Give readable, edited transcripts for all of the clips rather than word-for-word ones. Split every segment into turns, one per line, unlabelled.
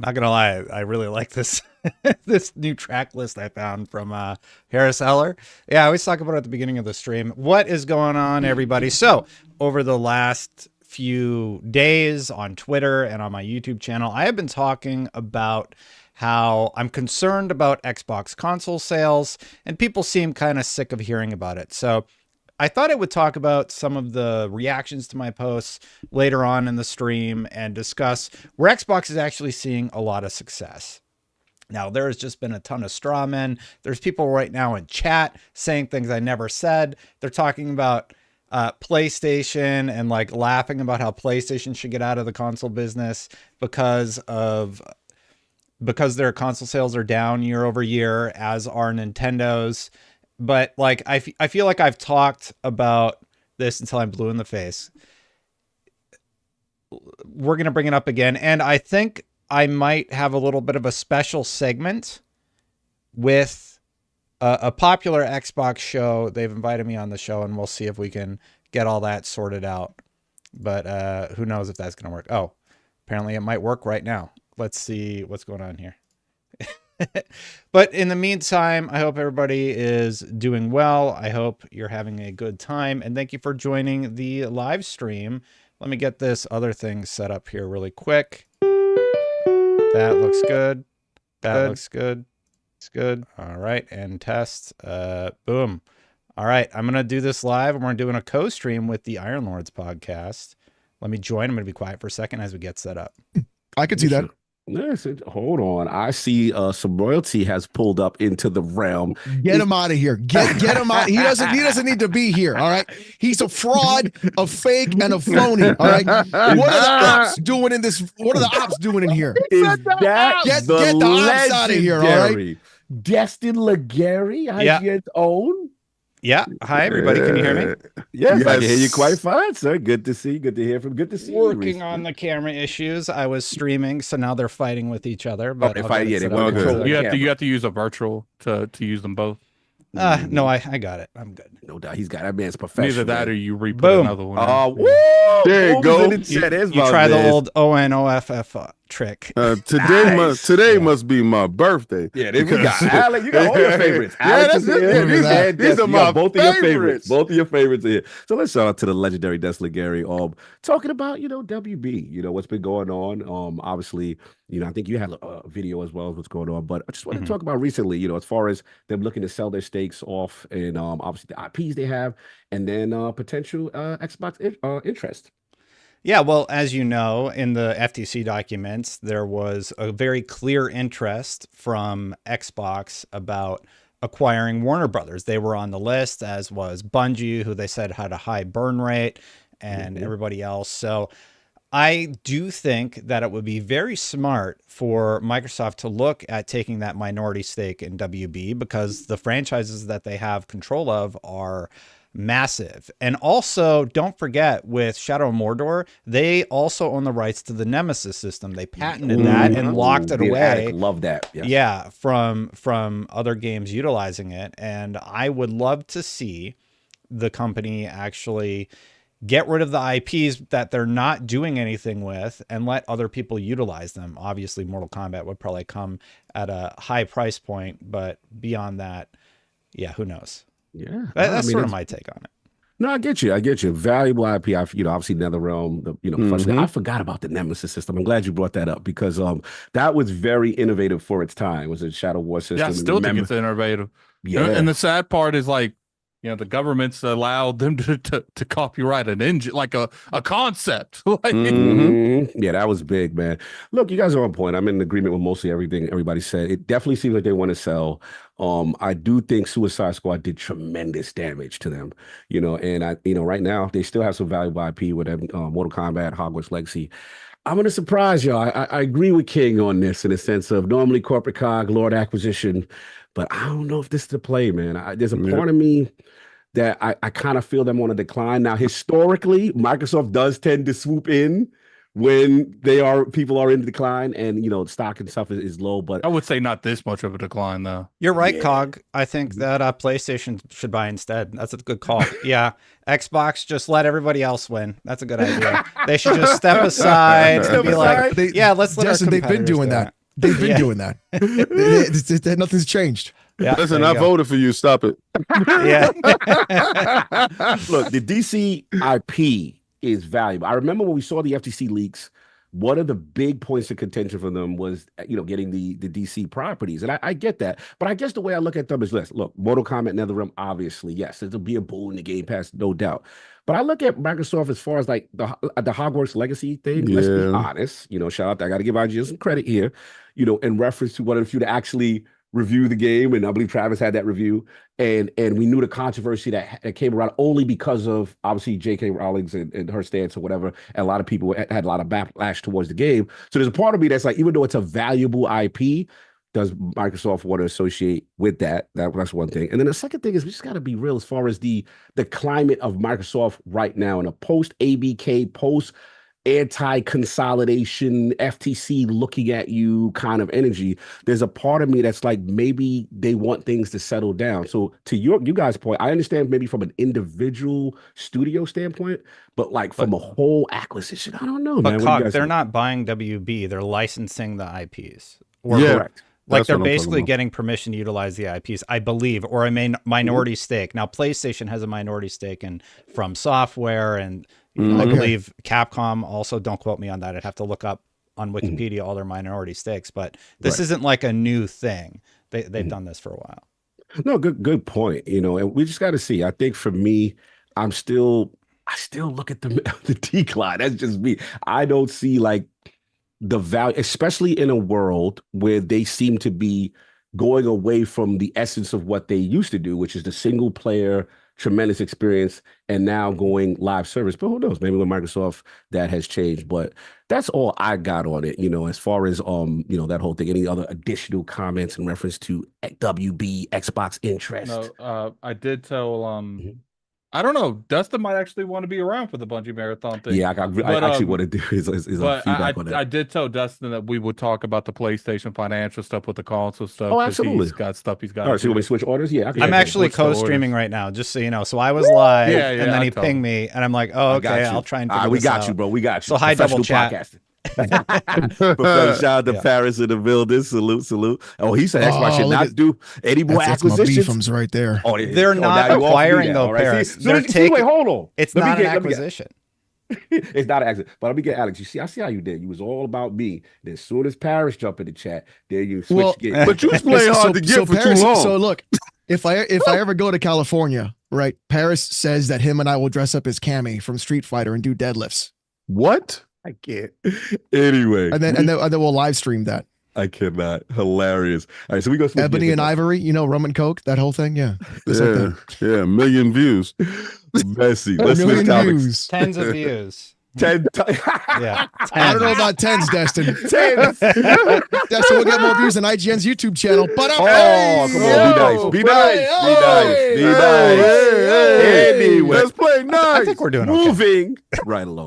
Not gonna lie, I really like this this new track list I found from Harris Heller. Yeah, I always talk about it at the beginning of the stream. What is going on, everybody? So over the last few days on Twitter and on my YouTube channel, I have been talking about how I'm concerned about Xbox console sales, and people seem kind of sick of hearing about it. So I thought I would talk about some of the reactions to my posts later on in the stream and discuss where Xbox is actually seeing a lot of success. Now, there has just been a ton of straw men. There's people right now in chat saying things I never said. They're talking about PlayStation and like laughing about how PlayStation should get out of the console business because their console sales are down year over year, as are Nintendo's. But like, I feel like I've talked about this until I'm blue in the face. We're going to bring it up again. And I think I might have a little bit of a special segment with a popular Xbox show. They've invited me on the show, and we'll see if we can get all that sorted out. But who knows if that's going to work. Oh, apparently it might work right now. Let's see what's going on here. But in the meantime, I hope everybody is doing well. I hope you're having a good time. And thank you for joining the live stream. Let me get this other thing set up here really quick. That looks good. That looks good. It's good. All right. And test. Boom. All right. I'm going to do this live, and we're doing a co-stream with the Iron Lords podcast. Let me join. I'm going to be quiet for a second as we get set up.
I can see that.
Yes, hold on. I see some royalty has pulled up into the realm.
Get him out of here. Get him out. He doesn't need to be here. All right. He's a fraud, a fake, and a phony. All right. What are the ops doing in this? What are the ops doing in here?
Is that
get the ops out of here? All right.
Destin Legary has his own.
Yeah. Hi, everybody. Can you hear me?
Yes, I can hear you quite fine, sir. Good to see you. Good to hear from. Good to see you.
Working on the camera issues. I was streaming, so now they're fighting with each other. But
they fight. Yeah, they want to.
You have to use a virtual to use them both.
No, I got it. I'm good.
No doubt. He's got that man's professional.
Neither that or you re-put another one.
Oh, there you go.
You try the old ONOFF trick.
Today must be my birthday.
Yeah, we got Alex. You got all your favorites. These are my both favorites. Of your favorites. Both of your favorites are here. So let's shout out to the legendary Des Legary. Talking about WB. What's been going on. Obviously, I think you had a video as well as what's going on. But I just want to talk about recently. As far as them looking to sell their stakes off, and obviously the IPs they have, and then potential Xbox interest.
Yeah, well, as you know, in the FTC documents, there was a very clear interest from Xbox about acquiring Warner Brothers. They were on the list, as was Bungie, who they said had a high burn rate, and everybody else. So I do think that it would be very smart for Microsoft to look at taking that minority stake in WB, because the franchises that they have control of are massive. And also, don't forget, with Shadow of Mordor, they also own the rights to the Nemesis system. They patented that and locked it away.
Love that. Yes.
Yeah, from other games utilizing it. And I would love to see the company actually get rid of the IPs that they're not doing anything with and let other people utilize them. Obviously, Mortal Kombat would probably come at a high price point, but beyond that, yeah, who knows?
Yeah,
that's sort of my take on it.
No, I get you. Valuable IP. Obviously NetherRealm. I forgot about the Nemesis system. I'm glad you brought that up, because that was very innovative for its time. It was a Shadow War system.
Yeah, I still think it's innovative.
Yeah,
and the sad part is, like, the government's allowed them to copyright an engine, like a concept.
Yeah, that was big, man. Look, you guys are on point. I'm in agreement with mostly everything everybody said. It definitely seems like they want to sell. I do think Suicide Squad did tremendous damage to them, and right now they still have some valuable IP with Mortal Kombat, Hogwarts Legacy. I'm going to surprise y'all. I agree with King on this in the sense of normally corporate cog, Lord acquisition, but I don't know if this is the play, man. There's a part of me that I kind of feel them on a decline. Now, historically, Microsoft does tend to swoop in when people are in decline and stock and stuff is low. But
I would say not this much of a decline though.
You're right, Cog. I think that PlayStation should buy instead. That's a good call. Yeah, Xbox, just let everybody else win. That's a good idea. They should just step aside and be like, let's let
Justin,
our
they've been doing that. They've been doing that. Nothing's changed.
Yeah,
Listen, I voted for you. Stop it.
Yeah.
Look, the DC IP is valuable. I remember when we saw the FTC leaks, one of the big points of contention for them was, getting the DC properties. And I get that. But I guess the way I look at them is this. Look, Mortal Kombat NetherRealm, obviously, yes, it'll be a boon to Game Pass, no doubt. But I look at Microsoft as far as like the Hogwarts Legacy thing. Let's be honest. Shout out, I got to give IGN some credit here, in reference to one of the few to actually review the game, and I believe Travis had that review, and we knew the controversy that came around only because of obviously J.K. Rowling's and her stance or whatever, and a lot of people had a lot of backlash towards the game. So there's a part of me that's like, even though it's a valuable IP, does Microsoft want to associate with that? That's one thing. And then the second thing is we just got to be real as far as the climate of Microsoft right now in a post-ABK, anti-consolidation, FTC looking at you kind of energy. There's a part of me that's like, maybe they want things to settle down. So to you guys' point, I understand maybe from an individual studio standpoint, but like from a whole acquisition, I don't know,
but
man.
Cog, they're not buying WB, they're licensing the IPs.
Correct.
Like they're basically getting permission to utilize the IPs, I believe, or a minority stake. Now, PlayStation has a minority stake in From Software, and I believe Capcom also, don't quote me on that. I'd have to look up on Wikipedia all their minority stakes, but this isn't like a new thing. They've done this for a while.
No, good point. And we just got to see. I think for me, I still look at the decline. That's just me. I don't see like the value, especially in a world where they seem to be going away from the essence of what they used to do, which is the single player, tremendous experience, and now going live service. But who knows? Maybe with Microsoft that has changed. But that's all I got on it, as far as that whole thing. Any other additional comments in reference to WB Xbox interest?
No, I did tell I don't know. Dustin might actually want to be around for the Bungie Marathon thing.
Yeah, I actually want to do is feedback on that.
I did tell Dustin that we would talk about the PlayStation financial stuff with the console stuff.
Oh, absolutely.
He's got stuff he's got.
All right, so you want me to switch orders? Yeah.
I'm actually co-streaming right now, just so you know. So I was live, and then he pinged me, and I'm like, oh, okay, I'll try and figure
we
this
got
out.
you, bro. We got you.
So hi, double chat.
Podcasting. Shout out to Paris in the building. Salute. Oh, he said Xbox should not do any more acquisitions.
That's my beefums right there.
Oh,
they're not acquiring though, Paris.
They're taking. Wait, hold on.
It's not an acquisition.
It's not an accident. But let me get Alex. I see how you did. You was all about me. Then as soon as Paris jumped in the chat, there you switch gears.
But you was playing hard to get for
Paris,
too long.
So look, if I ever go to California, right? Paris says that him and I will dress up as Cammy from Street Fighter and do deadlifts.
What?
I can't. Anyway,
and then we'll live stream that.
I cannot. Hilarious. All right, so we go.
Ebony and Ivory, rum and coke, that whole thing. Yeah.
Yeah, million views.
Messy. Let's switch topics.
Tens of views.
10.
Yeah. 10.
I don't know about tens, Destin. 10. Destin will get more views than IGN's YouTube channel. But
come on, be nice. Anyway,
let's play nice.
I think we're doing okay.
Moving right along.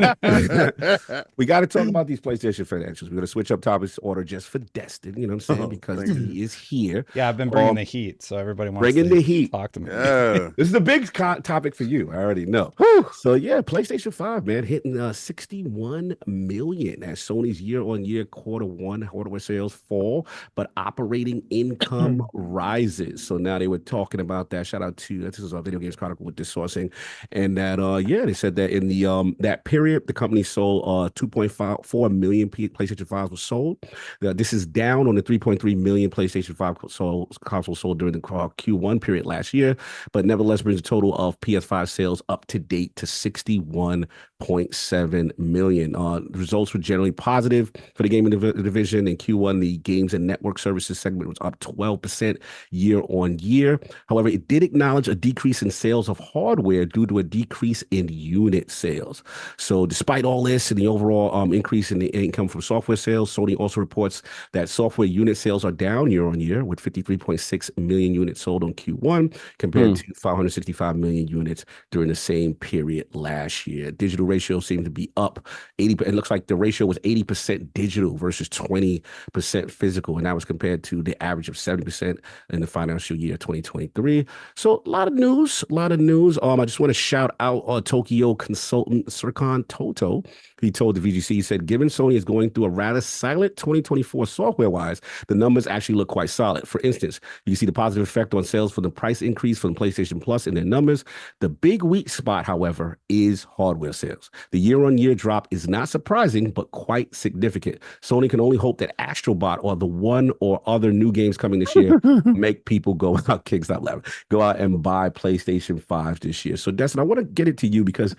We got to talk about these PlayStation financials. We're going to switch up topics order just for Destin. You know what I'm saying? Because he is here.
Yeah, I've been bringing the heat, so everybody wants
bringing the heat.
Talk to me.
Yeah.
This is a big topic for you. I already know. So yeah, PlayStation 5, man, hitting 61 million as Sony's year-on-year quarter-one hardware sales fall, but operating income rises. So now they were talking about that. Shout out to this is our Video Games Chronicle with this sourcing, and that they said that in the that period the company sold 2.4 million PlayStation 5s was sold. This is down on the 3.3 million PlayStation 5 consoles sold during the Q1 period last year, but nevertheless brings a total of PS5 sales up to date to 61.7 million. Results were generally positive for the gaming division. In Q1, the games and network services segment was up 12% year on year. However, it did acknowledge a decrease in sales of hardware due to a decrease in unit sales. So despite all this and the overall increase in the income from software sales, Sony also reports that software unit sales are down year on year, with 53.6 million units sold on Q1 compared to 565 million units during the same period last year. Digital ratio seems to be up 80%. It looks like the ratio was 80% digital versus 20% physical. And that was compared to the average of 70% in the financial year 2023. So a lot of news, I just want to shout out Tokyo consultant Sirkan Toto. He told the VGC, he said, given Sony is going through a rather silent 2024 software-wise, the numbers actually look quite solid. For instance, you see the positive effect on sales for the price increase from PlayStation Plus in their numbers. The big weak spot, however, is hardware sales. The year-on-year drop is not surprising, but quite significant. Sony can only hope that Astrobot or the one or other new games coming this year make people go out, Kickstop Lab, go out and buy PlayStation 5 this year. So, Destin, I want to get it to you because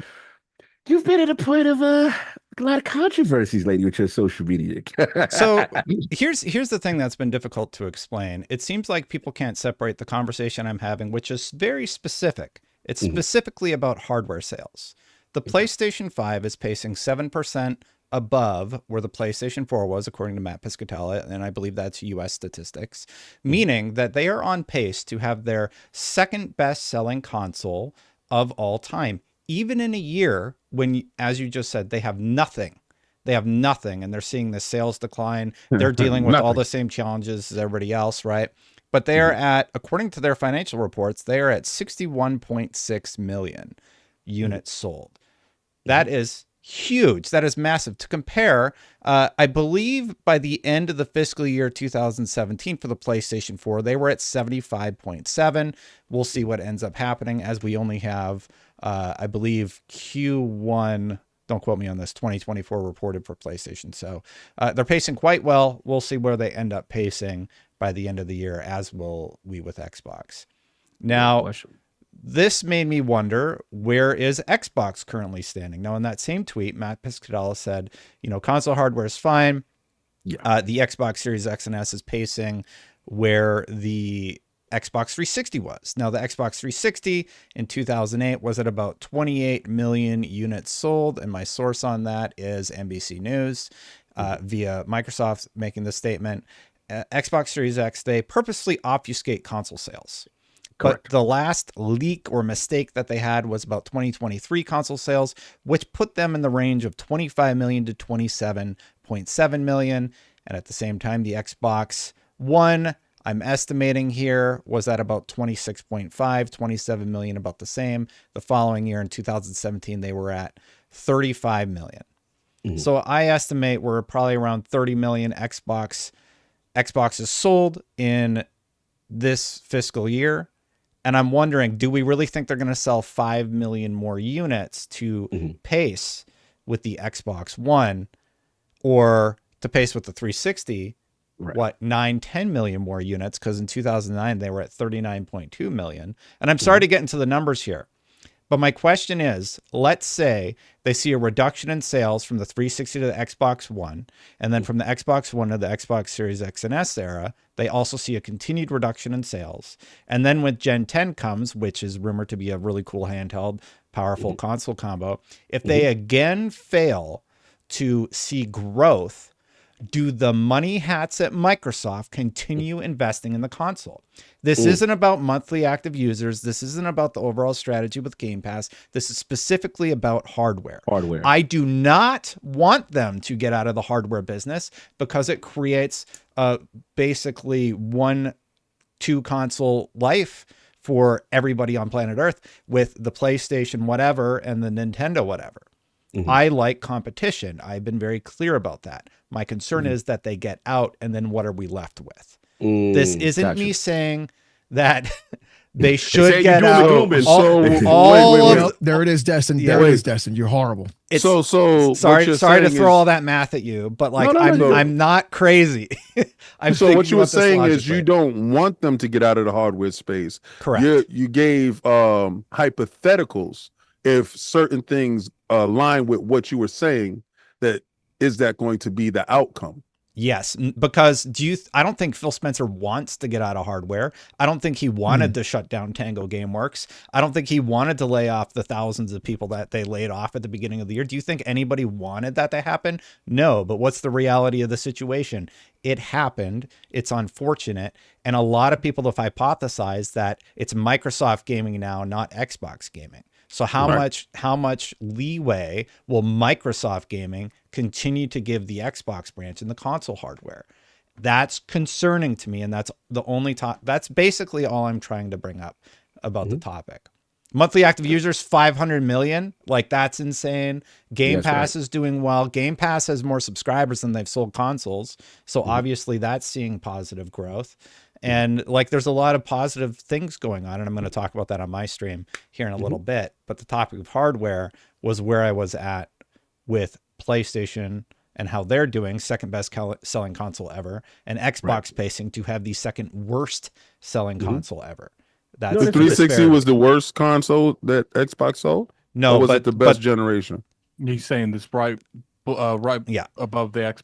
you've been at a point of a lot of controversies lately with your social media.
So here's the thing that's been difficult to explain. It seems like people can't separate the conversation I'm having, which is very specific. It's specifically about hardware sales. The PlayStation 5 is pacing 7% above where the PlayStation 4 was, according to Matt Piscatella, and I believe that's US statistics, meaning that they are on pace to have their second best-selling console of all time, even in a year when, as you just said, they have nothing. They have nothing, and they're seeing the sales decline. They're dealing with all the same challenges as everybody else, right? But they are at, according to their financial reports, they are at 61.6 million units sold. That is huge. That is massive. To compare, I believe by the end of the fiscal year 2017 for the PlayStation 4, they were at 75.7. We'll see what ends up happening, as we only have, I believe, Q1, don't quote me on this, 2024 reported for PlayStation. So they're pacing quite well. We'll see where they end up pacing by the end of the year, as will we with Xbox. Now, this made me wonder, where is Xbox currently standing? Now, in that same tweet, Matt Piscatella said, you know, console hardware is fine. Yeah. The Xbox Series X and S is pacing where the Xbox 360 was. Now, the Xbox 360 in 2008 was at about 28 million units sold, and my source on that is NBC News via Microsoft making the statement. Xbox Series X, they purposely obfuscate console sales. Correct. But the last leak or mistake that they had was about 2023 console sales, which put them in the range of 25 million to 27.7 million. And at the same time, the Xbox One, I'm estimating here, was at about 26.5, 27 million, about the same. The following year in 2017, they were at 35 million. So I estimate we're probably around 30 million Xboxes sold in this fiscal year. And I'm wondering, do we really think they're going to sell 5 million more units to pace with the Xbox One, or to pace with the 360? Right. What, 9-10 million more units? Because in 2009, they were at 39.2 million. And I'm sorry to get into the numbers here, but my question is, let's say they see a reduction in sales from the 360 to the Xbox One, and then from the Xbox One to the Xbox Series X and S era, they also see a continued reduction in sales. And then when Gen 10 comes, which is rumored to be a really cool handheld, powerful console combo, if they again fail to see growth, do the money hats at Microsoft continue investing in the console? This isn't about monthly active users. This isn't about the overall strategy with Game Pass. This is specifically about hardware. I do not want them to get out of the hardware business, because it creates basically 1-2 console life for everybody on planet Earth, with the PlayStation whatever and the Nintendo whatever. I like competition. I've been very clear about that. My concern is that they get out, and then what are we left with? This isn't me saying that they should get out.
There it is, Destin. There it is, Destin. You're horrible.
Sorry to throw all that math at you, but like, I'm not crazy.
So what you were saying is you don't want them to get out of the hardware space.
Correct.
You gave hypotheticals. If certain things align with what you were saying, is that going to be the outcome?
Yes, because I don't think Phil Spencer wants to get out of hardware. I don't think he wanted to shut down Tango Gameworks. I don't think he wanted to lay off the thousands of people that they laid off at the beginning of the year. Do you think anybody wanted that to happen? No, but what's the reality of the situation? It happened. It's unfortunate. And a lot of people have hypothesized that it's Microsoft gaming now, not Xbox gaming. So how much leeway will Microsoft Gaming continue to give the Xbox branch and the console hardware? That's concerning to me, and that's the only that's basically all I'm trying to bring up about the topic. Monthly active users 500 million, like that's insane. Game Pass is doing well. Game Pass has more subscribers than they've sold consoles, so obviously that's seeing positive growth. And like there's a lot of positive things going on, and I'm going to talk about that on my stream here in a little bit. But the topic of hardware was where I was at with PlayStation and how they're doing, second best selling console ever, and Xbox pacing to have the second worst selling console ever. That's
the 360 was the worst console that Xbox sold.
No,
or was it the best generation?
He's saying this right above the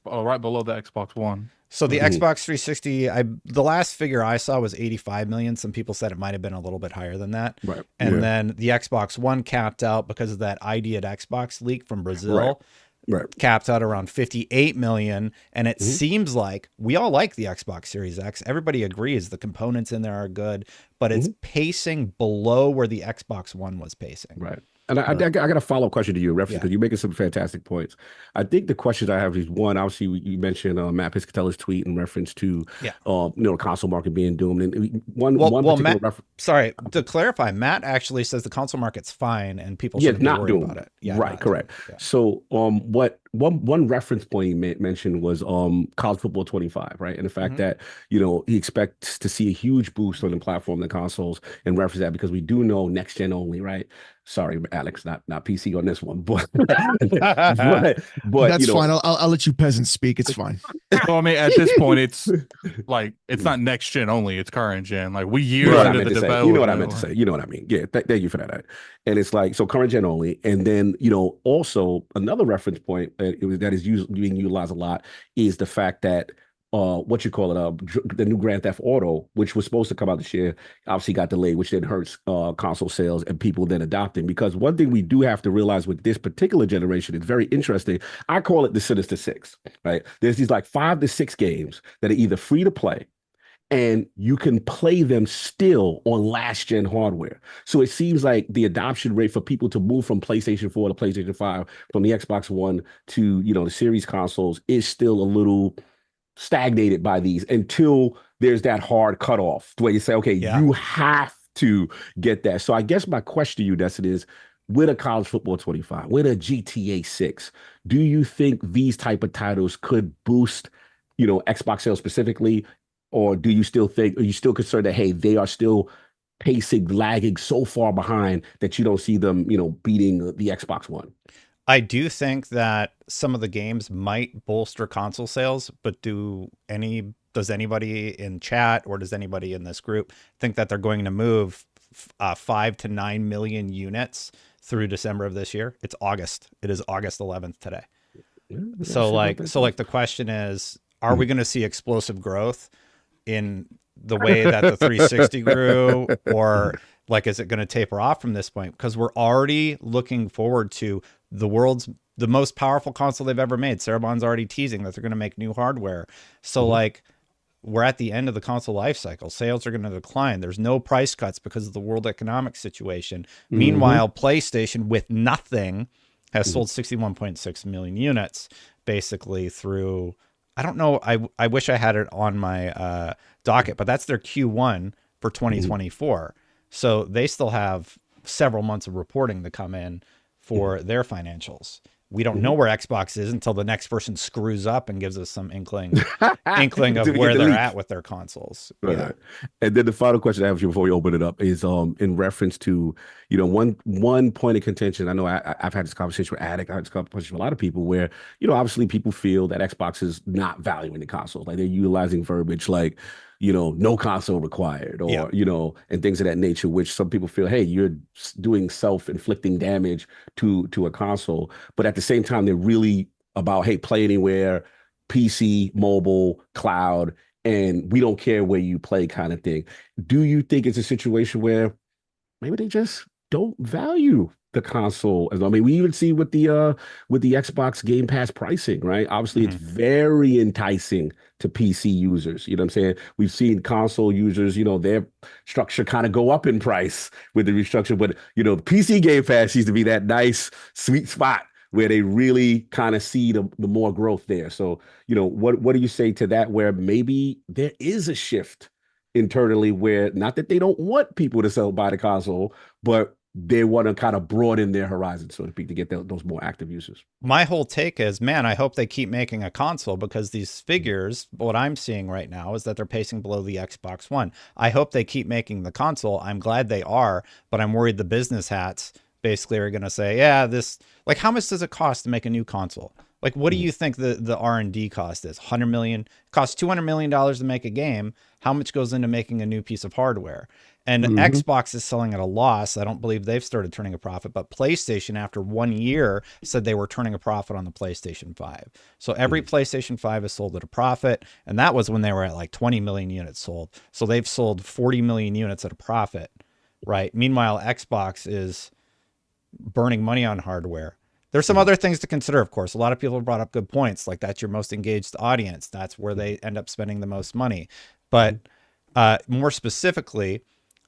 right below the Xbox One.
So the Xbox 360, the last figure I saw was 85 million. Some people said it might have been a little bit higher than that.
Right.
And then the Xbox One capped out because of that ID at Xbox leak from Brazil.
Right.
Capped out around 58 million. And it seems like we all like the Xbox Series X. Everybody agrees the components in there are good, but it's pacing below where the Xbox One was pacing.
Right. And I got a follow-up question to you in reference because you're making some fantastic points. I think the questions I have is one, obviously you mentioned Matt Piscatella's tweet in reference to the console market being doomed. And
Matt, sorry, to clarify, Matt actually says the console market's fine and people shouldn't be worried about it. Yeah,
right, correct. Yeah. So one reference point he mentioned was college football 25, right? And the fact that, he expects to see a huge boost on the platform, the consoles, and reference that because we do know next gen only, right? Sorry, Alex, not PC on this one, but
that's fine. I'll let you peasants speak. It's fine.
So I mean, at this point, it's like it's not next gen only; it's current gen. Like we years into the development.
You know what I meant to say. You know what I mean? Yeah. Thank you for that. And it's like so current gen only, and then also another reference point that is being utilized a lot is the fact that. The new Grand Theft Auto, which was supposed to come out this year, obviously got delayed, which then hurts console sales and people then adopting. Because one thing we do have to realize with this particular generation, it's very interesting. I call it the Sinister Six, right? There's these like 5 to 6 games that are either free to play and you can play them still on last gen hardware. So it seems like the adoption rate for people to move from PlayStation 4 to PlayStation 5, from the Xbox One to, the series consoles is still a little stagnated by these until there's that hard cutoff where you say, okay, you have to get that. So I guess my question to you, Destin, is with a college football 25, with a GTA 6, do you think these type of titles could boost, Xbox sales specifically? Or do you still think, are you still concerned that, hey, they are still lagging so far behind that you don't see them, beating the Xbox One?
I do think that some of the games might bolster console sales, but does anybody in chat or does anybody in this group think that they're going to move 5 to 9 million units through December of this year? It's August. It is August 11th today. So the question is, are we going to see explosive growth in the way that the 360 grew, or like, is it going to taper off from this point? Because we're already looking forward to the most powerful console they've ever made. Cerebon's already teasing that they're going to make new hardware. So like we're at the end of the console life cycle. Sales are going to decline. There's no price cuts because of the world economic situation. Meanwhile, PlayStation with nothing has sold 61.6 million units basically through, I don't know. I wish I had it on my docket, but that's their Q1 for 2024. So they still have several months of reporting to come in for their financials. We don't know where Xbox is until the next person screws up and gives us some inkling of where they're at with their consoles.
Right. Yeah. And then the final question I have for you before we open it up is in reference to, one point of contention. I know I've had this conversation with Attic. I had this conversation with a lot of people where, obviously people feel that Xbox is not valuing the consoles. Like they're utilizing verbiage like, no console required or, and things of that nature, which some people feel, hey, you're doing self-inflicting damage to a console. But at the same time, they're really about, hey, play anywhere, PC, mobile, cloud, and we don't care where you play kind of thing. Do you think it's a situation where maybe they just don't value the console. I mean, we even see with the Xbox Game Pass pricing, right? Obviously, it's very enticing to PC users. You know what I'm saying? We've seen console users, their structure kind of go up in price with the restructure, but PC Game Pass seems to be that nice sweet spot where they really kind of see the more growth there. So, what do you say to that, where maybe there is a shift internally where not that they don't want people to buy the console, but they want to kind of broaden their horizon, so to speak, to get those more active users.
My whole take is, man, I hope they keep making a console, because these figures, what I'm seeing right now is that they're pacing below the Xbox One. I hope they keep making the console. I'm glad they are, but I'm worried the business hats basically are going to say, yeah, like, how much does it cost to make a new console? Like, what do you think the R&D cost is? 100 million, costs $200 million to make a game. How much goes into making a new piece of hardware? And Xbox is selling at a loss. I don't believe they've started turning a profit, but PlayStation, after 1 year, said they were turning a profit on the PlayStation 5. So every PlayStation 5 is sold at a profit. And that was when they were at like 20 million units sold. So they've sold 40 million units at a profit, right? Meanwhile, Xbox is burning money on hardware. There's some other things to consider, of course. A lot of people have brought up good points, like that's your most engaged audience. That's where they end up spending the most money. But more specifically,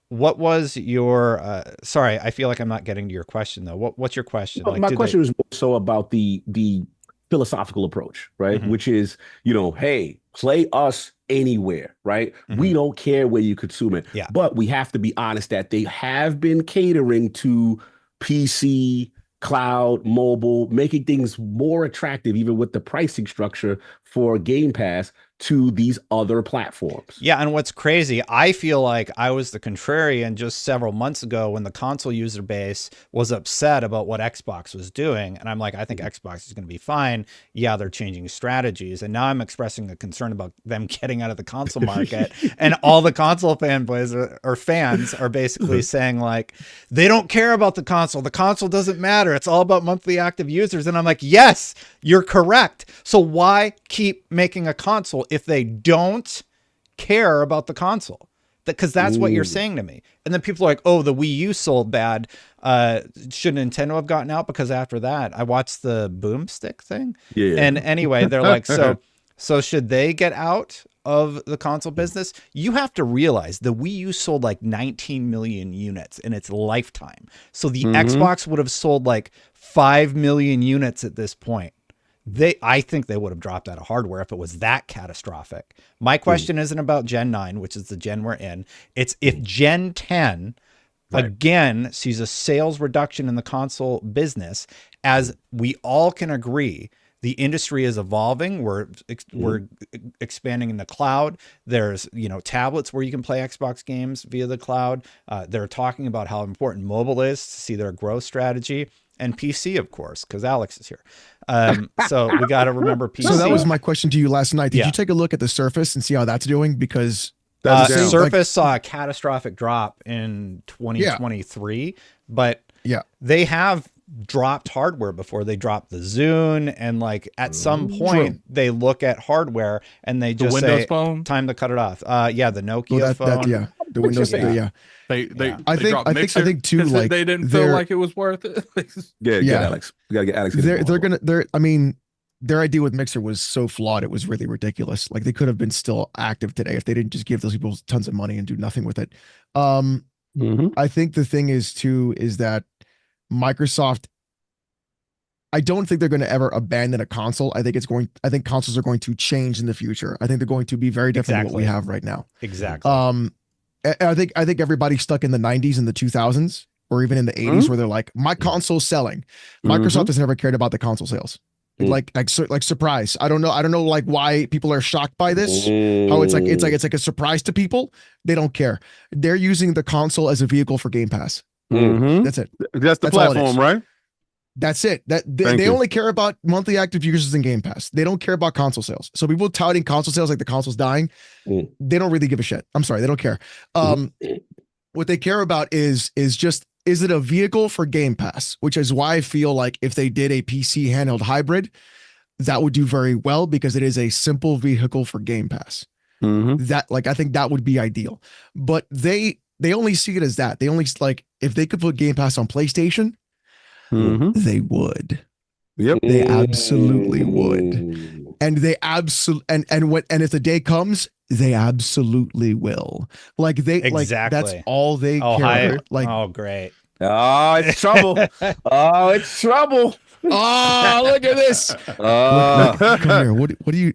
what was your, sorry, I feel like I'm not getting to your question though. What's your question?
Like, my question was more so about the philosophical approach, right? Which is, hey, play us anywhere, right? We don't care where you consume it.
Yeah.
But we have to be honest that they have been catering to PC, cloud, mobile, making things more attractive, even with the pricing structure for Game Pass, to these other platforms.
Yeah, and what's crazy, I feel like I was the contrarian just several months ago when the console user base was upset about what Xbox was doing. And I'm like, I think Xbox is going to be fine. Yeah, they're changing strategies. And now I'm expressing a concern about them getting out of the console market. And all the console fanboys or fans are basically saying, like, they don't care about the console. The console doesn't matter. It's all about monthly active users. And I'm like, yes, you're correct. So why keep making a console if they don't care about the console? Because that's what you're saying to me. And then people are like, oh, the Wii U sold bad. Should Nintendo have gotten out? Because after that, I watched the Boomstick thing.
Yeah.
And anyway, they're like, so should they get out of the console business? You have to realize the Wii U sold like 19 million units in its lifetime. So the Xbox would have sold like 5 million units at this point. I think they would have dropped out of hardware if it was that catastrophic. My question isn't about Gen 9, which is the gen we're in. It's if Gen 10 again sees a sales reduction in the console business, as we all can agree, the industry is evolving. We're expanding in the cloud. There's, tablets where you can play Xbox games via the cloud. They're talking about how important mobile is to see their growth strategy. And PC, of course, because Alex is here. So we got to remember PC.
So that was my question to you last night. Did you take a look at the Surface and see how that's doing? Because
Surface saw a catastrophic drop in 2023, but they have dropped hardware before. They dropped the Zune, and like at some point they look at hardware and they just
Windows
say
phone?
time to cut it off. The Nokia phone.
The Windows.
They
I think too, like
they didn't feel like it was worth it.
Alex. We gotta get Alex.
Their idea with Mixer was so flawed, it was really ridiculous. Like, they could have been still active today if they didn't just give those people tons of money and do nothing with it. I think the thing is that Microsoft, I don't think they're going to ever abandon a console. I think consoles are going to change in the future. I think they're going to be very different than what we have right now.
Exactly.
I think everybody's stuck in the 90s and the 2000s, or even in the 80s, where they're like, my console's selling. Microsoft has never cared about the console sales. Like surprise. I don't know like why people are shocked by this. How it's like a surprise to people. They don't care. They're using the console as a vehicle for Game Pass. That's it.
That's the platform, right?
That's it. They only care about monthly active users in Game Pass. They don't care about console sales. So people touting console sales like the console's dying, they don't really give a shit. I'm sorry, they don't care. What they care about is it a vehicle for Game Pass? Which is why I feel like if they did a PC handheld hybrid, that would do very well, because it is a simple vehicle for Game Pass. I think that would be ideal. But they only see it as that. They only, like, if they could put Game Pass on PlayStation, They would.
Yep.
They absolutely would. And they absolutely and if the day comes, they absolutely will. Like like that's all they care about. Like,
oh, great.
Oh, it's trouble. Oh, it's trouble.
Oh, look at this. Come here. What are you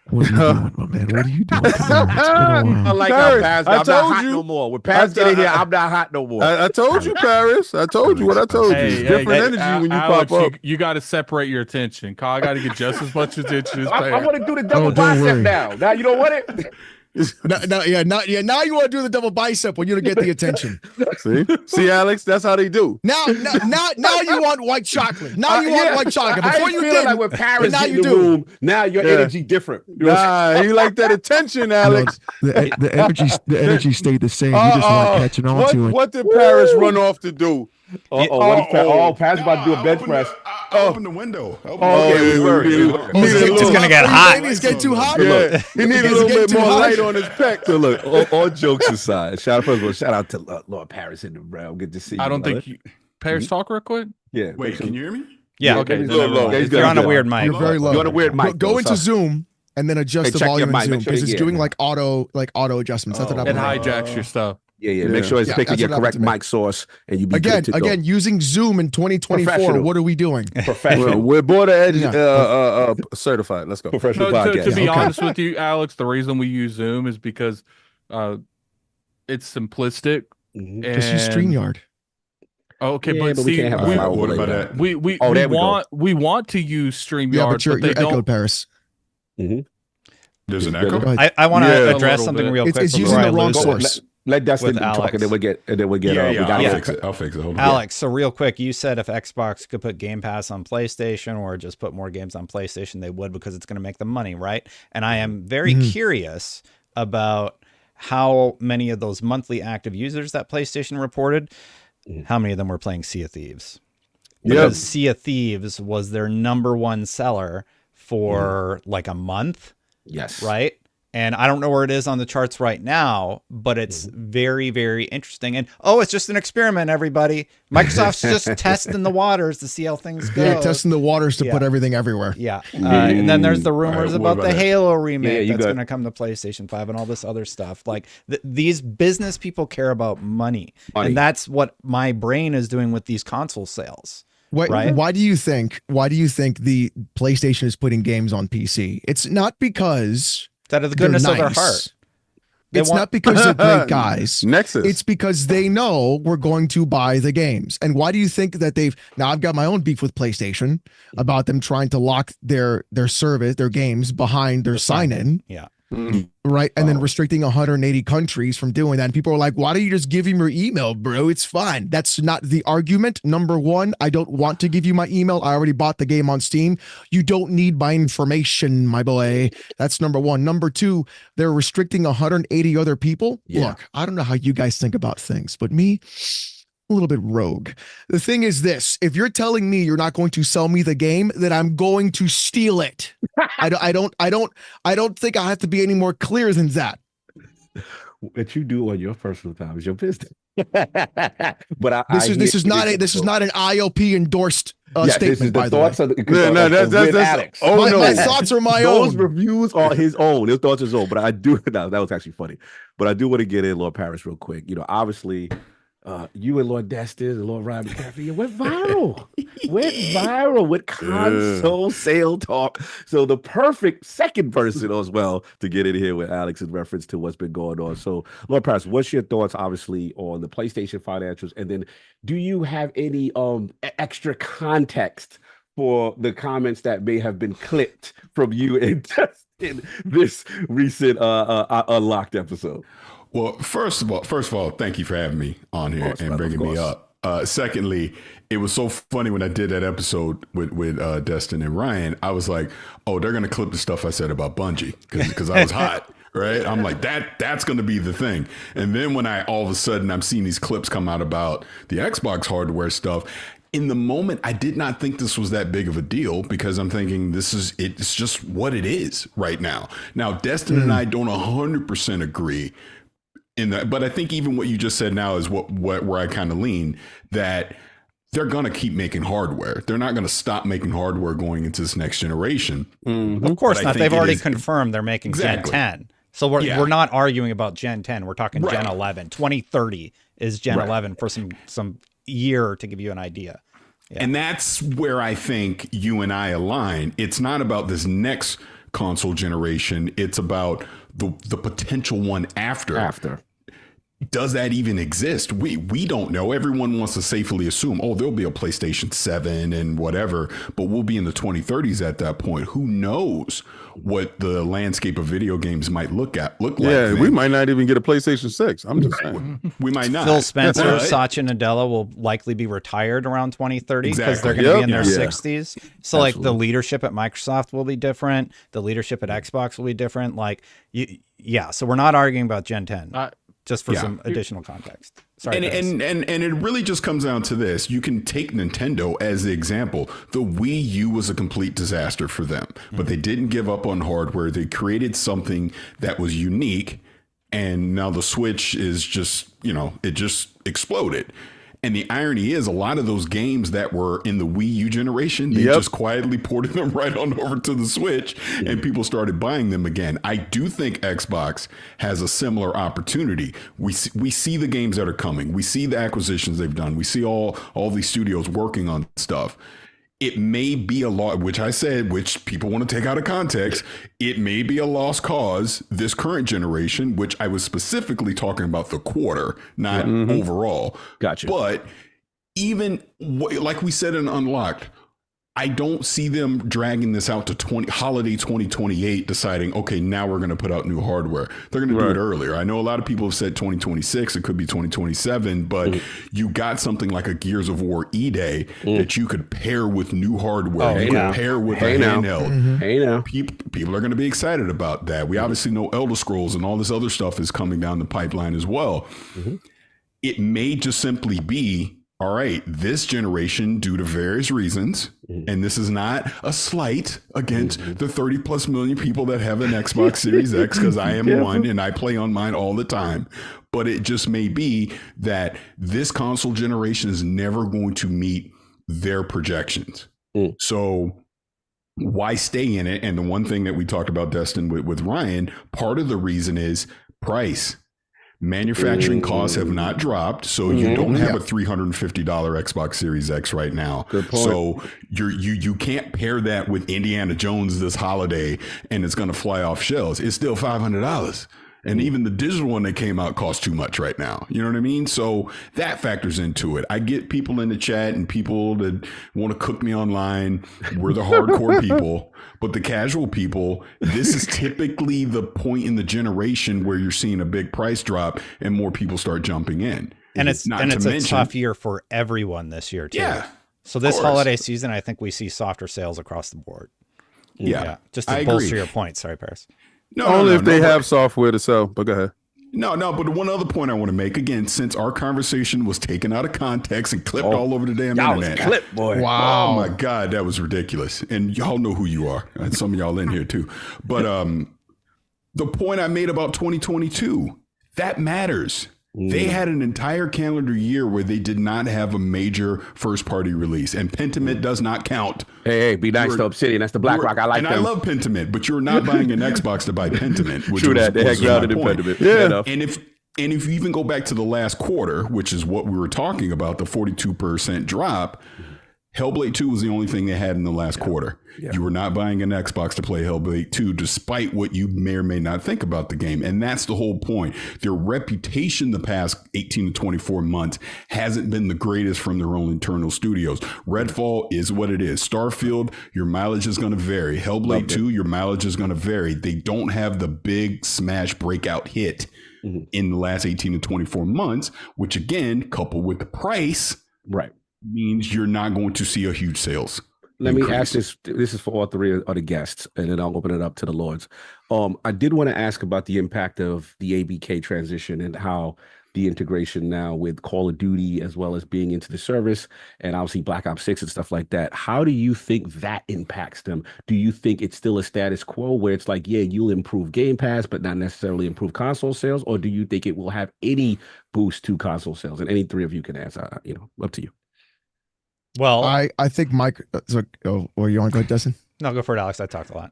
doing, my man? What are you doing? Come here. It's been a while.
I like
Paris,
how Paris,
I
I'm
told
not hot
you.
no more. When Paris get in here, I'm not hot no more.
I told you, Paris. I told you what I told you. It's different energy when you
Alex,
pop up.
You got to separate your attention. Kyle got to get just as much attention as Paris.
I want to do the double bicep now. Now you don't want it.
Now you want to do the double bicep when you don't get the attention.
See, Alex, that's how they do.
Now you want white chocolate. Now you want white chocolate. Before you did,
like when Paris
now
in
you
the
do.
room, now your energy different.
Nah, you like that attention, Alex.
The energy stayed the same. You just weren't catching on to it.
What did Paris run off to do?
Paris about to do a bench press.
I opened the window.
It's gonna get hot.
It's getting too hot.
Yeah, he needed a little bit more light on his pec.
So look, all jokes aside, shout out to Lord Paris in the realm. Good to see you.
I don't think Paris talk real quick.
Yeah.
Wait, can you hear me?
Yeah.
Okay.
You're on a weird mic.
You're very low.
You're on a weird mic.
Go into Zoom and then adjust the
check your
volume in
mic.
Zoom
Make sure
because
you
it's
get
doing
it.
auto adjustments. That's what
It
happened.
hijacks your stuff.
Yeah. Make sure it's picking
that's
your
what
correct
happened to me.
mic source, and you be good to go.
Again, using Zoom in 2024.
Professional.
What are we doing?
Professional.
We're border edge certified. Let's go.
Professional
To
podcast.
be honest with you, Alex, the reason we use Zoom is because it's simplistic.
Just use StreamYard.
Okay,
Yeah,
but
we
see,
can't have a firewall
What
like
about
that.
that?
we want to use StreamYard,
Yeah, but you're
they
echoed,
don't.
Paris.
There's an
Go
echo.
Go ahead.
I want to
Yeah,
address
a little
something
bit.
real quick.
It's
before
using
I
the wrong
lose it.
source.
Let Dustin
With
talk,
Alex.
and then we get.
I'll fix it. Hold on.
Alex, so real quick, you said if Xbox could put Game Pass on PlayStation or just put more games on PlayStation, they would because it's going to make them money, right? And I am very curious about how many of those monthly active users that PlayStation reported, how many of them were playing Sea of Thieves? Because Sea of Thieves was their #1 seller for like a month.
Yes.
Right. And I don't know where it is on the charts right now, but it's very, very interesting. And it's just an experiment, everybody. Microsoft's just testing the waters to see how things go.
Yeah, testing the waters to put everything everywhere.
Yeah. And then there's the rumors
what
about
about
the
that?
Halo remake
you
that's
got-
going to come to PlayStation 5 and all this other stuff. Like these business people care about money. And that's what my brain is doing with these console sales. Right?
Why do you think the PlayStation is putting games on PC? It's not because
Out of the goodness of their
nice.
heart.
It's not because they're great guys.
Nexus.
It's because they know we're going to buy the games. And why do you think that now I've got my own beef with PlayStation about them trying to lock their service, their games behind their sign-in.
Yeah.
Right. And then restricting 180 countries from doing that. And people are like, why don't you just give him your email, bro? It's fine. That's not the argument. Number one, I don't want to give you my email. I already bought the game on Steam. You don't need my information, my boy. That's number one. Number two, they're restricting 180 other people.
Yeah.
Look, I don't know how you guys think about things, but me, a little bit rogue. The thing is this: if you're telling me you're not going to sell me the game, then I'm going to steal it. I don't think I have to be any more clear than that.
What you do on your personal time is your business. But
This is not an IOP endorsed
This
statement.
is
By
the
the way,
thoughts of
that's
Alex.
my thoughts are my
Those
own.
reviews are his own. His thoughts are his own. But I do. That was actually funny. But I do want to get in Lord Paris real quick. Obviously, you and Lord Destin and Lord Ryan McCaffrey went viral. With console sale talk. So the perfect second person as well to get in here with Alex in reference to what's been going on. So Lord Paris, what's your thoughts obviously on the PlayStation financials? And then do you have any extra context for the comments that may have been clipped from you and Destin this recent Unlocked episode?
Well, first of all, thank you for having me on here and bringing me up. Secondly, it was so funny when I did that episode with Destin and Ryan. I was like, oh, they're gonna clip the stuff I said about Bungie because I was hot, right? I'm like that's gonna be the thing. And then when all of a sudden I'm seeing these clips come out about the Xbox hardware stuff. In the moment, I did not think this was that big of a deal because I'm thinking it's just what it is right now. Now, Destin and I don't 100% agree in that, but I think even what you just said now is where I kind of lean, that they're going to keep making hardware. They're not going to stop making hardware going into this next generation.
Of course not. They've already confirmed they're making Gen 10. So we're not arguing about Gen 10. We're talking Gen 11. 2030 is Gen 11 for some year to give you an idea. Yeah.
And that's where I think you and I align. It's not about this next console generation. It's about the potential one after. Does that even exist? We don't know. Everyone wants to safely assume, oh, there'll be a PlayStation 7 and whatever, but we'll be in the 2030s at that point. Who knows what the landscape of video games might look like?
Yeah, we might not even get a PlayStation 6. I'm just saying.
We might not.
Phil Spencer, Satya Nadella will likely be retired around 2030 because they're going to be in their 60s. So like the leadership at Microsoft will be different. The leadership at Xbox will be different. Like, so we're not arguing about Gen 10. Just for some additional context. Sorry,
and it really just comes down to this. You can take Nintendo as the example. The Wii U was a complete disaster for them, but they didn't give up on hardware. They created something that was unique, and now the Switch is just, it just exploded. And the irony is a lot of those games that were in the Wii U generation, they just quietly ported them right on over to the Switch and people started buying them again. I do think Xbox has a similar opportunity. We see the games that are coming. We see the acquisitions they've done. We see all these studios working on stuff. It may be a lot, which people want to take out of context. It may be a lost cause this current generation, which I was specifically talking about the quarter, not overall.
Gotcha.
But even like we said in Unlocked, I don't see them dragging this out to holiday 2028, deciding, okay, now we're going to put out new hardware. They're going to do it earlier. I know a lot of people have said 2026. It could be 2027, but you got something like a Gears of War E-Day that you could pair with new hardware. You could pair with a handheld. People are going to be excited about that. We obviously know Elder Scrolls and all this other stuff is coming down the pipeline as well. It may just simply be, all right, this generation, due to various reasons, and this is not a slight against the 30 plus million people that have an Xbox Series X, because I am one and I play on mine all the time. But it just may be that this console generation is never going to meet their projections. So why stay in it? And the one thing that we talked about, Destin, with Ryan, part of the reason is price. Manufacturing costs have not dropped, so you don't have a $350 Xbox Series X right now.
Good point.
So you can't pair that with Indiana Jones this holiday and it's going to fly off shelves. It's still $500. And even the digital one that came out costs too much right now. You know what I mean? So that factors into it. I get people in the chat and people that want to cook me online. We're the hardcore people, but the casual people, this is typically the point in the generation where you're seeing a big price drop and more people start jumping in.
And it's a tough year for everyone this year too. Yeah. So this holiday season, I think we see softer sales across the board.
Yeah.
Just to bolster your point. Sorry, Paris.
Only if they have software to sell, but go ahead.
No, but one other point I want to make, again, since our conversation was taken out of context and clipped all over the damn internet.
Clip, boy.
Wow. Oh my God, that was ridiculous. And y'all know who you are. And some of y'all in here too. But the point I made about 2022, that matters. They had an entire calendar year where they did not have a major first-party release, and Pentiment does not count.
Hey, be nice to Obsidian. That's the BlackRock. I like them.
And I love Pentiment, but you're not buying an Xbox to buy Pentiment. Which
True that. They had grounded in Pentiment.
Yeah. And if you even go back to the last quarter, which is what we were talking about, the 42% drop, Hellblade 2 was the only thing they had in the last quarter. Yeah. You were not buying an Xbox to play Hellblade 2, despite what you may or may not think about the game. And that's the whole point. Their reputation the past 18 to 24 months hasn't been the greatest from their own internal studios. Redfall is what it is. Starfield, your mileage is going to vary. Hellblade 2, your mileage is going to vary. They don't have the big smash breakout hit in the last 18 to 24 months, which again, coupled with the price, means you're not going to see a huge sales.
Let me ask this. This is for all three of the guests, and then I'll open it up to the Lords. I did want to ask about the impact of the ABK transition and how the integration now with Call of Duty, as well as being into the service, and obviously Black Ops 6 and stuff like that. How do you think that impacts them? Do you think it's still a status quo where it's like, yeah, you'll improve Game Pass, but not necessarily improve console sales? Or do you think it will have any boost to console sales? And any three of you can answer, up to you.
Well,
I think Mike. Or you want to go ahead, Destin?
no, go for it, Alex. I talked a lot.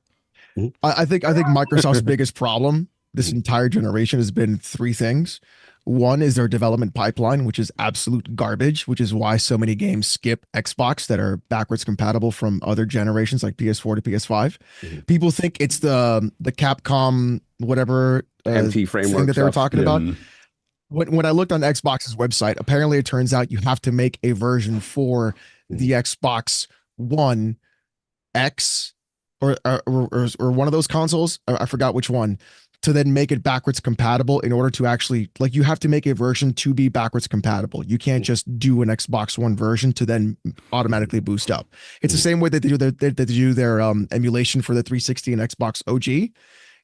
I think Microsoft's biggest problem this entire generation has been three things. One is their development pipeline, which is absolute garbage, which is why so many games skip Xbox that are backwards compatible from other generations like PS4 to PS5. People think it's the Capcom whatever
MT framework
thing that they were
stuff.
talking about. When I looked on Xbox's website, apparently it turns out you have to make a version for the Xbox One X or one of those consoles. I forgot which one, to then make it backwards compatible in order to actually, like, you have to make a version to be backwards compatible. You can't just do an Xbox One version to then automatically boost up. It's the same way that they do their emulation for the 360 and Xbox OG.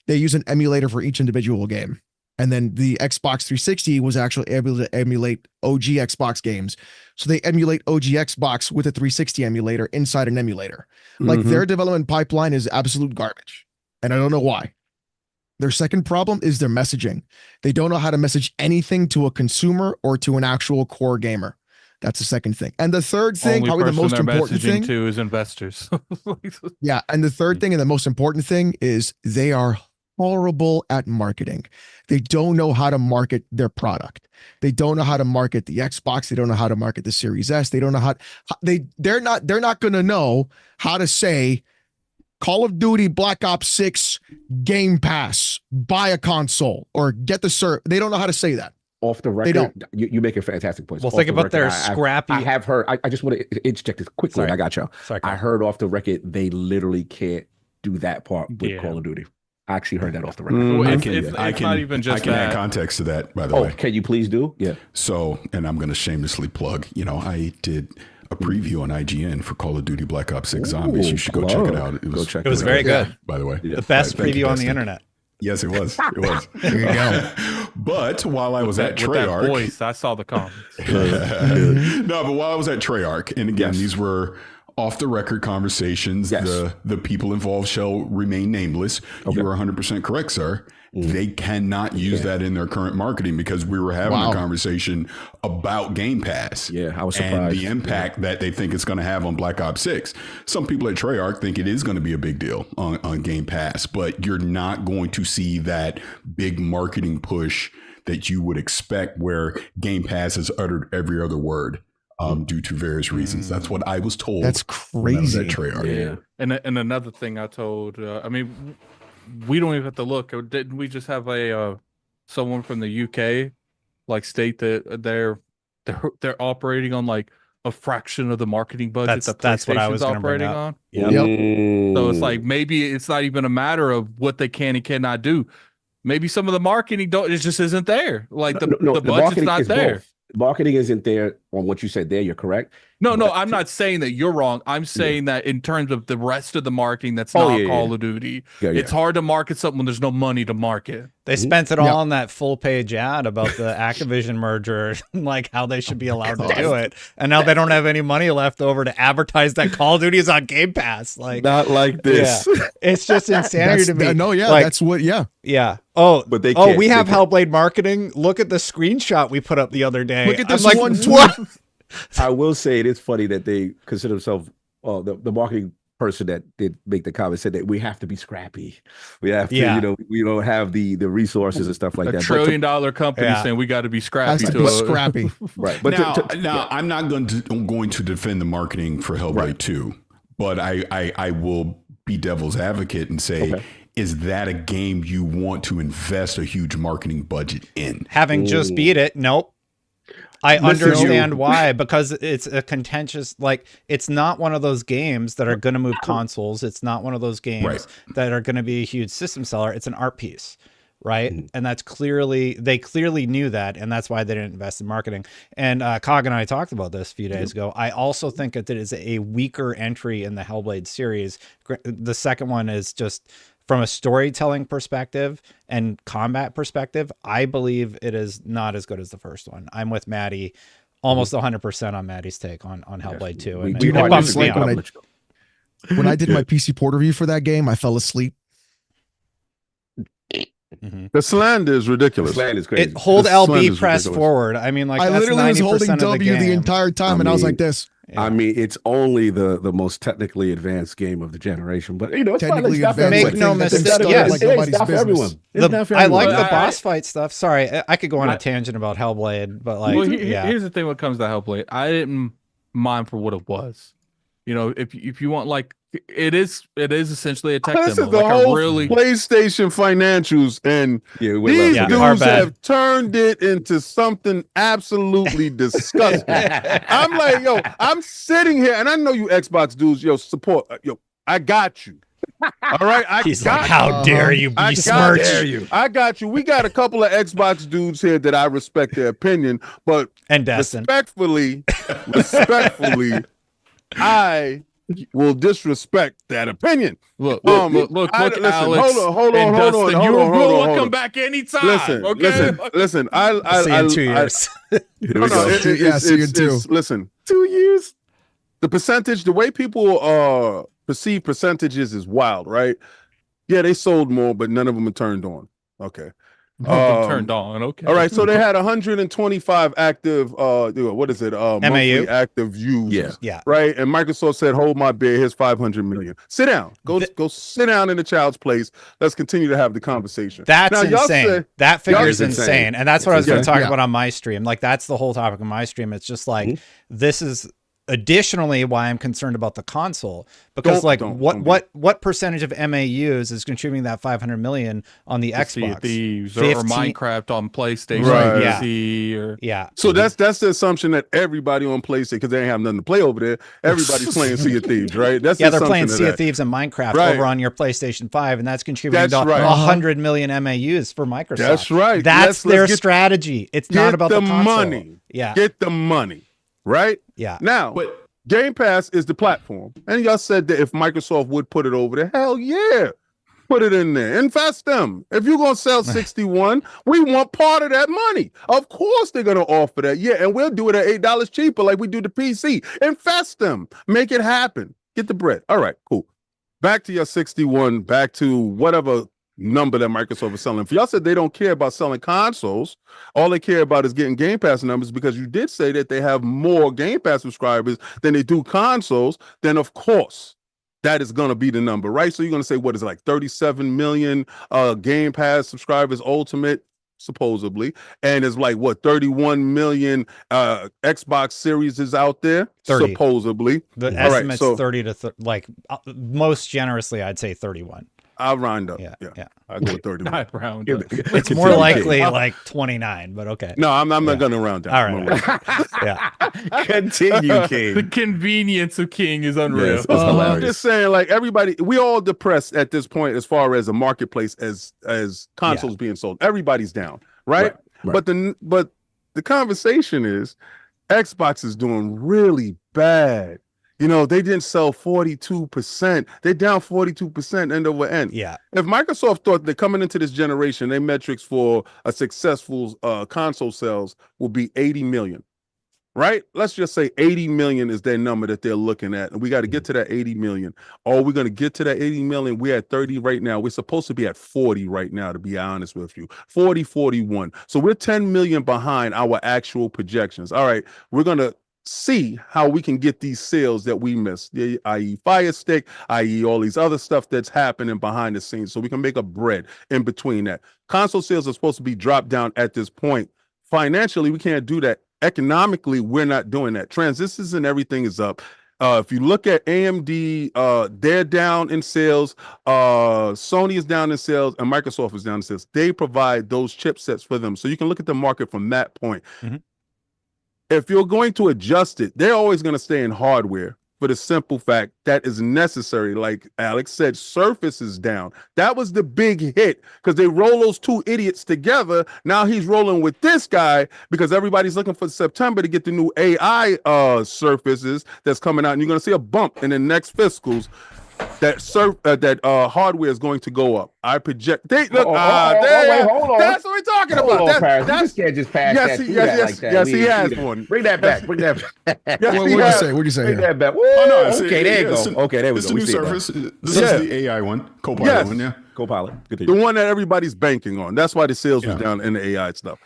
They use an emulator for each individual game. And then the Xbox 360 was actually able to emulate OG Xbox games. So they emulate OG Xbox with a 360 emulator inside an emulator. Like, their development pipeline is absolute garbage. And I don't know why. Their second problem is their messaging. They don't know how to message anything to a consumer or to an actual core gamer. That's the second thing. And the third thing,
Only
probably the most
person they're
important
messaging
thing,
to is investors.
yeah. And the third thing and the most important thing is they are horrible at marketing. They don't know how to market their product. They don't know how to market the Xbox. They don't know how to market the Series S. They don't know how they're not going to know how to say Call of Duty Black Ops 6 Game Pass, buy a console, or get the serve. They don't know how to say that.
Off the record,
They don't.
You make a fantastic point.
Well,
Off
think
the
about
record,
their
I
scrappy.
have heard. I just want to interject this quickly.
Sorry.
I got you.
Sorry,
I heard off the record they literally can't do that part with Call of Duty. I actually heard that off the record.
It's not even just
I can
that.
add context to that, by the
Oh,
way.
can you please do? Yeah.
So, and I'm going to shamelessly plug, I did a preview on IGN for Call of Duty Black Ops 6 Zombies. You should go check it out.
It
was very good.
By the way.
The best
Thank you,
preview on the
Dustin.
internet.
Yes, it was. It was.
There you go.
But while I was at
With that
Treyarch,
voice, I saw the comments.
no, but while I was at Treyarch, and again, these were off the record conversations.
Yes.
The people involved shall remain nameless.
Okay.
You are 100% correct, sir. They cannot use that in their current marketing because we were having a conversation about Game Pass.
Yeah, I was surprised.
And the impact that they think it's going to have on Black Ops 6. Some people at Treyarch think it is going to be a big deal on Game Pass, but you're not going to see that big marketing push that you would expect where Game Pass has uttered every other word due to various reasons. That's what I was told.
That's
when I was
crazy.
at Treyarch.
Yeah.
And another thing I told, we don't even have to look. Didn't we just have someone from the UK like state that they're operating on like a fraction of the marketing budget
That's what I was
PlayStation's
going to bring
operating
up.
on?
Yep.
So it's like maybe it's not even a matter of what they can and cannot do. Maybe some of the marketing it just isn't there. Like the budget's
marketing
not
is
there.
both. Marketing isn't there on what you said there. You're correct.
No,
But-
I'm not saying that you're wrong. I'm saying that in terms of the rest of the marketing that's not Call of Duty, it's hard to market something when there's no money to market.
They spent it all on that full page ad about the Activision merger, like how they should be allowed to do it. And now they don't have any money left over to advertise that Call of Duty is on Game Pass. Like,
Not like this.
yeah. It's just insanity to me.
No, yeah,
Like,
that's what, yeah.
yeah. Oh,
But they
oh,
can't-
we
they
have
can't.
Hellblade marketing. Look at the screenshot we put up the other day.
Look at this
I'm like,
one
what?
I will say it is funny that they consider themselves the marketing person that did make the comment said that we have to be scrappy. We have to, we don't have the resources and stuff like
A
that.
$1 trillion company saying we got to be scrappy.
That's
to
scrappy.
Right. But
Now, I'm not going to defend the marketing for Hellblade 2, but I will be devil's advocate and say, is that a game you want to invest a huge marketing budget in?
Having just beat it, nope. I understand why, because it's a contentious, like, it's not one of those games that are going to move consoles. It's not one of those games that are going to be a huge system seller. It's an art piece, right? And that's they clearly knew that, and that's why they didn't invest in marketing. And Cog and I talked about this a few days ago. I also think that it is a weaker entry in the Hellblade series. The second one is just, from a storytelling perspective and combat perspective, I believe it is not as good as the first one. I'm with Maddie, almost 100% on Maddie's take on Hellblade 2. And
we
it
are
bums me
like
out.
When I did my PC port review for that game, I fell asleep.
The slander is ridiculous.
The slander is crazy.
Hold
The slander
LB
is
press
ridiculous.
forward. I mean, like,
I
that's
literally was
90%
holding
of the
W the
game.
entire time, and I was like this.
Yeah.
I mean, it's only the most technically advanced game of the generation, but it's
Technically
not for
advanced.
Make no mistake, yes.
Nobody's
It's not for
business.
everyone. It's not for
I like
everyone.
the boss fight stuff. Sorry, I could go on a tangent about Hellblade, but like,
here's the thing when it comes to Hellblade. I didn't mind for what it was. If you want, like, it is essentially a tech
This
demo.
is the
Like
whole
really
PlayStation financials, and these dudes have turned it into something absolutely disgusting. I'm like, yo, I'm sitting here, and I know you Xbox dudes, support, I got you. All right,
he's like, how dare you besmirch?
I got you. We got a couple of Xbox dudes here that I respect their opinion, but respectfully, I will disrespect that opinion.
Look, listen, Alex.
Hold on.
You will welcome back anytime.
Listen.
I'll see you in 2 years.
See you in 2.
Listen,
2 years.
the percentage, the way people perceive percentages is wild, right? Yeah, they sold more, but none of them are turned on. Okay.
Turned on. Okay.
All right. So they had 125 active, what is it? Monthly active users.
Yeah.
Right. And Microsoft said, hold my beer. Here's 500 million. Sit down. Go sit down in the child's place. Let's continue to have the conversation.
That's insane. That figure is insane. And that's what I was going to talk about on my stream. Like, that's the whole topic of my stream. It's just like, this is additionally why I'm concerned about the console, because what percentage of MAUs is contributing that 500 million on the Xbox?
Thieves or Minecraft on PlayStation,
right? So that's the assumption that everybody on PlayStation, because they ain't have nothing to play over there, everybody's playing Sea of Thieves, right? That's
they're playing Sea of Thieves and Minecraft over on your PlayStation 5, and that's contributing to 100 million MAUs for Microsoft.
That's right.
That's their strategy. It's not about the console.
Money.
Yeah,
get the money. Right?
Yeah.
Now, Game Pass is the platform. And y'all said that if Microsoft would put it over there, hell yeah. Put it in there. Invest them. If you're going to sell 61, we want part of that money. Of course they're going to offer that. Yeah, and we'll do it at $8 cheaper like we do the PC. Invest them. Make it happen. Get the bread. All right, cool. Back to your 61, back to whatever number that Microsoft is selling. If y'all said they don't care about selling consoles, all they care about is getting Game Pass numbers, because you did say that they have more Game Pass subscribers than they do consoles, then of course that is going to be the number, right? So you're going to say, what is it, like 37 million Game Pass subscribers ultimate, supposedly, and it's like, what, 31 million Xbox Series is out there,
30.
supposedly.
The estimate's 30 to most generously, I'd say 31.
I'll round up.
Yeah.
I'll go with 31.
Round up.
It's more likely like 29, but okay.
No, I'm not going to round down.
All right. Yeah.
Continue, King.
The convenience of King is unreal.
Yes, it's hilarious.
I'm just saying, like, everybody, we all depressed at this point as far as a marketplace as consoles being sold. Everybody's down, right? But the conversation is Xbox is doing really bad. They didn't sell 42%. They're down 42% end over end.
Yeah.
If Microsoft thought that coming into this generation, their metrics for a successful console sales will be 80 million, right? Let's just say 80 million is their number that they're looking at. And we got to get to that 80 million. Or we're going to get to that 80 million. We're at 30 right now. We're supposed to be at 40 right now, to be honest with you. 40, 41. So we're 10 million behind our actual projections. All right. We're going to see how we can get these sales that we missed, i.e. Fire Stick, i.e. all these other stuff that's happening behind the scenes, so we can make a bread in between that. Console sales are supposed to be dropped down at this point. Financially, we can't do that. Economically, we're not doing that. Transistors and everything is up. If you look at AMD, they're down in sales. Sony is down in sales, and Microsoft is down in sales. They provide those chipsets for them, so you can look at the market from that point. Mm-hmm. If you're going to adjust it, they're always going to stay in hardware for the simple fact that is necessary. Like Alex said, Surface is down. That was the big hit because they roll those two idiots together. Now he's rolling with this guy because everybody's looking for September to get the new AI Surfaces that's coming out. And you're going to see a bump in the next fiscals. That hardware is going to go up. I project. Wait, hold on. That's what we're talking about.
That's can't just pass that.
Yes, he has one.
Bring that back. Bring that back.
What'd you say? What'd you say?
Bring that back. Okay, there you go. Okay, there we go.
It's the new Surface. This is the AI one, Copilot one. Yeah,
Copilot.
The one that everybody's banking on. That's why the sales was down in the AI stuff,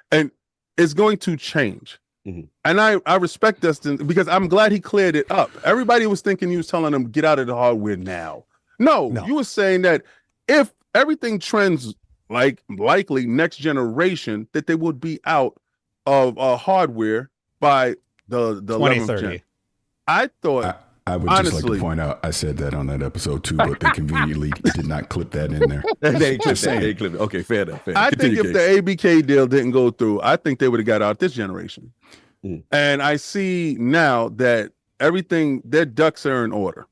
and it's going to change. And I respect Dustin because I'm glad he cleared it up. Everybody was thinking you was telling them get out of the hardware now. No, you were saying that if everything trends likely next generation, that they would be out of hardware by the 11th gen. I thought
I would just like to point out I said that on that episode too, but they conveniently did not clip that in there.
They clipped it. Okay, fair enough.
I think if the ABK deal didn't go through, I think they would have got out this generation. And I see now that everything, their ducks are in order.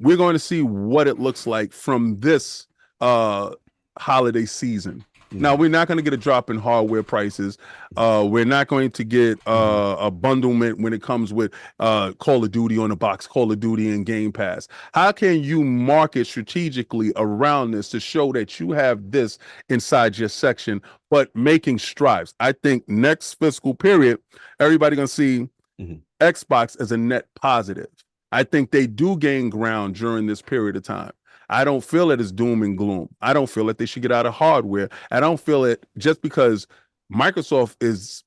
We're going to see what it looks like from this holiday season. Now, we're not going to get a drop in hardware prices. We're not going to get a bundlement when it comes with Call of Duty on the box, Call of Duty and Game Pass. How can you market strategically around this to show that you have this inside your section, but making strides? I think next fiscal period, everybody going to see Xbox as a net positive. I think they do gain ground during this period of time. I don't feel it as doom and gloom. I don't feel that they should get out of hardware. I don't feel it just because Microsoft is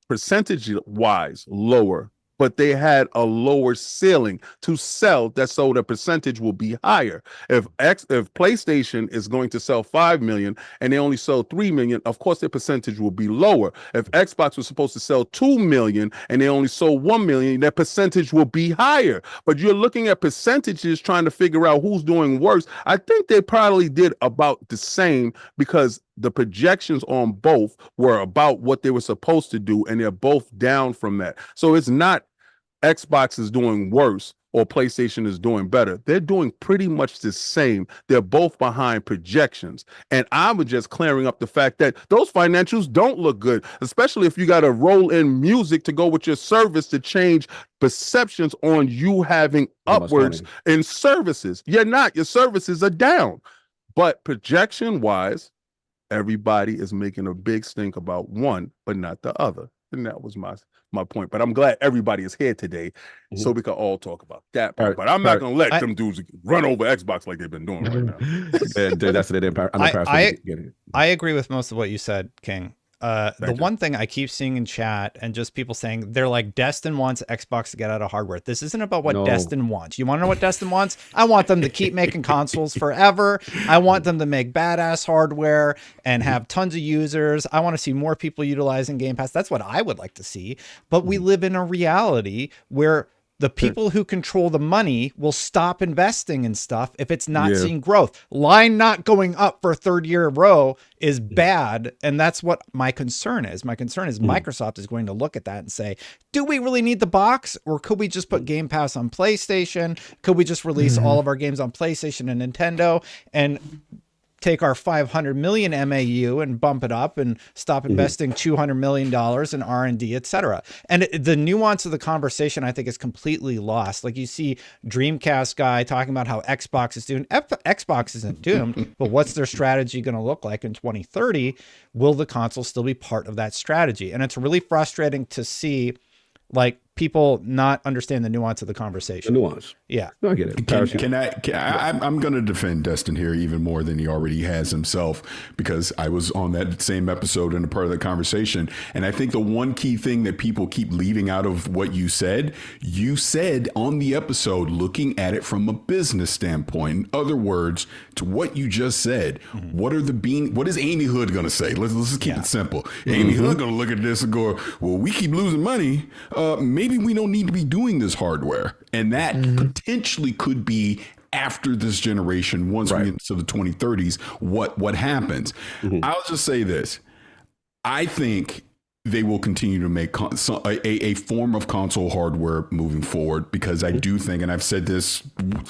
percentage-wise lower, but they had a lower ceiling to sell, that so the percentage will be higher. If PlayStation is going to sell 5 million and they only sell 3 million, of course their percentage will be lower. If Xbox was supposed to sell 2 million and they only sold 1 million, their percentage will be higher. But you're looking at percentages trying to figure out who's doing worse. I think they probably did about the same because the projections on both were about what they were supposed to do, and they're both down from that. So it's not Xbox is doing worse or PlayStation is doing better. They're doing pretty much the same. They're both behind projections. And I was just clearing up the fact that those financials don't look good, especially if you got to roll in music to go with your service to change perceptions on you having upwards in services. You're not. Your services are down. But projection-wise, everybody is making a big stink about one, but not the other. And that was my point. But I'm glad everybody is here today so we can all talk about that part. But I'm not going to let them dudes run over Xbox like they've been doing right now.
That's the impact.
I agree with most of what you said, King. The one thing I keep seeing in chat and just people saying they're like, Destin wants Xbox to get out of hardware. This isn't about what Destin wants. You want to know what Destin wants? I want them to keep making consoles forever. I want them to make badass hardware and have tons of users. I want to see more people utilizing Game Pass. That's what I would like to see. But we live in a reality where the people who control the money will stop investing in stuff if it's not seeing growth. Line not going up for a third year in a row is bad. And that's what my concern is. My concern is Microsoft is going to look at that and say, do we really need the box? Or could we just put Game Pass on PlayStation? Could we just release all of our games on PlayStation and Nintendo and take our 500 million MAU and bump it up and stop investing $200 million in R&D, etc. And the nuance of the conversation, I think, is completely lost. Like you see Dreamcast guy talking about how Xbox is doomed. Xbox isn't doomed, but what's their strategy going to look like in 2030? Will the console still be part of that strategy? And it's really frustrating to see like people not understand the nuance of the conversation.
The nuance.
Yeah.
No, I get it.
I'm going to defend Destin here even more than he already has himself, because I was on that same episode and a part of the conversation. And I think the one key thing that people keep leaving out of what you said on the episode, looking at it from a business standpoint. In other words, to what you just said, what is Amy Hood going to say? Let's just keep it simple. Amy Hood going to look at this and go, well, we keep losing money. Maybe we don't need to be doing this hardware. And that potentially could be after this generation, once we get into the 2030s, what happens. I'll just say this. I think they will continue to make a form of console hardware moving forward, because I do think, and I've said this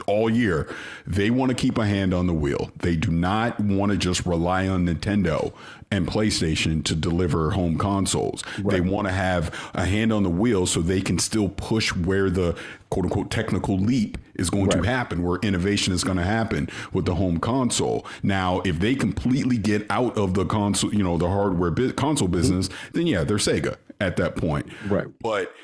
all year, they want to keep a hand on the wheel. They do not want to just rely on Nintendo and PlayStation to deliver home consoles. They want to have a hand on the wheel so they can still push where the quote unquote technical leap is going to happen, where innovation is going to happen with the home console. Now, if they completely get out of the console, the hardware console business, then they're Sega at that point. But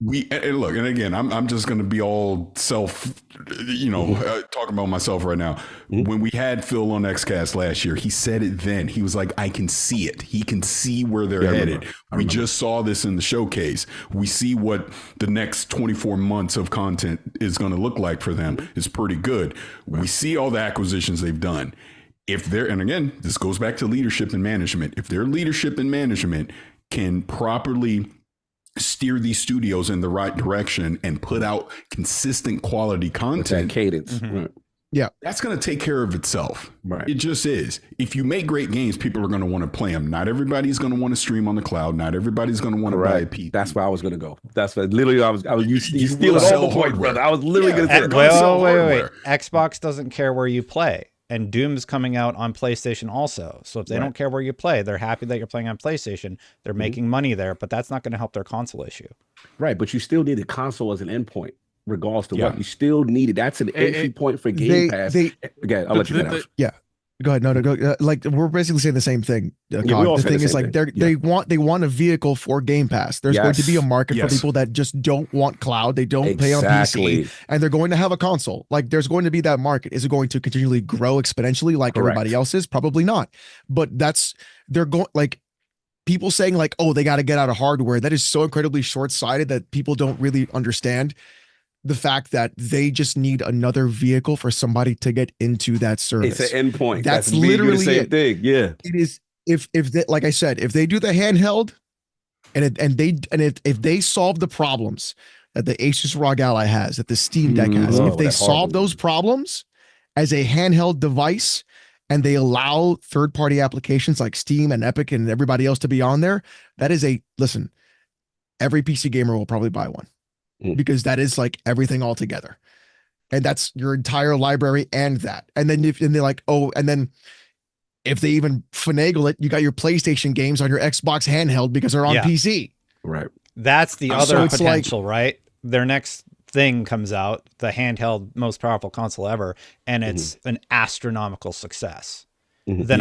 And look, and again, I'm just going to be all self, talking about myself right now. When we had Phil on XCast last year, he said it then. He was like, I can see it. He can see where they're headed. We just saw this in the showcase. We see what the next 24 months of content is going to look like for them. It's pretty good. We see all the acquisitions they've done. And again, this goes back to leadership and management. If their leadership and management can properly steer these studios in the right direction and put out consistent quality content,
cadence,
yeah,
that's going to take care of itself.
Right.
It just is. If you make great games, people are going to want to play them. Not everybody's going to want to stream on the cloud. Not everybody's going to want to buy a PC.
That's where I was going to go. That's what literally you stealing all the points, brother. I was literally going to say
wait. Xbox doesn't care where you play. And Doom's coming out on PlayStation also. So if they don't care where you play, they're happy that you're playing on PlayStation. They're making money there, but that's not going to help their console issue.
Right, but you still need a console as an endpoint, regardless to what. You still need it. That's an entry point for Game Pass. Again, I'll let you finish.
Yeah. Go ahead. No, go. Like we're basically saying the same thing. The thing is, like, they want a vehicle for Game Pass. There's going to be a market for people that just don't want cloud. They don't play on PC, and they're going to have a console. Like, there's going to be that market. Is it going to continually grow exponentially like everybody else is? Probably not. But they're going, like, people saying like, oh, they got to get out of hardware. That is so incredibly short-sighted that people don't really understand the fact that they just need another vehicle for somebody to get into that service.
It's an endpoint.
That's literally
the same thing. Yeah,
it is. If they, like I said, if they do the handheld, if they solve the problems that the Asus ROG Ally has, that the Steam Deck has, if they solve those problems as a handheld device, and they allow third-party applications like Steam and Epic and everybody else to be on there, that is listen. Every PC gamer will probably buy one. Because that is like everything all together, and that's your entire library and that. And then if they're like, oh, and then if they even finagle it, you got your PlayStation games on your Xbox handheld because they're on PC.
Right.
That's the other potential, right? Their next thing comes out, the handheld most powerful console ever, and it's an astronomical success. Then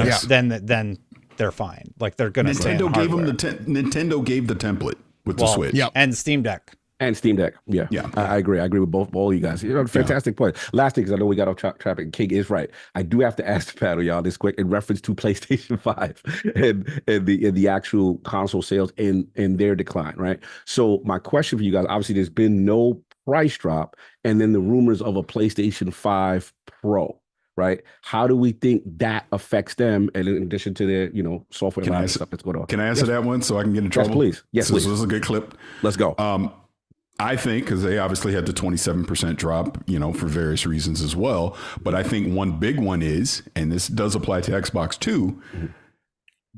they're fine. Like, they're gonna
Nintendo gave them Nintendo gave the template with the Switch
and Steam Deck.
And Steam Deck. Yeah. I agree. I agree with all you guys. Fantastic point. Last thing, because I know we got off traffic. King is right. I do have to ask the panel, y'all, this quick in reference to PlayStation 5 and the actual console sales in their decline, right? So my question for you guys, obviously there's been no price drop, and then the rumors of a PlayStation 5 Pro, right? How do we think that affects them, and in addition to their, software and stuff that's going on?
Can I answer that one so I can get in trouble?
Yes, please. Yes, please.
So this is a good clip.
Let's go.
I think, because they obviously had the 27% drop, for various reasons as well. But I think one big one is, and this does apply to Xbox too,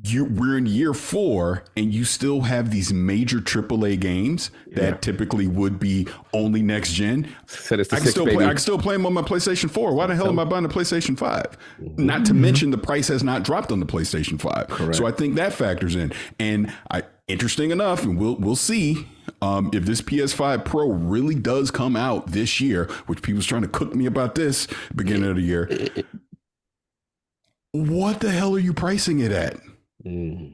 we're in year 4 and you still have these major AAA games that typically would be only next gen.
So I
can still play them on my PlayStation 4. Why the hell am I buying a PlayStation 5? Not to mention the price has not dropped on the PlayStation 5.
Correct.
So I think that factors in. And interesting enough, and we'll see if this PS5 Pro really does come out this year, which people's trying to cook me about this beginning of the year. What the hell are you pricing it at?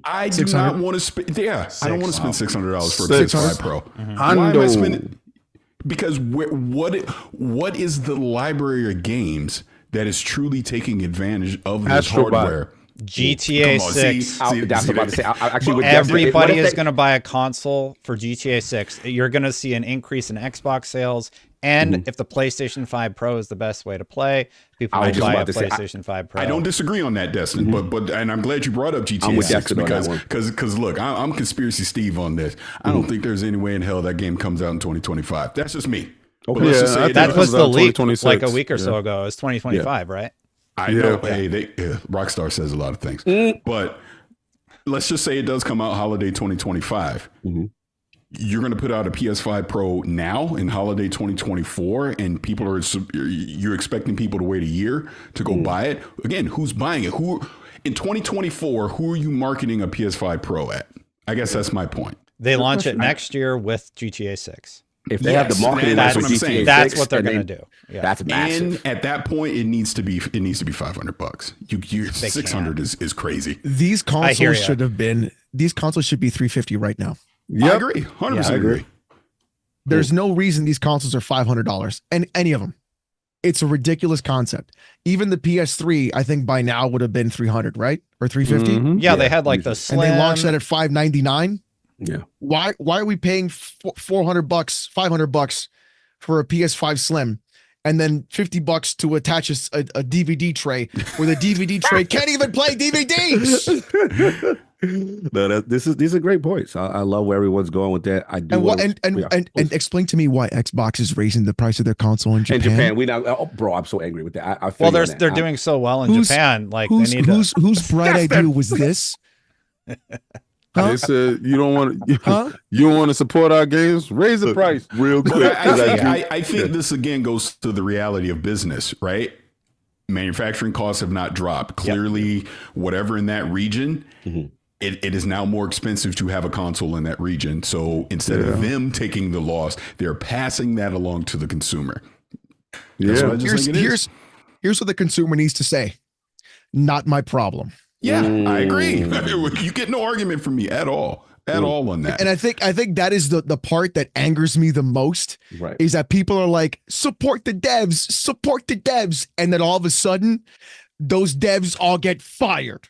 I do not want to spend. I don't want to spend $600 for a PS5 Pro. Why am I spending? Because what is the library of games that is truly taking advantage of this hardware?
GTA 6.
That's what I'm about to say. Actually,
everybody is going to buy a console for GTA 6. You're going to see an increase in Xbox sales. And if the PlayStation 5 Pro is the best way to play, people will buy a PlayStation 5 Pro.
I don't disagree on that, Destin. But and I'm glad you brought up GTA 6 because look, I'm Conspiracy Steve on this. I don't think there's any way in hell that game comes out in 2025. That's just me.
Okay. That was the leak like a week or so ago. It's 2025, right?
I know. Hey, Rockstar says a lot of things, but let's just say it does come out holiday 2025. You're going to put out a PS5 Pro now in holiday 2024, and you're expecting people to wait a year to go buy it. Again, who's buying it? Who in 2024? Who are you marketing a PS5 Pro at? I guess that's my point.
They launch it next year with GTA 6.
If they have the marketing,
that's what I'm saying. That's what they're going to do. Yeah.
That's massive.
And at that point, it needs to be $500. You 600 is crazy.
These consoles should be $350 right now.
Yep. I agree. 100% agree.
There's no reason these consoles are $500 and any of them. It's a ridiculous concept. Even the PS3, I think by now would have been 300, right? Or 350.
Mhm.
Yeah, they had like the slim.
And they launched that at $599.
Yeah.
Why are we paying $400, $500 for a PS5 Slim, and then $50 to attach a DVD tray where the DVD tray can't even play DVDs?
No, these are great points. I love where everyone's going with that. I do.
And explain to me why Xbox is raising the price of their console in Japan.
In Japan, we now, bro, I'm so angry with that. I
Well, they're doing so well in Japan. Like,
whose
they need to.
whose bright idea was this?
They said you don't want to. You don't want to support our games. Raise the price real quick.
I think this again goes to the reality of business, right? Manufacturing costs have not dropped. Clearly, whatever in that region, it is now more expensive to have a console in that region. So instead of them taking the loss, they're passing that along to the consumer. That's what I just think it is.
Here's what the consumer needs to say. Not my problem.
Yeah, I agree. You get no argument from me at all on that.
And I think that is the part that angers me the most,
Right.
is that people are like, support the devs. And then all of a sudden, those devs all get fired.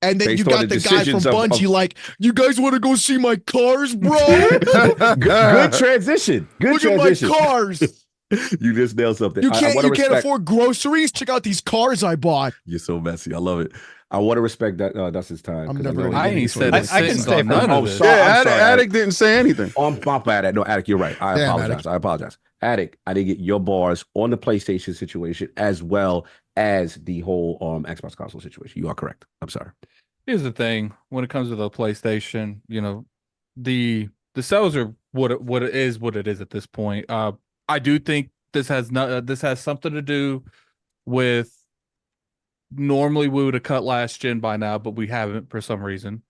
And then
Based
you got
on the
the guy from
decisions of-
Bungie like, you guys want to go see my cars, bro?
Good transition. Good
Look
transition.
at my cars.
You just nailed something.
You
I wanna
can't
respect-
afford groceries? Check out these cars I bought.
You're so messy. I love it. I want to respect that. Dustin's time.
I'm
'cause
never
know
gonna
he-
get
ain't said
I can stay for
none of
Oh,
this.
sorry.
Yeah,
I'm sorry,
Attic didn't say anything.
Oh, my bad. No, Attic, you're right. I
Damn,
apologize.
Attic.
I apologize. Attic, I didn't get your bars on the PlayStation situation as well as the whole Xbox console situation. You are correct. I'm sorry.
Here's the thing: when it comes to the PlayStation, the sales are what it is at this point. I do think this has something to do with. Normally we would have cut last gen by now, but we haven't for some reason.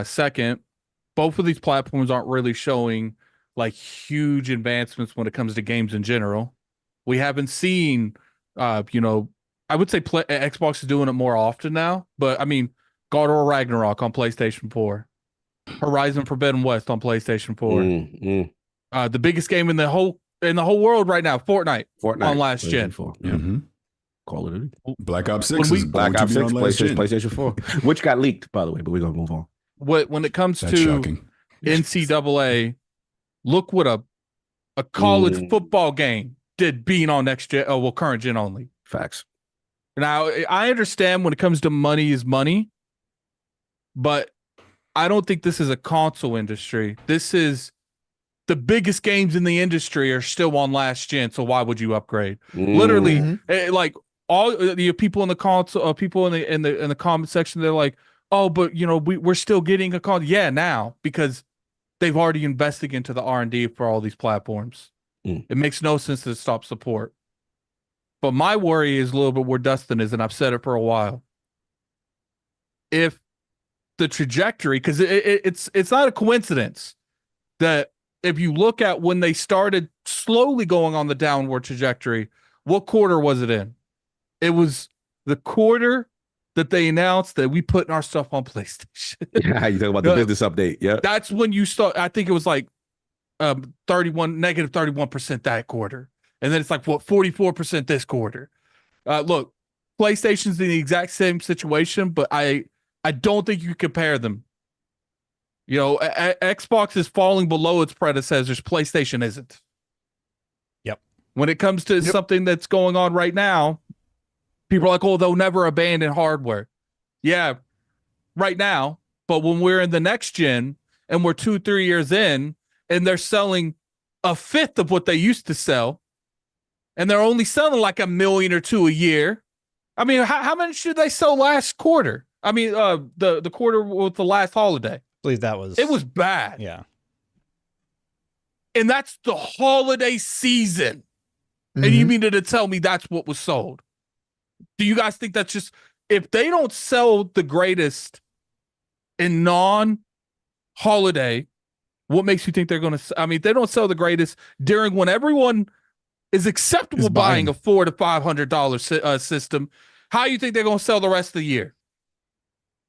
Second, both of these platforms aren't really showing like huge advancements when it comes to games in general. We haven't seen, I would say Xbox is doing it more often now, but I mean, God of War Ragnarok on PlayStation 4, Horizon Forbidden West on PlayStation 4, the biggest game in the whole world right now, Fortnite on last gen.
4.
Mm-hmm.
Call it.
Black Ops 6 is
Black Ops 6, PlayStation 4, which got leaked, by the way, but we're going to move on.
When it comes
That's
to
shocking.
NCAA, look what a college football game did being on next gen, current gen only.
Facts.
Now, I understand when it comes to money is money, but I don't think this is a console industry. This is the biggest games in the industry are still on last gen, so why would you upgrade? Literally, like all the people in the console, people in the comment section, they're like, "Oh, but we're still getting a console." Yeah, now because they've already invested into the R&D for all these platforms. It makes no sense to stop support. But my worry is a little bit where Dustin is, and I've said it for a while. If the trajectory, because it's not a coincidence that if you look at when they started slowly going on the downward trajectory, what quarter was it in? It was the quarter that they announced that we put our stuff on PlayStation.
Yeah, you talking about the business update? Yeah,
that's when you start. I think it was like negative 31% that quarter, and then it's like 44% this quarter. Look, PlayStation's in the exact same situation, but I don't think you can compare them. Xbox is falling below its predecessors. PlayStation isn't.
Yep.
When it comes to something that's going on right now, people are like, "Oh, they'll never abandon hardware." Yeah, right now. But when we're in the next gen and we're 2-3 years in, and they're selling a fifth of what they used to sell, and they're only selling like 1 million or 2 a year. I mean, how many did they sell last quarter? I mean, the quarter with the last holiday.
I believe it
was bad.
Yeah.
And that's the holiday season. And you mean to tell me that's what was sold? Do you guys think that's just, if they don't sell the greatest in non-holiday, what makes you think they're going to, if they don't sell the greatest during when everyone is acceptable buying a $400 to $500 system, how you think they're going to sell the rest of the year?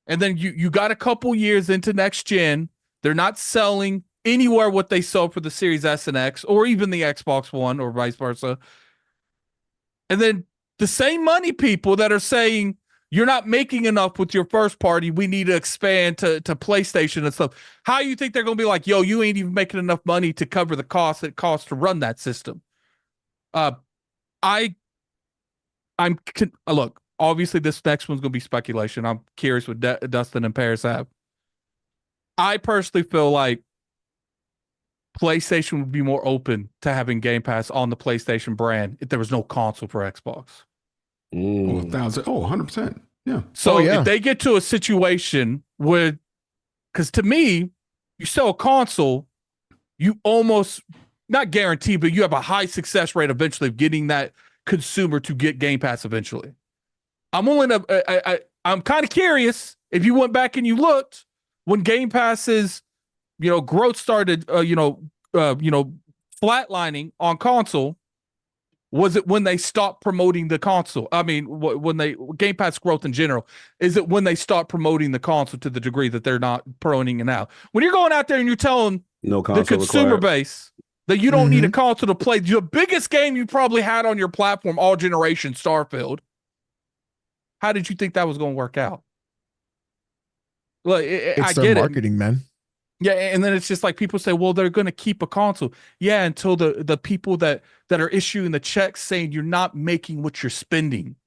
And then you got a couple years into next gen, they're not selling anywhere what they sell for the Series S and X, or even the Xbox One, or vice versa. And then the same money people that are saying you're not making enough with your first party, we need to expand to PlayStation and stuff. How you think they're going to be like, yo, you ain't even making enough money to cover the cost it costs to run that system? Look, obviously this next one's going to be speculation. I'm curious what Dustin and Paris have. I personally feel like PlayStation would be more open to having Game Pass on the PlayStation brand if there was no console for Xbox.
100%. Yeah.
So if they get to a situation where, because to me, you sell a console, you almost, not guarantee, but you have a high success rate eventually of getting that consumer to get Game Pass eventually. I'm kind of curious if you went back and you looked when Game Pass's growth started flatlining on console. Was it when they stopped promoting the console? I mean, when they Game Pass growth in general, is it when they stopped promoting the console to the degree that they're not promoting it now? When you're going out there and you're telling the consumer base that you don't need a console to play the biggest game you probably had on your platform all generation, Starfield, how did you think that was going to work out? Well, I get
marketing, man.
Yeah, and then it's just like people say, well, they're going to keep a console. Yeah, until the people that are issuing the checks saying you're not making what you're spending.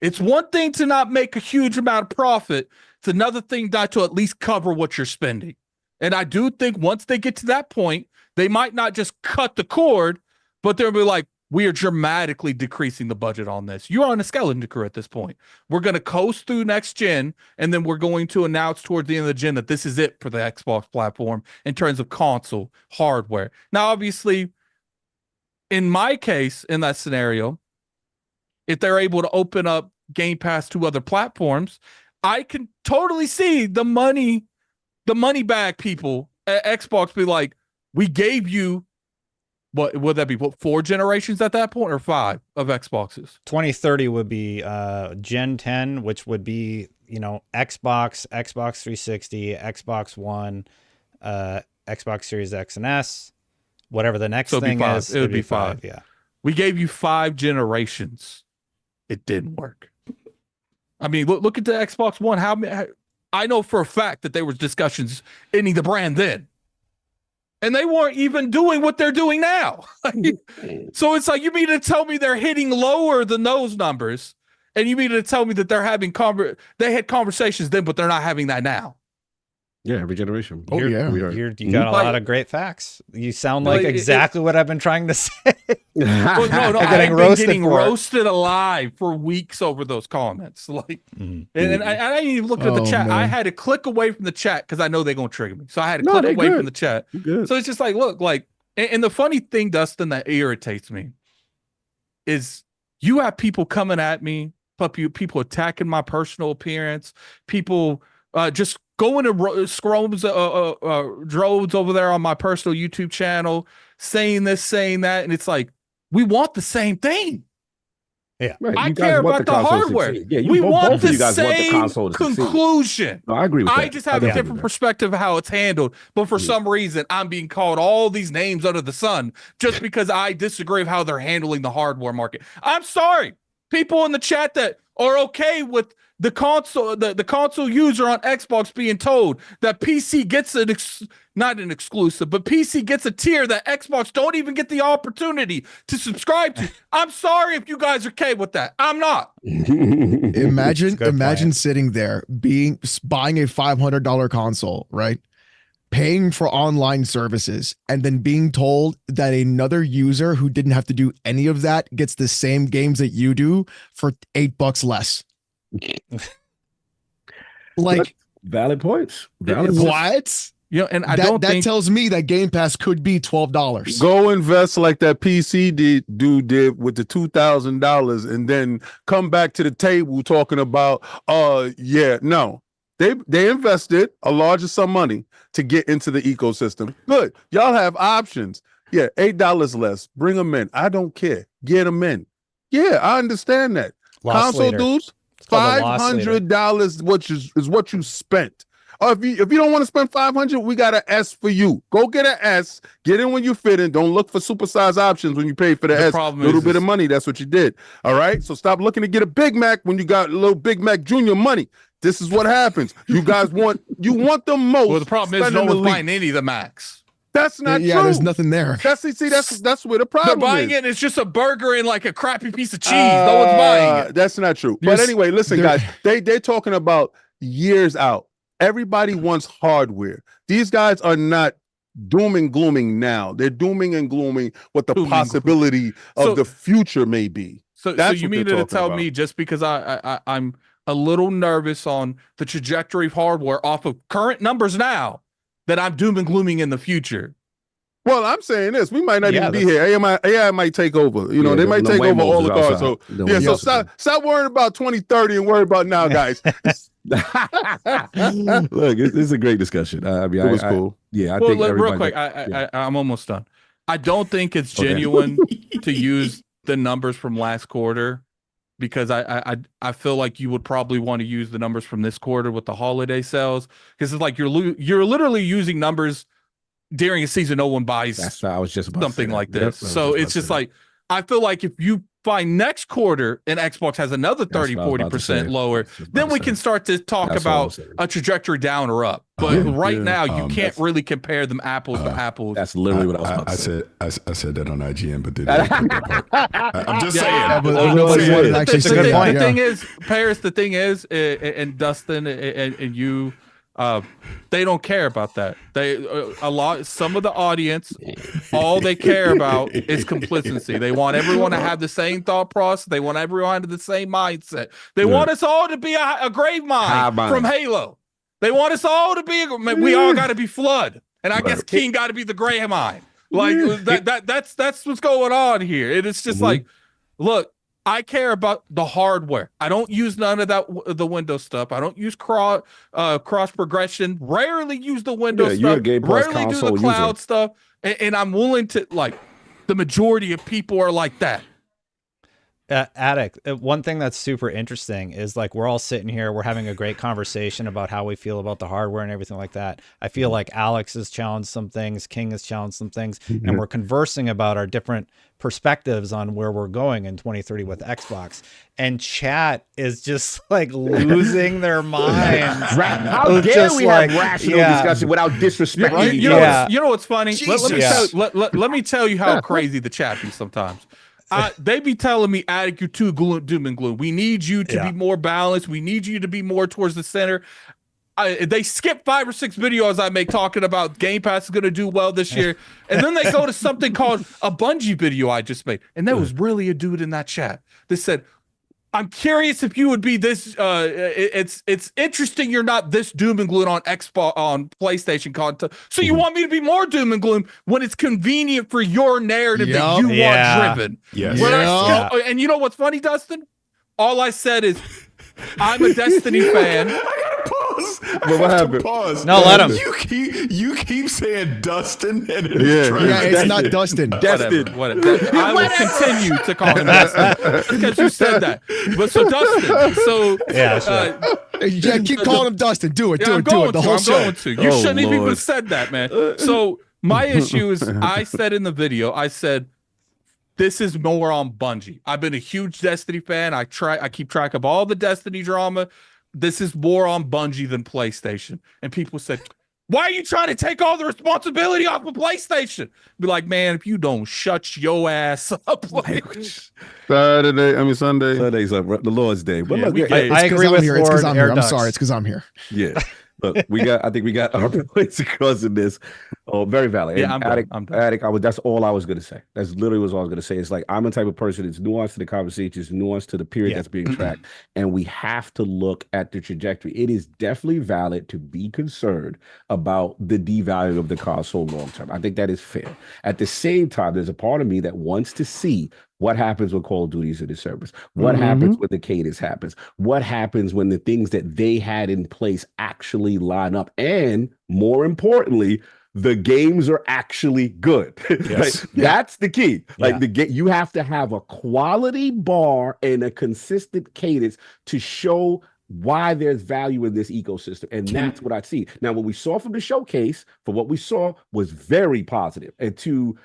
It's one thing to not make a huge amount of profit. It's another thing not to at least cover what you're spending. And I do think once they get to that point, they might not just cut the cord, but they'll be like, we are dramatically decreasing the budget on this. You're on a skeleton crew at this point. We're going to coast through next gen, and then we're going to announce towards the end of the gen that this is it for the Xbox platform in terms of console hardware. Now, obviously, in my case, in that scenario, if they're able to open up Game Pass to other platforms, I can totally see the money bag people at Xbox be like, we gave you, what would that be? 4 generations at that point, or 5 of Xboxes?
2030 would be Gen 10, which would be Xbox 360, Xbox One, Xbox Series X and S, whatever the next thing is.
It would be 5.
Yeah,
we gave you 5 generations. It didn't work. I mean, look at the Xbox One. I know for a fact that there was discussions ending the brand then. And they weren't even doing what they're doing now. So it's like, you mean to tell me they're hitting lower than those numbers, and you mean to tell me that they're having they had conversations then, but they're not having that now?
Yeah, every generation.
You got a lot of great facts. You sound like exactly what I've been trying to say.
Well, no, I've been getting roasted alive for weeks over those comments. And I didn't even look at the chat. Man. I had to click away from the chat because I know they're going to trigger me. So I had to click away from the chat. So it's just like, look, and the funny thing, Dustin, that irritates me is you have people coming at me, people attacking my personal appearance, people just going to scrolls droves over there on my personal YouTube channel, saying this, saying that, and it's like, we want the same thing.
Yeah,
right.
I care about the hardware.
Yeah,
we want the
same
conclusion.
No, I agree with that.
I just have a different perspective of how it's handled, but for some reason, I'm being called all these names under the sun just because I disagree with how they're handling the hardware market. I'm sorry, people in the chat that are okay with the console user on Xbox being told that PC gets not an exclusive, but PC gets a tier that Xbox don't even get the opportunity to subscribe to. I'm sorry if you guys are okay with that. I'm not.
Imagine sitting there buying a $500 console, right? Paying for online services, and then being told that another user who didn't have to do any of that gets the same games that you do for $8 less. Like,
valid points.
What?
And that
tells me that Game Pass could be $12.
Go invest like that PC dude did with the $2,000, and then come back to the table talking about, they invested a larger sum of money to get into the ecosystem. Good, y'all have options. Yeah, $8 less. Bring them in. I don't care. Get them in. Yeah, I understand that. Console dudes, $500 is what you spent. Or if you don't want to spend 500, we got an S for you. Go get an S. Get in when you fit in. Don't look for supersize options when you pay for the S. Little bit of money. That's what you did. All right. So stop looking to get a Big Mac when you got a little Big Mac Junior money. This is what happens. You guys want the most.
Well, the problem is no one's buying any of the Macs.
That's not true.
Yeah, there's nothing there.
That's where the problem
They're buying
is.
it, and it's just a burger and like a crappy piece of cheese. No one's buying it.
That's not true. But anyway, listen, guys, they're talking about years out. Everybody wants hardware. These guys are not doom and glooming now. They're dooming and glooming what the possibility of the future may be.
So you mean to tell me just because I'm a little nervous on the trajectory of hardware off of current numbers now that I'm doom and glooming in the future?
Well, I'm saying this. We might not even be here. AI might take over. You know, they might take over all the cars. So so stop worrying about 2030 and worry about now, guys.
Look, this is a great discussion. I mean,
it was cool.
I think
real quick, I'm almost done. I don't think it's genuine to use the numbers from last quarter, because I feel like you would probably want to use the numbers from this quarter with the holiday sales, because it's like you're literally using numbers during a season no one buys.
That's what I was just about
something like this. So it's just like, I feel like if you find next quarter and Xbox has another 30-40% lower, then we can start to talk about a trajectory down or up. But right now, you can't really compare them apples to apples.
That's literally what I was about to say.
I said that on IGN, but I'm just saying.
The thing is, Paris, the thing is, and Dustin and you, they don't care about that. Some of the audience, all they care about is complacency. They want everyone to have the same thought process. They want everyone to have the same mindset. They want us all to be a grave mine from Halo. They want us all to be. We all got to be Flood, and I guess King got to be the gray mine. Like that's what's going on here. And it's just like, look, I care about the hardware. I don't use none of the Windows stuff. I don't use cross progression. Rarely use the Windows stuff. Rarely do the cloud stuff. And I'm willing to, like, the majority of people are like that.
Attic, one thing that's super interesting is, like, we're all sitting here, we're having a great conversation about how we feel about the hardware and everything like that. I feel like Alex has challenged some things, King has challenged some things, and we're conversing about our different perspectives on where we're going in 2030 with Xbox. And chat is just like losing their minds.
How dare we have rational discussion without disrespecting?
You know what's funny? Let me tell you how crazy the chat be sometimes. They be telling me, Attic, you're too doom and gloom. We need you to be more balanced. We need you to be more towards the center. They skip 5 or 6 videos I make talking about Game Pass is going to do well this year. And then they go to something called a Bungie video I just made. And there was really a dude in that chat that said, I'm curious if you would be this. It's interesting you're not this doom and gloom on Xbox, on PlayStation content. So you want me to be more doom and gloom when it's convenient for your narrative that you want driven.
Yes.
And you know what's funny, Dustin? All I said is, I'm a Destiny fan.
Pause.
What happened?
Pause.
No, let him.
You keep saying Dustin, and
it's not Dustin.
Whatever. I will continue to call him Dustin because you said that. But so Dustin,
keep calling him Dustin. Do it.
I'm going to. You shouldn't have even said that, man. So my issue is, I said in the video, I said, this is more on Bungie. I've been a huge Destiny fan. I keep track of all the Destiny drama. This is more on Bungie than PlayStation. And people said, why are you trying to take all the responsibility off of PlayStation? Be like, man, if you don't shut your ass up.
Sunday's
the Lord's Day. But look,
I agree with
It's because I'm here. I'm sorry. It's because I'm here.
Yeah. Look, I think we got our points across in this. Oh, very valid.
Yeah, I'm done.
Attic, that's all I was going to say. That's literally what I was going to say. It's like, I'm the type of person that's nuanced to the conversation, it's nuanced to the period that's being tracked. And we have to look at the trajectory. It is definitely valid to be concerned about the devaluing of the console long term. I think that is fair. At the same time, there's a part of me that wants to see what happens when Call of Duty is in the service? What happens when the cadence happens? What happens when the things that they had in place actually line up? And more importantly, the games are actually good.
Yes.
That's the key. Like you have to have a quality bar and a consistent cadence to show why there's value in this ecosystem. And that's what I see. Now, what we saw from the showcase, for what we saw, was very positive. And to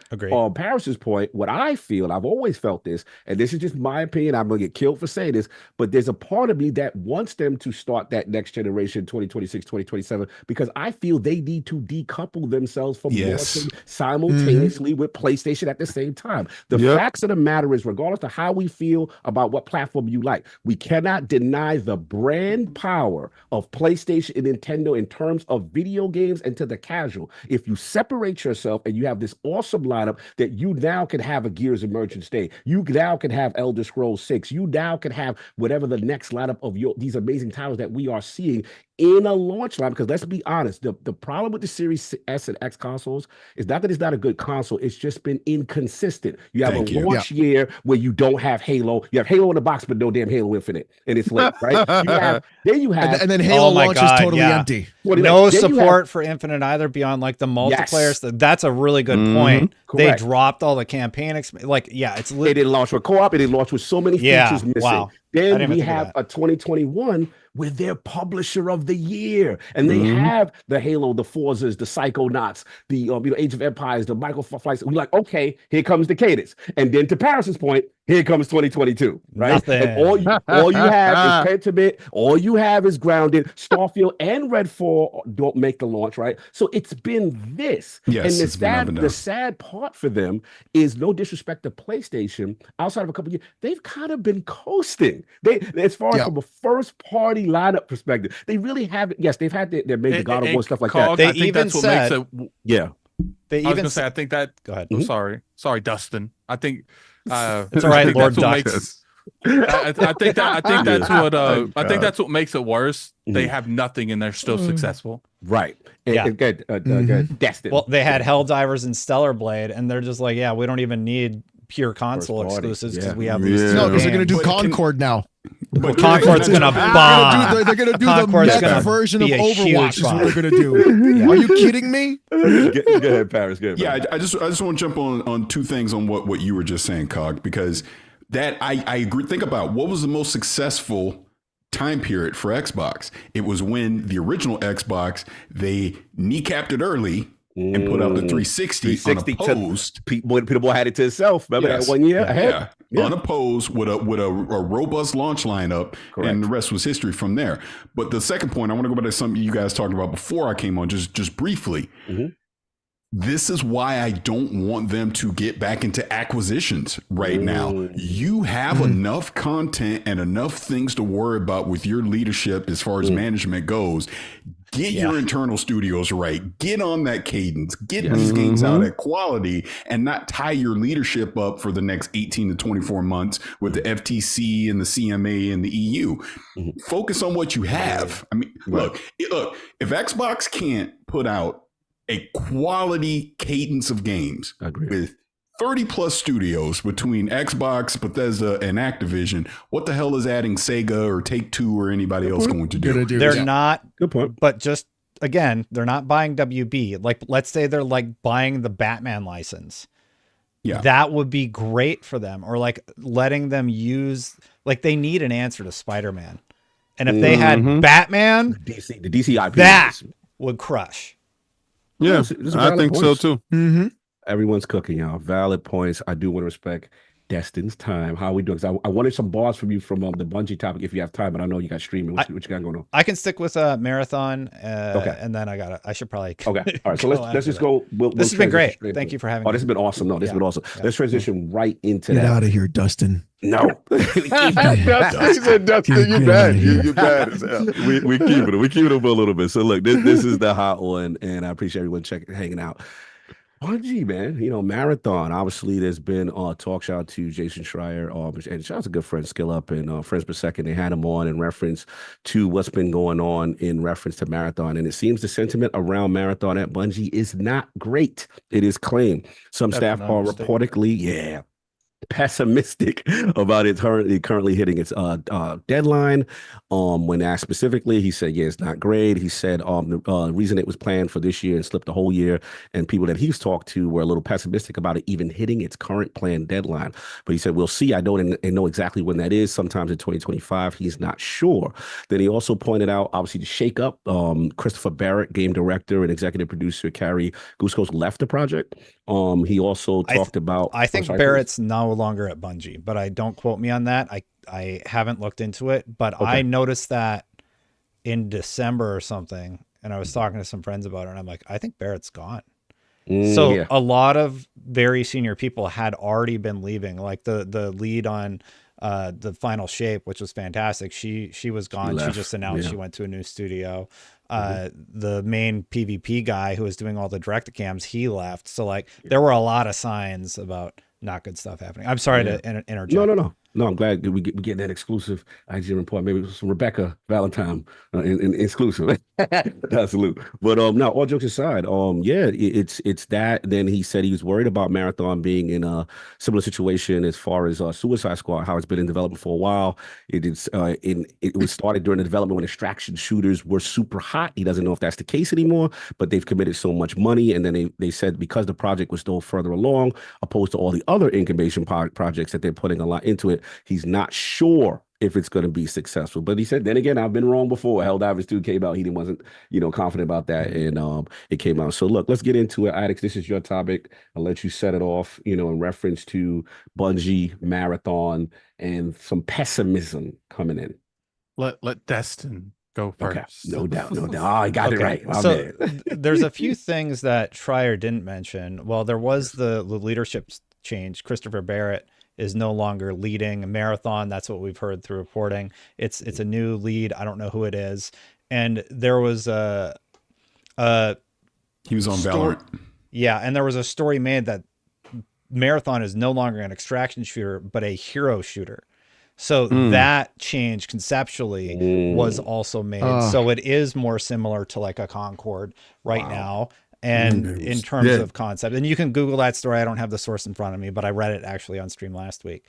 Paris's point, what I feel, I've always felt this, and this is just my opinion, I'm going to get killed for saying this, but there's a part of me that wants them to start that next generation, 2026, 2027, because I feel they need to decouple themselves from launching simultaneously with PlayStation at the same time. The facts of the matter is, regardless of how we feel about what platform you like, we cannot deny the brand power of PlayStation and Nintendo in terms of video games and to the casual. If you separate yourself and you have this awesome lineup that you now can have a Gears Emergence Day, you now can have Elder Scrolls 6, you now can have whatever the next lineup of these amazing titles that we are seeing in a launch line. Because let's be honest, the problem with the Series S and X consoles is not that it's not a good console, it's just been inconsistent. You have a launch year where you don't have Halo. You have Halo in the box, but no damn Halo Infinite, and it's late, right? And
then Halo launch is totally empty.
No support for Infinite either beyond like the multiplayer. That's a really good point. Correct. They dropped all the campaign. It's
they didn't launch with co-op. It didn't launch with so many features missing.
Wow.
Then we have a 2021 with their publisher of the year, and they have the Halo, the Forzas, the Psychonauts, the Age of Empires, the Michael Flights. We're like, okay, here comes the cadence, and then to Paris's point, here comes 2022, right?
Nothing.
And all you have is Pentiment, all you have is Grounded, Starfield, and Redfall don't make the launch, right? So it's been this, and the sad part for them is, no disrespect to PlayStation, outside of a couple of years, they've kind of been coasting. They, as far as from a first party lineup perspective, they really haven't. Yes, they've had their major God of War stuff like that.
They even said,
They even said, I think that. Go ahead. I'm sorry, Dustin. I think
it's all right, Lord Ducks.
I think that's what makes it worse. They have nothing and they're still successful.
Right. Destined.
Well, they had Helldivers and Stellar Blade, and they're just like, we don't even need pure console exclusives because we have these.
No, because they're going to do Concord now.
But Concord's going to bomb.
They're going to do the meta version of Overwatch is what they're going to do. Are you kidding me?
Go ahead, Paris. Go ahead.
I just want to jump on two things on what you were just saying, Cog, because that I agree. Think about what was the most successful time period for Xbox. It was when the original Xbox, they kneecapped it early and put out the 360 unopposed.
Peter Boy had it to himself. Remember that 1 year ahead?
Unopposed with a robust launch lineup, and the rest was history from there. But the second point, I want to go back to something you guys talked about before I came on, just briefly. This is why I don't want them to get back into acquisitions right now. You have enough content and enough things to worry about with your leadership as far as management goes. Get your internal studios right. Get on that cadence. Get these games out at quality and not tie your leadership up for the next 18 to 24 months with the FTC and the CMA and the EU. Focus on what you have. I mean, look, if Xbox can't put out a quality cadence of games with 30 plus studios between Xbox, Bethesda, and Activision, what the hell is adding Sega or Take-Two or anybody else going to do?
They're not.
Good point.
But just, again, they're not buying WB. Like, let's say they're like buying the Batman license. Yeah. That would be great for them. Or like letting them use, like they need an answer to Spider-Man. And if they had Batman,
the DC IP,
that would crush.
Yeah, I think so too.
Everyone's cooking, y'all. Valid points. I do want to respect Destin's time. How are we doing? Because I wanted some bars from you from the Bungie topic if you have time, but I know you got streaming. What you got going on?
I can stick with a marathon, and then I should probably.
Okay, all right. So let's just go.
This has been great. Thank you for having me.
Oh, this has been awesome. No, this has been awesome. Let's transition right into that.
Get out of here, Dustin.
No.
He said, Dustin, you bad. You bad as hell.
We keep it. We keep it up a little bit. So look, this is the hot one, and I appreciate everyone hanging out. Bungie, man, Marathon. Obviously, there's been talk. Shout out to Jason Schreier, and shout out to good friend Skill Up and Friends Per Second. They had him on in reference to what's been going on in reference to Marathon, and it seems the sentiment around Marathon at Bungie is not great. It is claimed. Some staff are reportedly, pessimistic about it currently hitting its deadline. When asked specifically, he said, yeah, it's not great. He said the reason it was planned for this year and slipped the whole year, and people that he's talked to were a little pessimistic about it even hitting its current planned deadline. But he said, we'll see. I don't know exactly when that is. Sometimes in 2025. He's not sure. Then he also pointed out, obviously, the shakeup. Christopher Barrett, game director and executive producer, Carrie Guscos left the project. He also talked about.
I think Barrett's no longer at Bungie, but don't quote me on that. I haven't looked into it, but I noticed that in December or something, and I was talking to some friends about it, and I'm like, I think Barrett's gone. So a lot of very senior people had already been leaving, like the lead on the Final Shape, which was fantastic. She was gone. She just announced she went to a new studio. The main PvP guy who was doing all the direct cams, he left. So like there were a lot of signs about not good stuff happening. I'm sorry to interject.
No, I'm glad we get that exclusive IG report. Maybe it was some Rebecca Valentine in exclusive. Absolute. But no, all jokes aside, it's that. Then he said he was worried about Marathon being in a similar situation as far as Suicide Squad, how it's been in development for a while. It was started during the development when extraction shooters were super hot. He doesn't know if that's the case anymore, but they've committed so much money. And then they said because the project was still further along, opposed to all the other incubation projects that they're putting a lot into it, he's not sure if it's going to be successful. But he said, then again, I've been wrong before. Helldivers 2 came out. He wasn't, confident about that. And it came out. So look, let's get into it. Alex, this is your topic. I'll let you set it off, in reference to Bungie, Marathon, and some pessimism coming in.
Let Destin go first.
Okay. No doubt. Oh, I got it right.
So there's a few things that Schreier didn't mention. Well, there was the leadership change. Christopher Barrett is no longer leading a Marathon. That's what we've heard through reporting. It's a new lead. I don't know who it is. And there was
he was on Valorant.
Yeah, and there was a story made that Marathon is no longer an extraction shooter, but a hero shooter. So that change conceptually was also made. So it is more similar to like a Concord now. And in terms of concept, and you can Google that story. I don't have the source in front of me, but I read it actually on stream last week.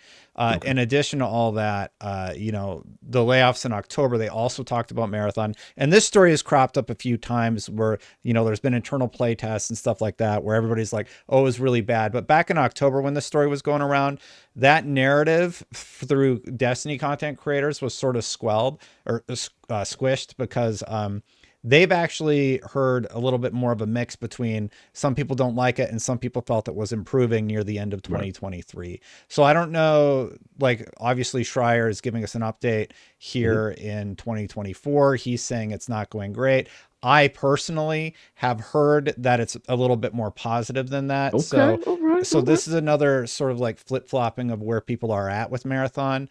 In addition to all that, the layoffs in October, they also talked about Marathon. And this story has cropped up a few times where, there's been internal play tests and stuff like that, where everybody's like, oh, it was really bad. But back in October, when the story was going around, that narrative through Destiny content creators was sort of squished because, they've actually heard a little bit more of a mix between some people don't like it and some people felt it was improving near the end of 2023. Right. So I don't know, like obviously Schreier is giving us an update here in 2024. He's saying it's not going great. I personally have heard that it's a little bit more positive than that. Okay, so this is another sort of like flip-flopping of where people are at with Marathon.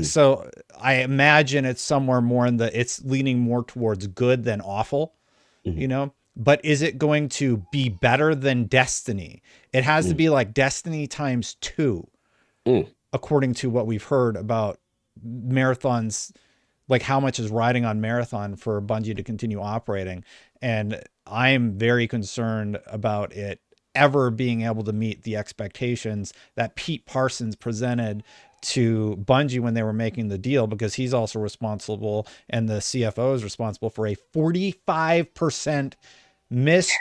So I imagine it's somewhere more it's leaning more towards good than awful, but is it going to be better than Destiny? It has to be like Destiny times 2, according to what we've heard about Marathon's, like how much is riding on Marathon for Bungie to continue operating. And I'm very concerned about it ever being able to meet the expectations that Pete Parsons presented to Bungie when they were making the deal, because he's also responsible, and the CFO is responsible for a 45% missed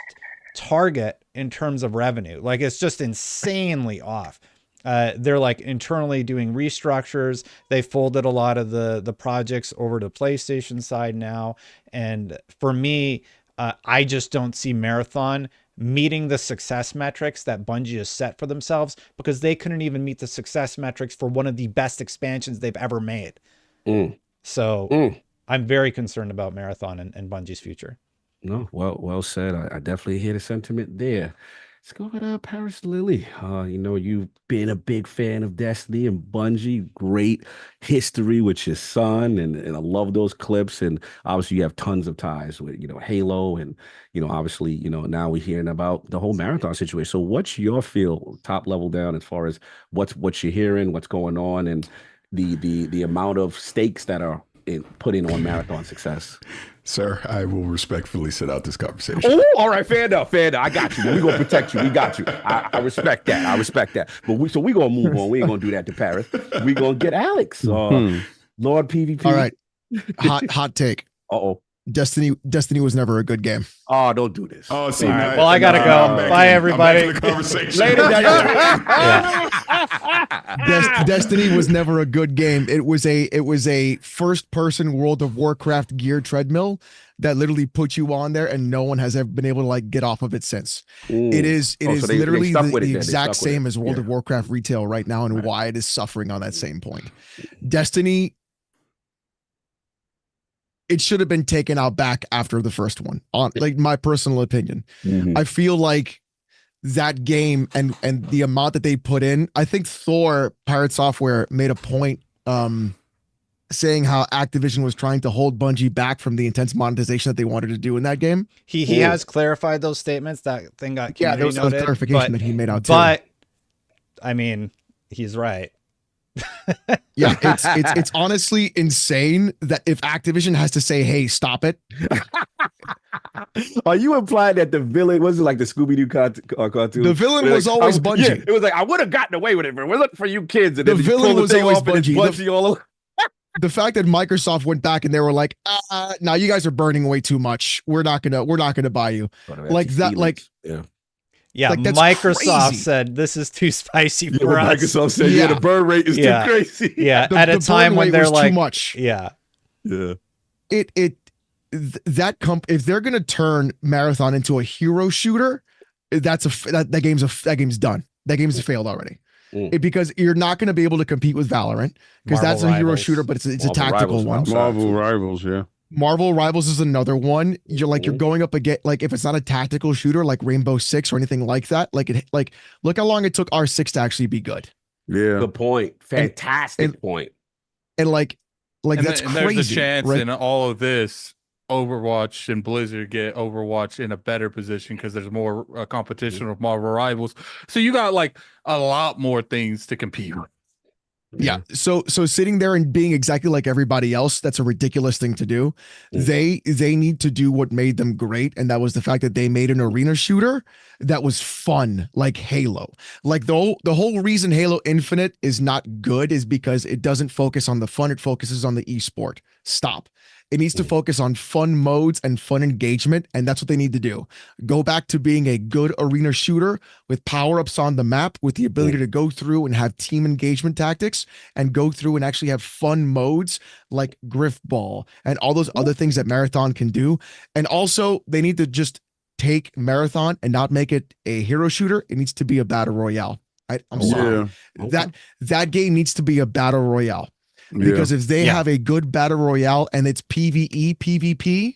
target in terms of revenue. Like it's just insanely off. They're like internally doing restructures. They folded a lot of the projects over to PlayStation side now. And for me, I just don't see Marathon meeting the success metrics that Bungie has set for themselves, because they couldn't even meet the success metrics for one of the best expansions they've ever made. So I'm very concerned about Marathon and Bungie's future.
No, well said. I definitely hear the sentiment there. Let's go with Paris Lily. You've been a big fan of Destiny and Bungie. Great history with your son, and I love those clips. And obviously, you have tons of ties with Halo, and obviously, now we're hearing about the whole Marathon situation. So, what's your feel, top level down, as far as what you're hearing, what's going on, and the amount of stakes that are in putting on Marathon success.
Sir, I will respectfully sit out this conversation.
Oh, all right, fair enough. I got you. We're gonna protect you. We got you. I respect that. But we gonna move on. We ain't gonna do that to Paris. We gonna get Alex. Lord PvP.
All right. Hot take.
Uh-oh.
Destiny was never a good game.
Oh, don't do this.
Oh, see,
Right, well, I gotta go. Bye, everybody.
Later,
Destiny was never a good game. It was a first-person World of Warcraft gear treadmill that literally put you on there, and no one has ever been able to like get off of it since. It is literally the exact same as World of Warcraft retail right now, and why it is suffering on that same point. Destiny, it should have been taken out back after the first one, on like my personal opinion. I feel like that game and the amount that they put in, I think Thor Pirate Software made a point saying how Activision was trying to hold Bungie back from the intense monetization that they wanted to do in that game.
He has clarified those statements. That thing got
there was a clarification that he made out too.
But I mean, he's right.
Yeah, it's honestly insane that if Activision has to say, "Hey, stop it."
Are you implying that the villain was it like the Scooby-Doo cartoon?
The villain was always Bungie.
Yeah, it was like I would have gotten away with it, but we're looking for you kids. And
the villain was always
Bungie all over.
The fact that Microsoft went back and they were like, "Now you guys are burning away too much. We're not gonna buy you." Like that, like
yeah, like, Microsoft said this is too spicy for us.
Microsoft said, the burn rate is too crazy.
Yeah, at a time when they're like,
too much.
Yeah.
If they're gonna turn Marathon into a hero shooter, that game's done. That game's failed already. Because you're not going to be able to compete with Valorant because that's a hero shooter, but it's a tactical one.
Marvel Rivals, yeah.
Marvel Rivals is another one. You're going up against, like, if it's not a tactical shooter like Rainbow Six or anything like that, look how long it took R6 to actually be good.
Yeah.
Good point. Fantastic point.
And that's crazy.
There's a chance
right?
in all of this, Overwatch and Blizzard get Overwatch in a better position because there's more competition with Marvel Rivals. So you got like a lot more things to compete with.
Yeah. So sitting there and being exactly like everybody else, that's a ridiculous thing to do. They need to do what made them great, and that was the fact that they made an arena shooter that was fun, like Halo. Like the whole reason Halo Infinite is not good is because it doesn't focus on the fun, it focuses on the esport. Stop. It needs to focus on fun modes and fun engagement, and that's what they need to do. Go back to being a good arena shooter with power-ups on the map, with the ability to go through and have team engagement tactics, and go through and actually have fun modes like Griff Ball and all those other things that Marathon can do. And also, they need to just take Marathon and not make it a hero shooter. It needs to be a battle royale. I'm sorry. That game needs to be a battle royale. Because if they have a good battle royale and it's PvE, PvP,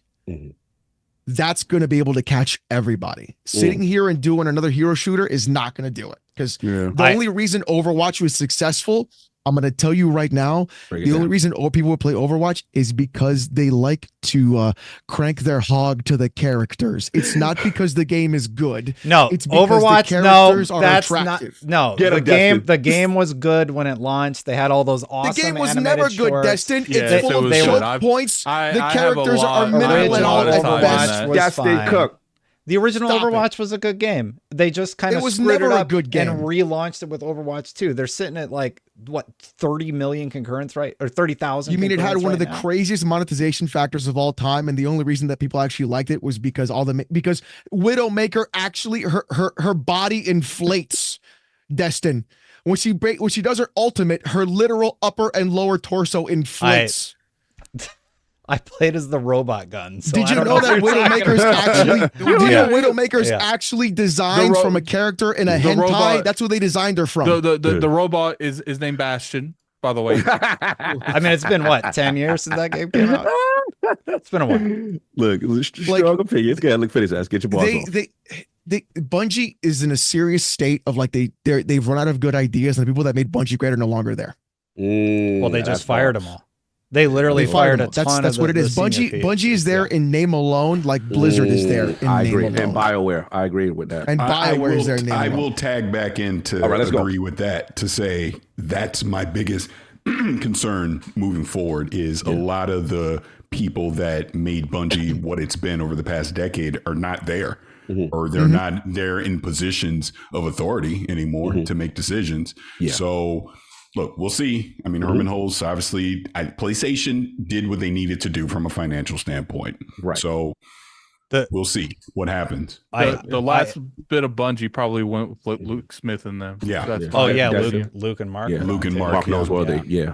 that's going to be able to catch everybody. Sitting here and doing another hero shooter is not going to do it. Because the only reason Overwatch was successful, I'm going to tell you right now, the only reason people would play Overwatch is because they like to crank their hog to the characters. It's not because the game is good.
No,
it's because
Overwatch,
the characters are
that's
attractive.
not. No, the game was good when it launched. They had all those awesome.
The game was
animated
never good,
shorts.
Destin. It's full of choke points. The characters are minimal and all at best.
That's they cook.
The original Overwatch was a good game. They just kind of screwed it up and relaunched it with Overwatch 2. They're sitting at like what 30 million concurrents, right? Or 30,000.
You mean it had one of the craziest monetization factors of all time, and the only reason that people actually liked it was because because Widowmaker actually her body inflates, Destin. When she does her ultimate, her literal upper and lower torso inflates.
I played as the robot gun. So
did you know that Widowmaker's actually designed from a character in a hentai? Robot, that's what they designed her from.
The robot is named Bastion, by the way.
I mean, it's been what, 10 years since that game came out? It's been a while.
Look, strong opinions. Go ahead, look, finish that. Get your balls off.
Bungie is in a serious state of like they've run out of good ideas, and the people that made Bungie great are no longer there.
Well, they just fired them all. They literally fired a ton.
That's what it is. Bungie is there in name alone, like Blizzard is there in name alone.
And BioWare, I agree with that.
And BioWare is there in name alone.
I will tag back in to agree with that, to say that's my biggest. concern moving forward is a lot of the people that made Bungie what it's been over the past decade are not there. Or they're not there in positions of authority anymore to make decisions. So, look, we'll see. I mean, Herman Hulse, obviously, PlayStation did what they needed to do from a financial standpoint.
Right.
So we'll see what happens.
The last bit of Bungie probably went with Luke Smith in them.
Yeah.
Luke and Mark.
Luke and Mark.
Mark knows where they.
Yeah.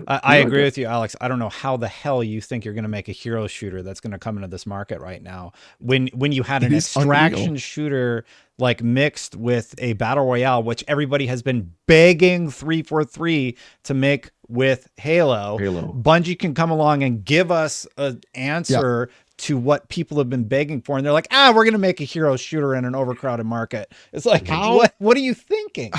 I agree with you, Alex. I don't know how the hell you think you're going to make a hero shooter that's going to come into this market right now. When you had an extraction shooter like mixed with a battle royale, which everybody has been begging 343 to make with Halo. Bungie can come along and give us an answer to what people have been begging for, and they're like, we're going to make a hero shooter in an overcrowded market. It's like, what are you thinking?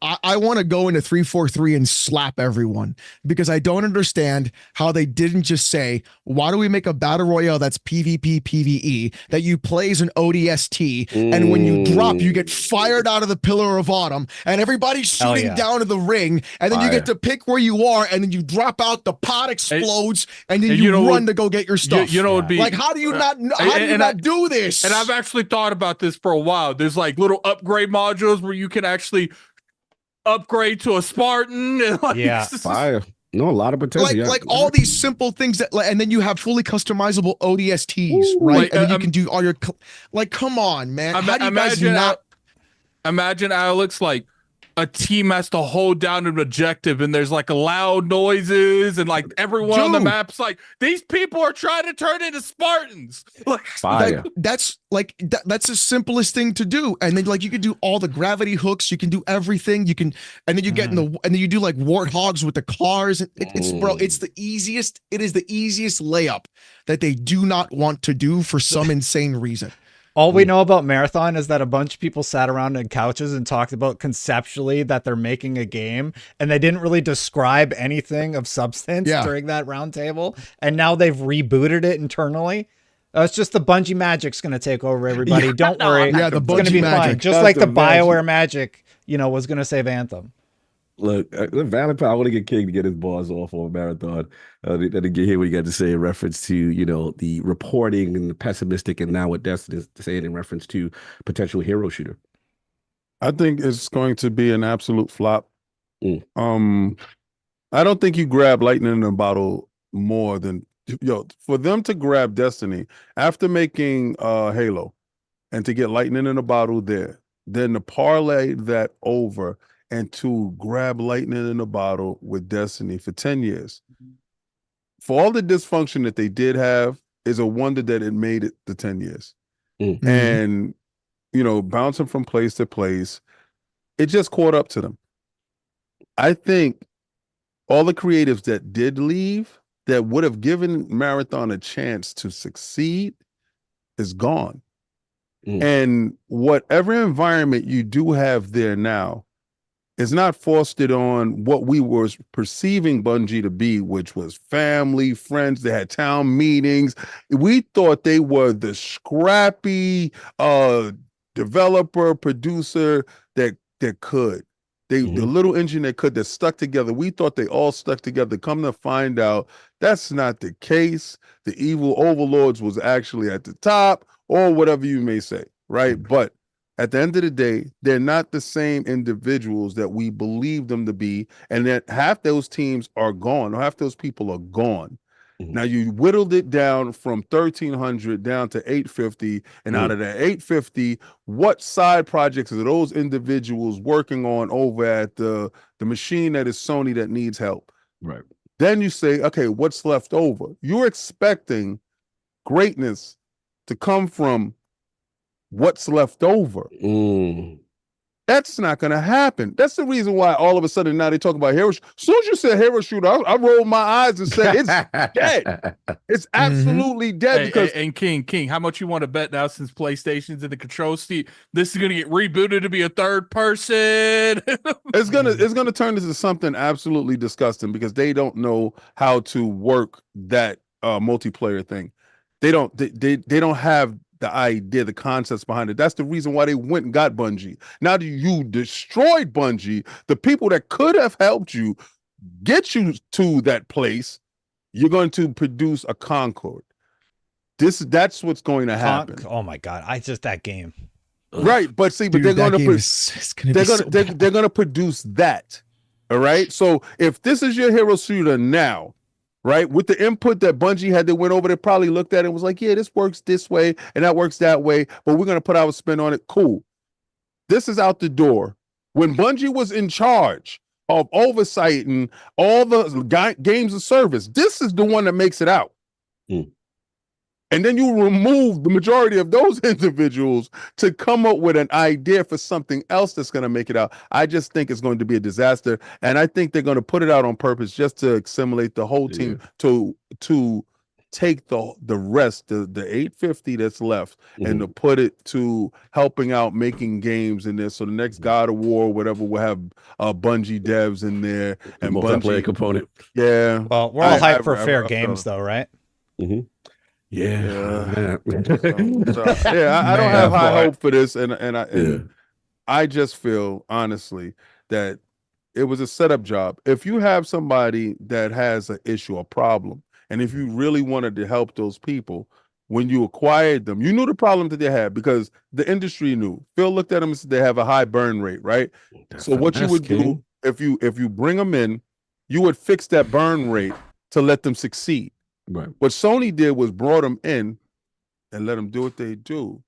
I want to go into 343 and slap everyone, because I don't understand how they didn't just say, why do we make a battle royale that's PvP, PvE, that you play as an ODST, and when you drop, you get fired out of the Pillar of Autumn, and everybody's shooting down to the ring, and then you get to pick where you are, and then you drop out, the pod explodes, and then you run to go get your stuff.
You know, it'd be
like, how do you not do this?
And I've actually thought about this for a while. There's like little upgrade modules where you can actually upgrade to a Spartan, and
fire. No, a lot of potential.
Like all these simple things that, and then you have fully customizable ODSTs, right? And then you can do all your, come on, man. How do you guys not?
Imagine, Alex, like a team has to hold down an objective, and there's like loud noises, and like everyone on the map's like, these people are trying to turn into Spartans.
That's the simplest thing to do. And then like you can do all the gravity hooks, you can do everything. You can, and then you get and then you do like warthogs with the cars. It's the easiest. It is the easiest layup that they do not want to do for some insane reason.
All we know about Marathon is that a bunch of people sat around on couches and talked about conceptually that they're making a game, and they didn't really describe anything of substance during that roundtable. And now they've rebooted it internally. It's just the Bungie magic's going to take over everybody. Don't worry.
The
It's going to be fine. Just like the BioWare magic, was going to save Anthem.
Look, Valentine, I want to get King to get his bars off on Marathon. I didn't get hear what he got to say in reference to, the reporting and the pessimistic, and now what Destin is saying in reference to potential hero shooter.
I think it's going to be an absolute flop. I don't think you grab lightning in a bottle more than, for them to grab Destiny after making Halo and to get lightning in a bottle there, then to parlay that over and to grab lightning in a bottle with Destiny for 10 years. For all the dysfunction that they did have, is a wonder that it made it to 10 years. And, bouncing from place to place, it just caught up to them. I think all the creatives that did leave, that would have given Marathon a chance to succeed, is gone. And whatever environment you do have there now, it's not fostered on what we were perceiving Bungie to be, which was family, friends. They had town meetings. We thought they were the scrappy developer, producer that could. The little engine that stuck together. We thought they all stuck together. Come to find out, that's not the case. The evil overlords was actually at the top, or whatever you may say, right? But at the end of the day, they're not the same individuals that we believe them to be, and that half those teams are gone, or half those people are gone. Now you whittled it down from 1,300 down to 850, and out of that 850, what side projects are those individuals working on over at the machine that is Sony that needs help?
Right.
Then you say, okay, what's left over? You're expecting greatness to come from what's left over. That's not going to happen. That's the reason why all of a sudden now they talk about hero. As soon as you said hero shooter, I rolled my eyes and said it's dead. It's absolutely dead. Because
and King, how much you want to bet now, since PlayStation's in the control seat, this is going to get rebooted to be a third person?
It's gonna turn into something absolutely disgusting, because they don't know how to work that multiplayer thing. They don't have the idea, the concepts behind it. That's the reason why they went and got Bungie. Now that you destroyed Bungie, the people that could have helped you get you to that place, you're going to produce a Concord. That's what's going to happen.
Oh my God. that game.
Right. But see,
Dude,
but they're going to produce that. All right. So if this is your hero shooter now, right, with the input that Bungie had, they went over, they probably looked at it and was like, yeah, this works this way and that works that way, but we're going to put our spin on it. Cool. This is out the door. When Bungie was in charge of oversighting all the games of service, this is the one that makes it out. And then you remove the majority of those individuals to come up with an idea for something else that's going to make it out. I just think it's going to be a disaster. And I think they're going to put it out on purpose just to assimilate the whole team to take the rest, the 850 that's left, and to put it to helping out making games in there. So the next God of War, whatever, will have Bungie devs in there and
multiplayer component.
Yeah.
Well, we're all hyped for fair games, though, right?
Yeah. I don't have high hope for this, and I just feel honestly that it was a setup job. If you have somebody that has an issue, a problem, and if you really wanted to help those people, when you acquired them, you knew the problem that they had because the industry knew. Phil looked at them and said they have a high burn rate, right? So what you would do if you bring them in, you would fix that burn rate to let them succeed.
Right.
What Sony did was brought them in and let them do what they do,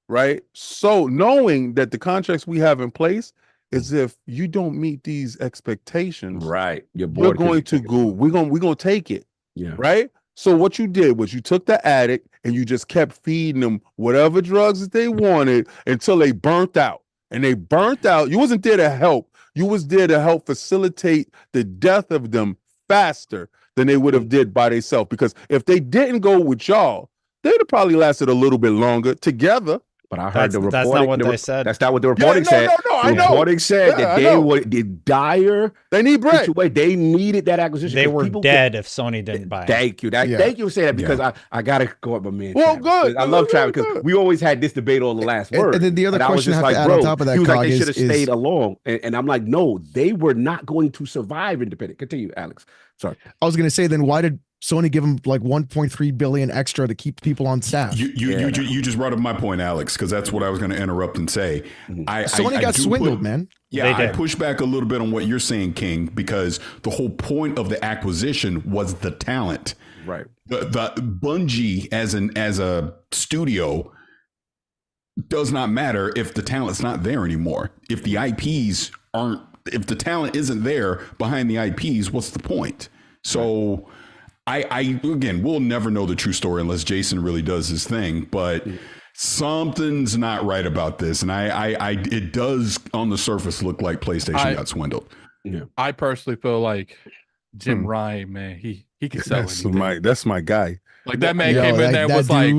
right? So knowing that the contracts we have in place is if you don't meet these expectations,
right,
we're going to take it, right? So what you did was you took the addict and you just kept feeding them whatever drugs that they wanted until they burnt out. And they burnt out. You wasn't there to help. You was there to help facilitate the death of them faster than they would have did by themselves. Because if they didn't go with y'all, they'd have probably lasted a little bit longer together.
But I heard
that's not what they said.
That's not what the reporting said.
I know.
The reporting said that they were in dire.
They need bread.
They needed that acquisition.
They were dead if Sony didn't buy it.
Thank you. Thank you for saying that because I got to go up my man.
Well,
Travis.
good.
I love Travis because we always had this debate on the last word.
And then the other question I have to add on top of that,
he was like, they
Cog,
should have stayed along. And I'm like, no, they were not going to survive independent. Continue, Alex. Sorry.
I was going to say, then why did Sony give them like 1.3 billion extra to keep people on staff?
You just brought up my point, Alex, because that's what I was going to interrupt and say.
Sony got swindled, man.
Yeah, I push back a little bit on what you're saying, King, because the whole point of the acquisition was the talent.
Right.
The Bungie as a studio does not matter if the talent's not there anymore. If the if the talent isn't there behind the IPs, what's the point? So I again, we'll never know the true story unless Jason really does his thing, but something's not right about this. And it does on the surface look like PlayStation got swindled.
Yeah.
I personally feel like Jim Ryan, man, he can sell anything.
That's my guy.
Like that man came in there was like,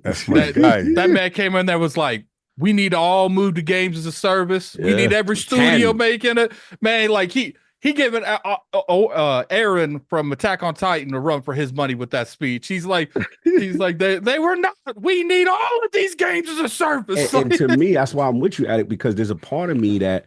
that's my guy.
That man came in there was like, we need to all move to games as a service. We need every studio making it. Man, like he giving Aaron from Attack on Titan a run for his money with that speech. He's like they were not. We need all of these games as a service.
And to me, that's why I'm with you at it, because there's a part of me that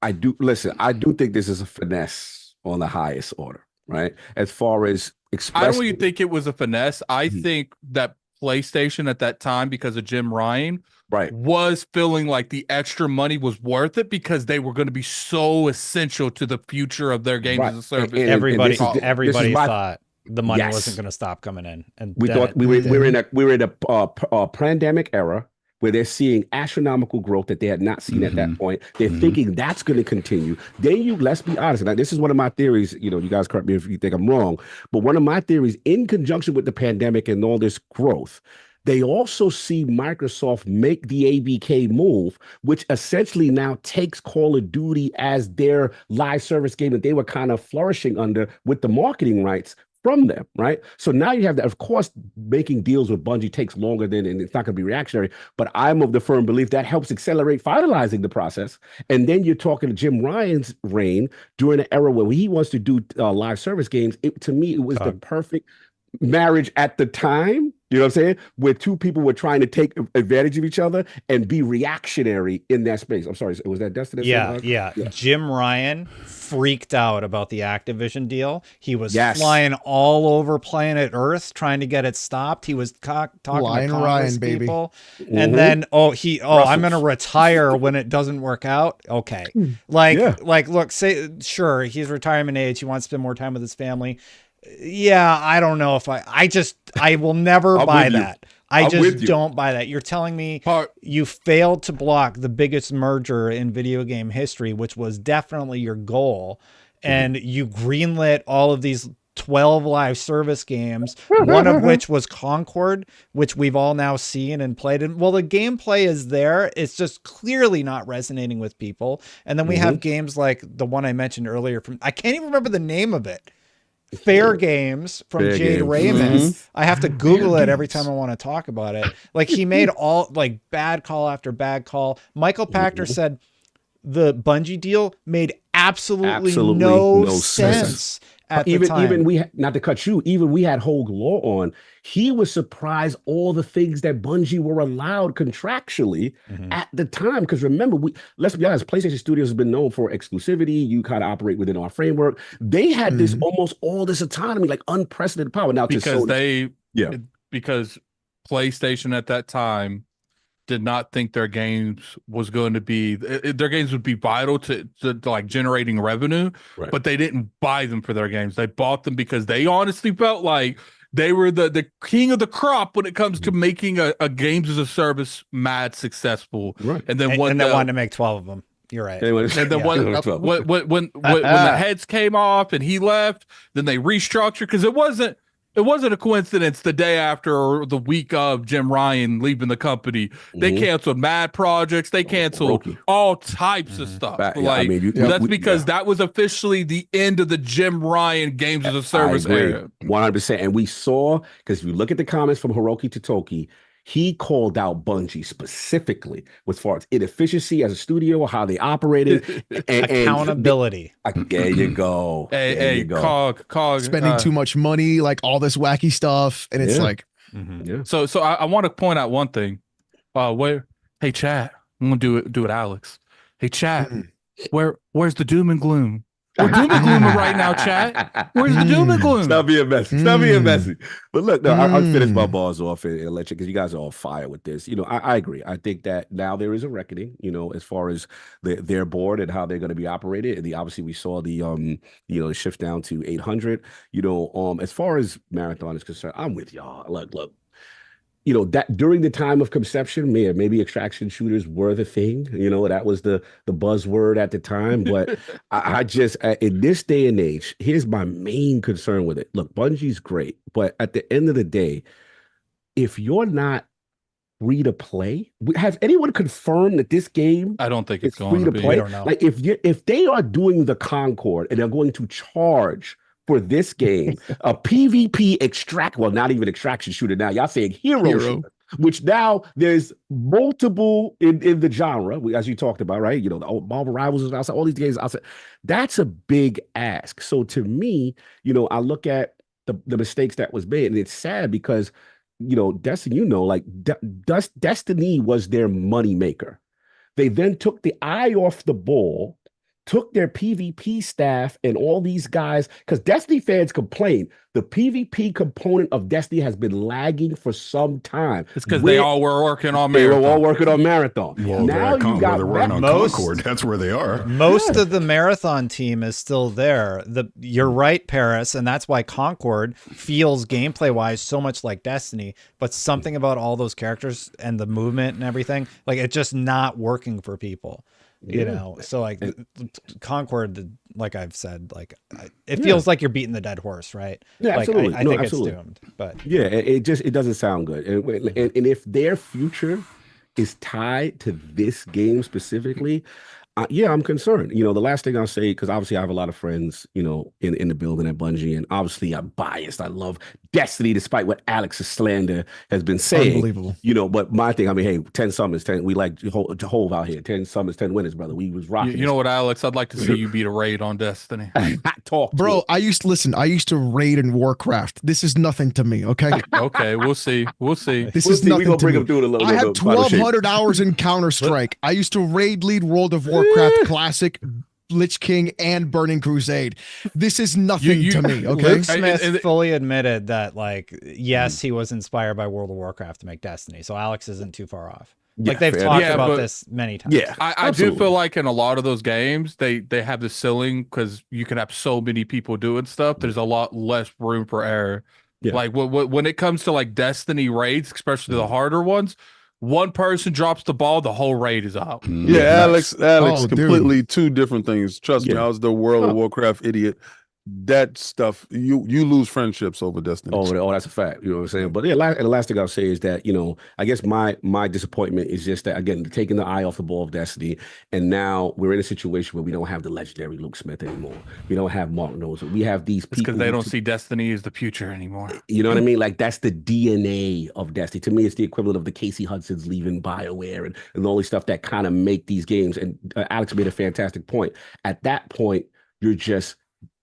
I do think this is a finesse on the highest order, right? As far as
I don't even think it was a finesse. I think that PlayStation at that time, because of Jim Ryan, was feeling like the extra money was worth it because they were going to be so essential to the future of their games as a service.
And everybody thought the money wasn't going to stop coming in, and
we thought we were in a pandemic era where they're seeing astronomical growth that they had not seen at that point. They're thinking that's going to continue. Then let's be honest. Now, this is one of my theories. You know, you guys correct me if you think I'm wrong, but one of my theories, in conjunction with the pandemic and all this growth, they also see Microsoft make the ABK move, which essentially now takes Call of Duty as their live service game that they were kind of flourishing under with the marketing rights from them, right? So now you have that. Of course, making deals with Bungie takes longer and it's not going to be reactionary, but I'm of the firm belief that helps accelerate finalizing the process. And then you're talking to Jim Ryan's reign during an era where he wants to do live service games. To me, it was the perfect marriage at the time You know what I'm saying? Where two people were trying to take advantage of each other and be reactionary in that space. I'm sorry, was that Destiny?
Yeah. Jim Ryan freaked out about the Activision deal. He was flying all over planet Earth trying to get it stopped. He was talking to Congress people. And then, I'm going to retire when it doesn't work out. Okay. Look, sure, he's retirement age. He wants to spend more time with his family. Yeah, I don't know if I will never buy that. I just don't buy that. You're telling me you failed to block the biggest merger in video game history, which was definitely your goal, and you greenlit all of these 12 live service games, one of which was Concord, which we've all now seen and played. And well, the gameplay is there. It's just clearly not resonating with people. And then we have games like the one I mentioned earlier I can't even remember the name of it. Fair Games from Jade Raymond. I have to Google it every time I want to talk about it. Like, he made all bad call after bad call. Michael Pachter said the Bungie deal made absolutely no sense.
Even we not to cut you, even we had Hogue Law on. He was surprised all the things that Bungie were allowed contractually at the time. Because remember, let's be honest, PlayStation Studios has been known for exclusivity. You kind of operate within our framework. They had this almost all this autonomy, like unprecedented power. Now
because because PlayStation at that time did not think their games was going to be their games would be vital to like generating revenue, but they didn't buy them for their games. They bought them because they honestly felt like they were the king of the crop when it comes to making a games as a service mad successful. And then
and they wanted to make 12 of them. You're right.
And then when the heads came off and he left, then they restructured, because it wasn't a coincidence the day after or the week of Jim Ryan leaving the company. They canceled mad projects. They canceled all types of stuff. That's because that was officially the end of the Jim Ryan games as a service era.
100%. And we saw, because if you look at the comments from Hiroki Totoki, he called out Bungie specifically as far as inefficiency as a studio, how they operated, and
accountability.
There you go.
Cog
spending too much money, like all this wacky stuff, and it's like,
So I want to point out one thing. Hey chat, I'm gonna do it, Alex. Hey chat, where's the doom and gloom? We're doom and glooming right now, chat. Where's the doom and gloom?
Stop being messy. But look, I'll finish my balls off and let you, because you guys are on fire with this. I agree. I think that now there is a reckoning, as far as their board and how they're going to be operated. And obviously we saw the shift down to 800. As far as Marathon is concerned, I'm with y'all. Look. That during the time of conception, maybe extraction shooters were the thing. That was the buzzword at the time. But I just, in this day and age, here's my main concern with it. Look, Bungie's great, but at the end of the day, if you're not free to play, has anyone confirmed that this game?
I don't think it's
free to play.
I don't know.
Like, if they are doing the Concord and they're going to charge for this game, a PvP not even extraction shooter now, y'all saying hero. Shooter, which now there's multiple in the genre, as you talked about, right? The Marvel Rivals is outside, all these games outside. That's a big ask. So to me, I look at the mistakes that was made, and it's sad because, Destiny, Destiny was their money maker. They then took the eye off the ball, took their PvP staff and all these guys, because Destiny fans complain the PvP component of Destiny has been lagging for some time.
It's because they all were working on Marathon.
They were all working on Marathon.
Well, now you got on Concord. That's where they are.
Most of the Marathon team is still there. You're right, Paris, and that's why Concord feels gameplay-wise so much like Destiny, but something about all those characters and the movement and everything, it's just not working for people. So Concord, like I've said, it feels like you're beating the dead horse, right?
Yeah, absolutely.
I think it's doomed, but
it doesn't sound good. And if their future is tied to this game specifically, Yeah, I'm concerned. You know, the last thing I'll say, because obviously I have a lot of friends, you know, in the building at Bungie, and obviously I'm biased. I love Destiny, despite what Alex's slander has been saying.
Unbelievable.
You know, but my thing, I mean, hey, 10 summers, 10. We like Jehovah out here. 10 summers, 10 winners, brother. We was rocking.
You know what, Alex? I'd like to see you beat a raid on Destiny.
Talk,
bro. I used to raid in Warcraft. This is nothing to me. Okay.
Okay, we'll see.
This is nothing.
We're gonna
to
bring
me.
him through a little.
I had 1,200 hours in Counter-Strike. I used to raid lead World of Warcraft Classic, Lich King, and Burning Crusade. This is nothing to me. Okay.
Luke Smith fully admitted that, like, yes, he was inspired by World of Warcraft to make Destiny. So Alex isn't too far off.
Yeah,
like, they've talked about this many times.
Yeah,
I do feel like in a lot of those games, they have the ceiling because you can have so many people doing stuff. There's a lot less room for error.
Yeah.
Like when it comes to like Destiny raids, especially the harder ones, one person drops the ball, the whole raid is out.
Yeah, Alex, completely
dude.
two different things. Trust me, I was the World of Warcraft idiot. That stuff, you lose friendships over Destiny.
Oh, that's a fact. You know what I'm saying? But yeah, and the last thing I'll say is that, you know, I guess my disappointment is just that, again, taking the eye off the ball of Destiny, and now we're in a situation where we don't have the legendary Luke Smith anymore. We don't have Mark Noser. We have these people
because they don't see Destiny as the future anymore.
You know what I mean? Like, that's the DNA of Destiny. To me, it's the equivalent of the Casey Hudson's leaving BioWare and all these stuff that kind of make these games. And Alex made a fantastic point. At that point, you're just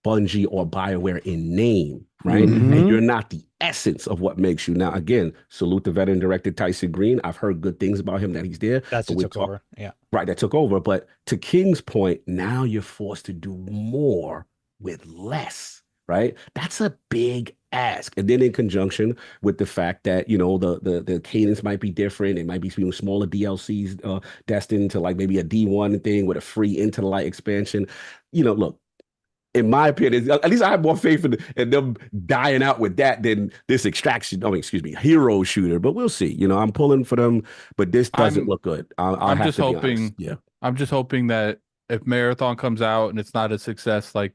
Bungie or BioWare in name, right? And you're not the essence of what makes you. Now, again, salute the veteran director Tyson Green. I've heard good things about him, that he's there.
That's what took over. Yeah.
Right, that took over. But to King's point, now you're forced to do more with less, right? That's a big ask. And then in conjunction with the fact that, you know, the cadence might be different. It might be smaller DLCs destined to like maybe a D1 thing with a free Into the Light expansion. You know, look, in my opinion, at least I have more faith in them dying out with that than this hero shooter. But we'll see. You know, I'm pulling for them, but this doesn't look good. I'm just hoping. Yeah,
I'm just hoping that if Marathon comes out and it's not a success like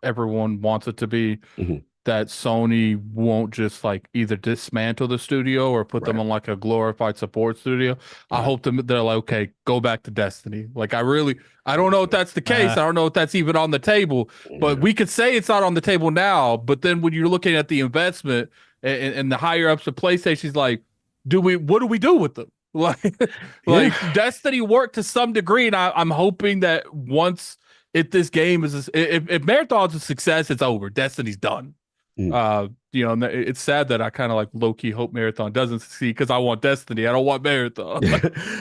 everyone wants it to be, that Sony won't just like either dismantle the studio or put them on like a glorified support studio. I hope they're like, okay, go back to Destiny. Like, I don't know if that's the case. I don't know if that's even on the table, but we could say it's not on the table now. But then when you're looking at the investment and the higher ups of PlayStation's like, what do we do with them? Like Destiny worked to some degree. And I'm hoping that once this game is, if Marathon's a success, it's over. Destiny's done. You know, it's sad that I kind of like low-key hope Marathon doesn't succeed because I want Destiny. I don't want Marathon.
Yeah,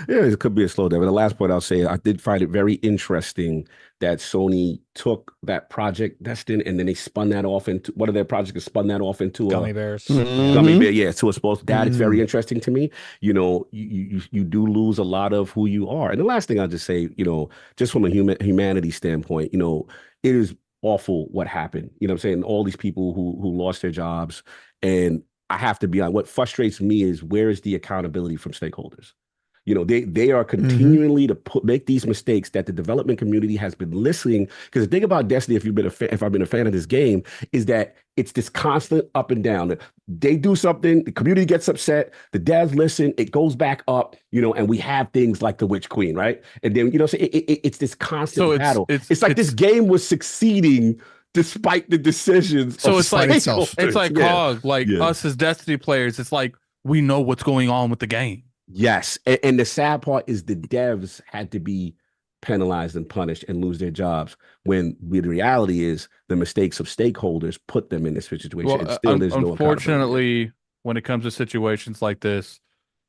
it could be a slowdown. But the last point I'll say, I did find it very interesting that Sony took that project Destin and then they spun that off into one of their projects and spun that off into
Gummy Bears.
Gummy Bear, yeah, to a supposed that is very interesting to me. You know, you do lose a lot of who you are. And the last thing I'll just say, you know, just from a humanity standpoint, you know, it is awful what happened. You know what I'm saying? All these people who lost their jobs. And I have to be honest, what frustrates me is where is the accountability from stakeholders? You know, they are continually to make these mistakes that the development community has been listening. Because the thing about Destiny, if I've been a fan of this game, is that it's this constant up and down. They do something, the community gets upset, the devs listen, it goes back up, you know, and we have things like the Witch Queen, right? And then, you know, so it's this constant battle. It's like this game was succeeding despite the decisions.
So it's like COG, like us as Destiny players, it's like we know what's going on with the game.
Yes. And the sad part is the devs had to be penalized and punished and lose their jobs when the reality is the mistakes of stakeholders put them in this situation.
Well,
and still there's no
unfortunately, when it comes to situations like this,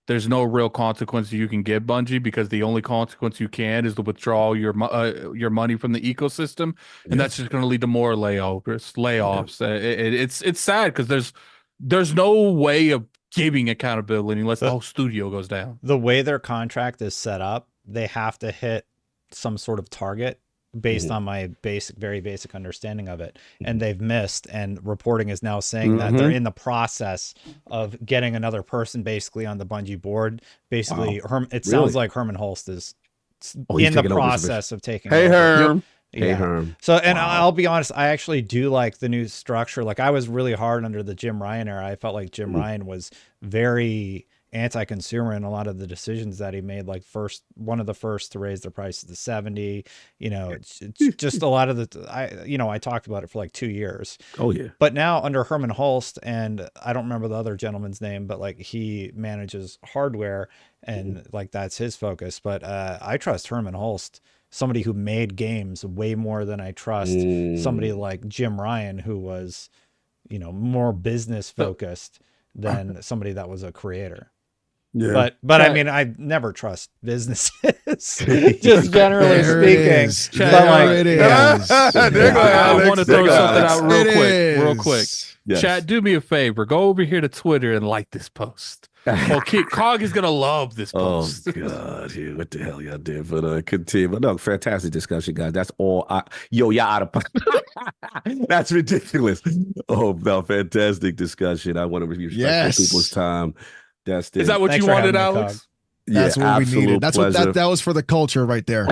there's no real consequence you can give Bungie because the only consequence you can is to withdraw your money from the ecosystem. And that's just going to lead to more layoffs. It's sad because there's no way of giving accountability unless the whole studio goes down.
The way their contract is set up, they have to hit some sort of target based on my very basic understanding of it. And they've missed, and reporting is now saying that they're in the process of getting another person basically on the Bungie board. Basically, it sounds like Herman Holst is in the process of taking over.
Herm.
Hey, Herm.
So, and I'll be honest, I actually do like the new structure. Like, I was really hard under the Jim Ryan era. I felt like Jim Ryan was very anti-consumer in a lot of the decisions that he made, like one of the first to raise their prices to 70. It's just a lot of I talked about it for like 2 years.
Oh yeah.
But now under Herman Hulst, and I don't remember the other gentleman's name, but like he manages hardware and like that's his focus. But I trust Herman Hulst, somebody who made games, way more than I trust somebody like Jim Ryan, who was, more business focused than somebody that was a creator.
Yeah.
But I mean, I never trust businesses, just generally speaking.
I want to throw something out real quick.
Yes.
Chat, do me a favor. Go over here to Twitter and like this post. Cog is gonna love this post.
Oh God, yeah, what the hell y'all did? But continue. But no, fantastic discussion, guys. That's all. Y'all out of That's ridiculous. Oh no, fantastic discussion. I want to respect people's time.
Is that what you wanted, Alex?
That's what we needed. That's
pleasure.
what that was for the culture right there.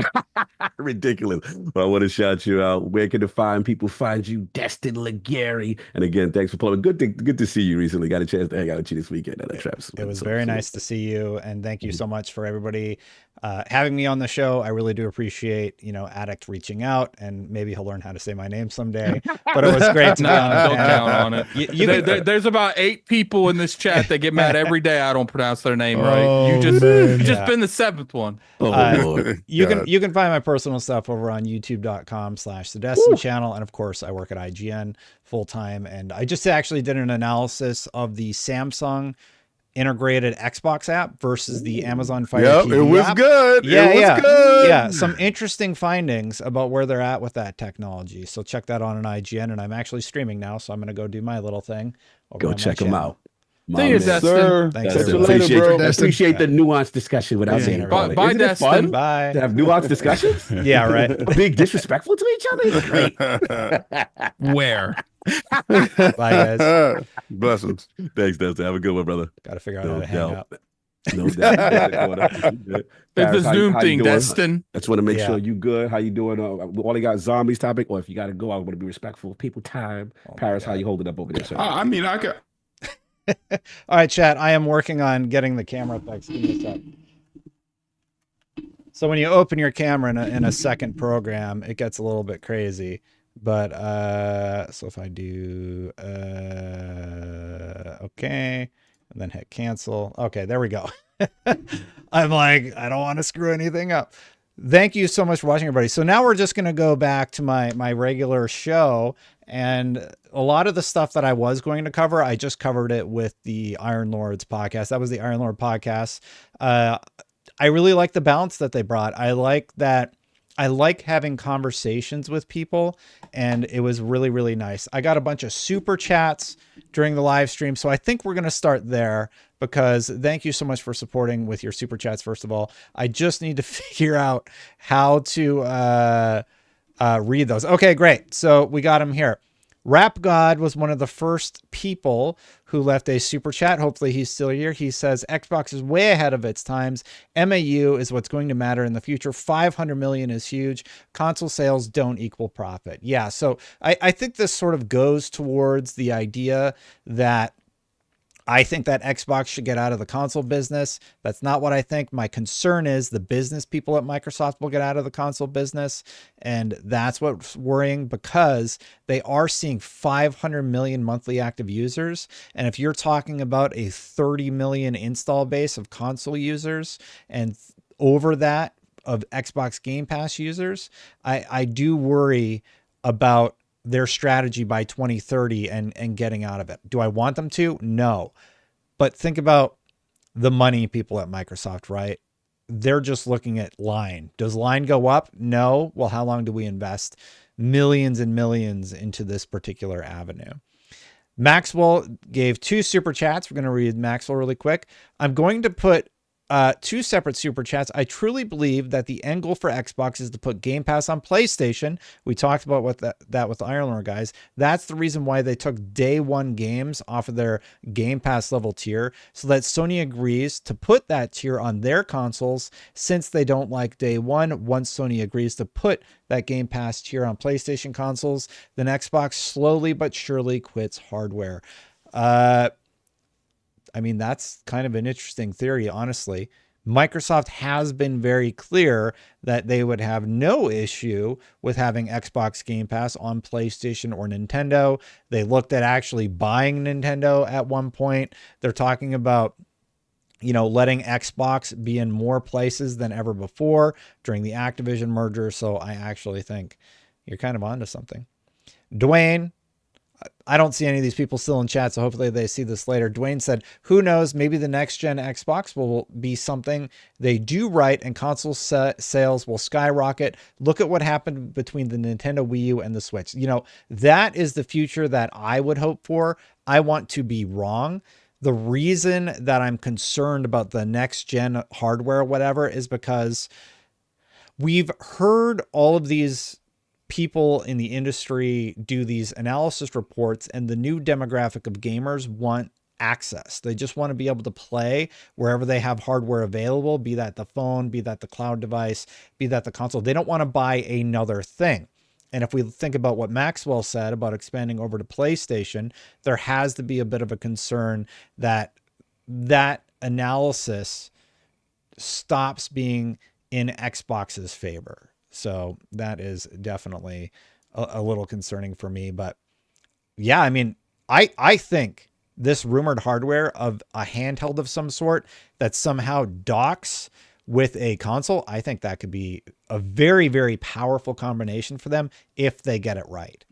Ridiculous. But I want to shout you out. Where can people find you? Destin Legary. And again, thanks for playing. Good to see you recently. Got a chance to hang out with you this weekend at Traps.
It was very nice to see you, and thank you so much for everybody having me on the show. I really do appreciate, Addict reaching out, and maybe he'll learn how to say my name someday. But it was great to
don't count on it. There's about 8 people in this chat that get mad every day I don't pronounce their name right. You just been the 7th one.
Lord.
You can find my personal stuff over on youtube.com/the Destin channel, and of course I work at IGN full-time, and I just actually did an analysis of the Samsung integrated Xbox app versus the Amazon Fire TV
it was
app.
good.
Yeah, some interesting findings about where they're at with that technology. So check that on an IGN, and I'm actually streaming now, so I'm going to go do my little thing.
Go check them out.
See you, Destin.
Sir.
Thanks,
Catch you
everybody.
later, bro.
Appreciate the nuanced discussion without saying it.
Bye,
Isn't it fun
Bye.
to have nuanced discussions?
Yeah, right.
Being disrespectful to each other? Great.
Where?
Bye, guys.
Blessings.
Thanks, Destin. Have a good one, brother.
Got to figure out how to hang up.
No doubt.
It's the Zoom thing, Destin.
I just want to make sure you good. How you doing? We only got zombies topic, or if you got to go, I want to be respectful of people time. Paris, how you holding up over there, sir?
I mean, I could.
All right, chat. I am working on getting the camera effects. Give me a sec. So when you open your camera in a second program, it gets a little bit crazy. But so if I do okay, and then hit cancel. Okay, there we go. I'm like, I don't want to screw anything up. Thank you so much for watching, everybody. So now we're just going to go back to my regular show, and a lot of the stuff that I was going to cover, I just covered it with the Iron Lords podcast. That was the Iron Lord podcast. I really like the balance that they brought. I like having conversations with people, and it was really, really nice. I got a bunch of super chats during the live stream, so I think we're going to start there, because thank you so much for supporting with your super chats. First of all, I just need to figure out how to read those. Okay, great. So we got them here. Rap God was one of the first people who left a super chat. Hopefully he's still here. He says, Xbox is way ahead of its times. MAU is what's going to matter in the future. 500 million is huge. Console sales don't equal profit. Yeah, so I think this sort of goes towards the idea that I think that Xbox should get out of the console business. That's not what I think. My concern is the business people at Microsoft will get out of the console business. And that's what's worrying, because they are seeing 500 million monthly active users. And if you're talking about a 30 million install base of console users and over that of Xbox Game Pass users, I do worry about their strategy by 2030 and getting out of it. Do I want them to? No. But think about the money people at Microsoft, right? They're just looking at line. Does line go up? No. Well, how long do we invest millions and millions into this particular avenue? Maxwell gave 2 super chats. We're going to read Maxwell really quick. I'm going to put 2 separate super chats. I truly believe that the end goal for Xbox is to put Game Pass on PlayStation. We talked about that with the Iron Lord guys. That's the reason why they took day one games off of their Game Pass level tier, so that Sony agrees to put that tier on their consoles, since they don't like day one. Once Sony agrees to put that Game Pass tier on PlayStation consoles, then Xbox slowly but surely quits hardware. I mean, that's kind of an interesting theory, honestly. Microsoft has been very clear that they would have no issue with having Xbox Game Pass on PlayStation or Nintendo. They looked at actually buying Nintendo at one point. They're talking about, you know, letting Xbox be in more places than ever before during the Activision merger. So I actually think you're kind of onto something. Dwayne, I don't see any of these people still in chat, so hopefully they see this later. Dwayne said, who knows, maybe the next gen Xbox will be something they do right and console sales will skyrocket. Look at what happened between the Nintendo Wii U and the Switch. You know, that is the future that I would hope for. I want to be wrong. The reason that I'm concerned about the next gen hardware, whatever, is because we've heard all of these people in the industry do these analysis reports, and the new demographic of gamers want access. They just want to be able to play wherever they have hardware available, be that the phone, be that the cloud device, be that the console. They don't want to buy another thing. And if we think about what Maxwell said about expanding over to PlayStation, there has to be a bit of a concern that that analysis stops being in Xbox's favor. So that is definitely a little concerning for me. But yeah, I mean, I think this rumored hardware of a handheld of some sort that somehow docks with a console, I think that could be a very, very powerful combination for them if they get it right.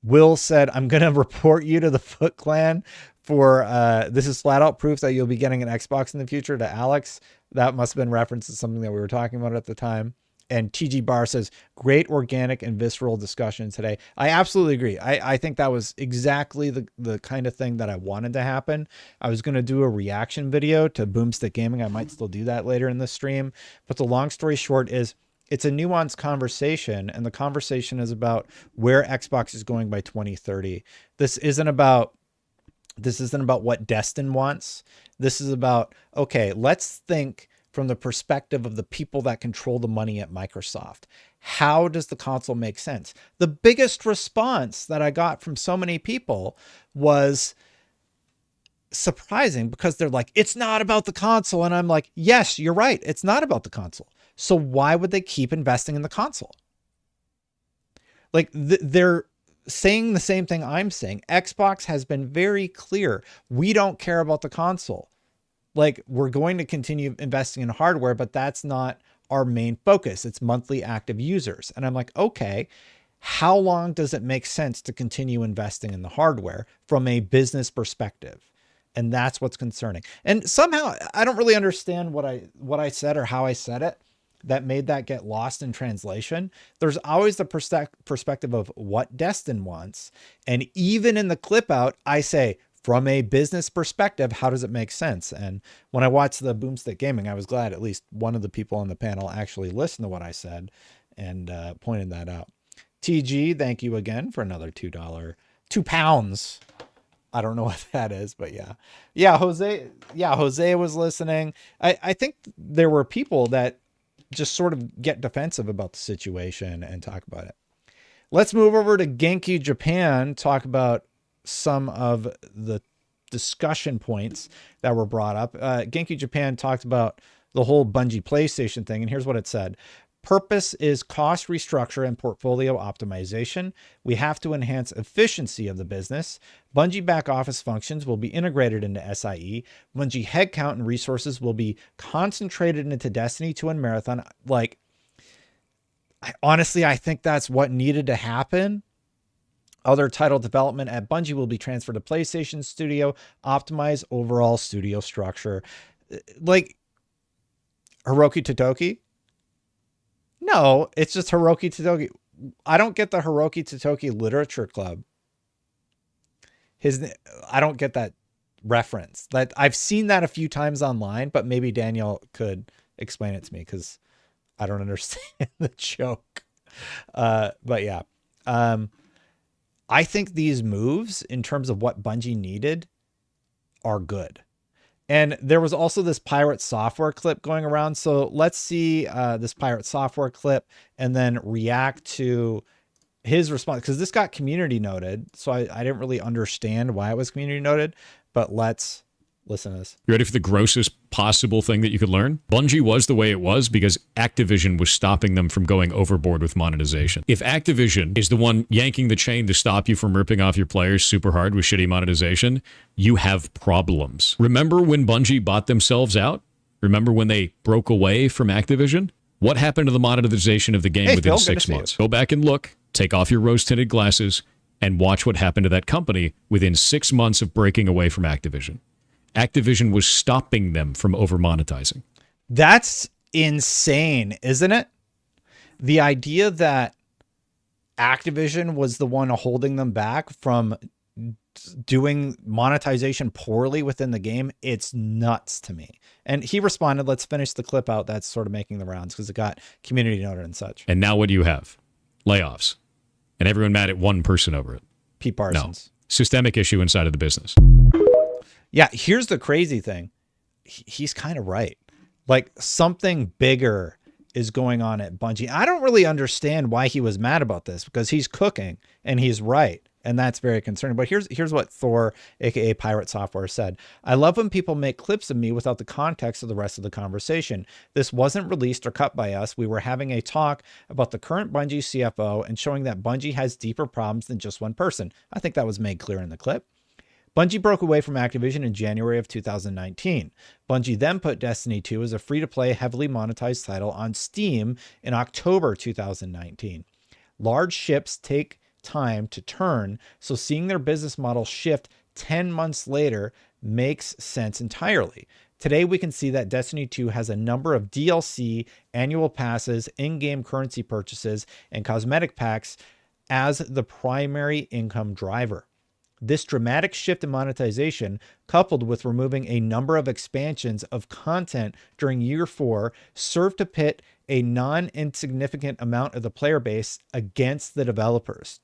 Will said, I'm going to report you to the Foot Clan for this is flat out proof that you'll be getting an Xbox in the future, to Alex. That must have been reference to something that we were talking about at the time. And TG Bar says, great organic and visceral discussion today. I absolutely agree. I think that was exactly the kind of thing that I wanted to happen. I was going to do a reaction video to BoomstickGaming. I might still do that later in the stream. But the long story short is it's a nuanced conversation. And the conversation is about where Xbox is going by 2030. This isn't about what Destin wants. This is about, okay, let's think from the perspective of the people that control the money at Microsoft. How does the console make sense? The biggest response that I got from so many people was surprising, because they're like, it's not about the console. And I'm like, yes, you're right. It's not about the console. So why would they keep investing in the console? Like they're saying the same thing I'm saying. Xbox has been very clear. We don't care about the console. Like, we're going to continue investing in hardware, but that's not our main focus. It's monthly active users. And I'm like, okay, how long does it make sense to continue investing in the hardware from a business perspective? And that's what's concerning. And somehow I don't really understand what I said or how I said it that made that get lost in translation. There's always the perspective of what Destin wants. And even in the clip out, I say, from a business perspective, how does it make sense? And when I watched the BoomstickGaming, I was glad at least one of the people on the panel actually listened to what I said and pointed that out. TG, thank you again for another £2. I don't know what that is, but yeah. Yeah, Jose was listening. I think there were people that just sort of get defensive about the situation and talk about it. Let's move over to Genki Japan, talk about some of the discussion points that were brought up. Genki Japan talked about the whole Bungie PlayStation thing, and here's what it said. Purpose is cost restructure and portfolio optimization. We have to enhance efficiency of the business. Bungie back office functions will be integrated into SIE. Bungie headcount and resources will be concentrated into Destiny 2 and Marathon. Like, honestly, I think that's what needed to happen. Other title development at Bungie will be transferred to PlayStation Studio, optimize overall studio structure. Like, Hiroki Totoki? No, it's just Hiroki Totoki. I don't get the Hiroki Totoki Literature Club. I don't get that reference. That I've seen that a few times online, but maybe Daniel could explain it to me because I don't understand the joke. But yeah. I think these moves in terms of what Bungie needed are good. And there was also this Pirate Software clip going around. So let's see this Pirate Software clip and then react to his response, because this got community noted. So I didn't really understand why it was community noted, but let's Listen to this.
You ready for the grossest possible thing that you could learn? Bungie was the way it was because Activision was stopping them from going overboard with monetization. If Activision is the one yanking the chain to stop you from ripping off your players super hard with shitty monetization, you have problems. Remember when Bungie bought themselves out? Remember when they broke away from Activision? What happened to the monetization of the game within
Phil,
6 months? Go back and look, take off your rose-tinted glasses, and watch what happened to that company within 6 months of breaking away from Activision. Activision was stopping them from over-monetizing.
That's insane, isn't it? The idea that Activision was the one holding them back from doing monetization poorly within the game, it's nuts to me. And he responded, let's finish the clip out that's sort of making the rounds because it got community noted and such.
And now what do you have? Layoffs. And everyone mad at one person over it.
Pete Parsons.
No. Systemic issue inside of the business.
Yeah, here's the crazy thing. He's kind of right. Like something bigger is going on at Bungie. I don't really understand why he was mad about this because he's cooking and he's right. And that's very concerning. But here's what Thor, aka Pirate Software, said. I love when people make clips of me without the context of the rest of the conversation. This wasn't released or cut by us. We were having a talk about the current Bungie CFO and showing that Bungie has deeper problems than just one person. I think that was made clear in the clip. Bungie broke away from Activision in January of 2019. Bungie then put Destiny 2 as a free-to-play, heavily monetized title on Steam in October 2019. Large ships take time to turn, so seeing their business model shift 10 months later makes sense entirely. Today, we can see that Destiny 2 has a number of DLC, annual passes, in-game currency purchases, and cosmetic packs as the primary income driver. This dramatic shift in monetization, coupled with removing a number of expansions of content during year 4, served to pit a non-insignificant amount of the player base against the developers.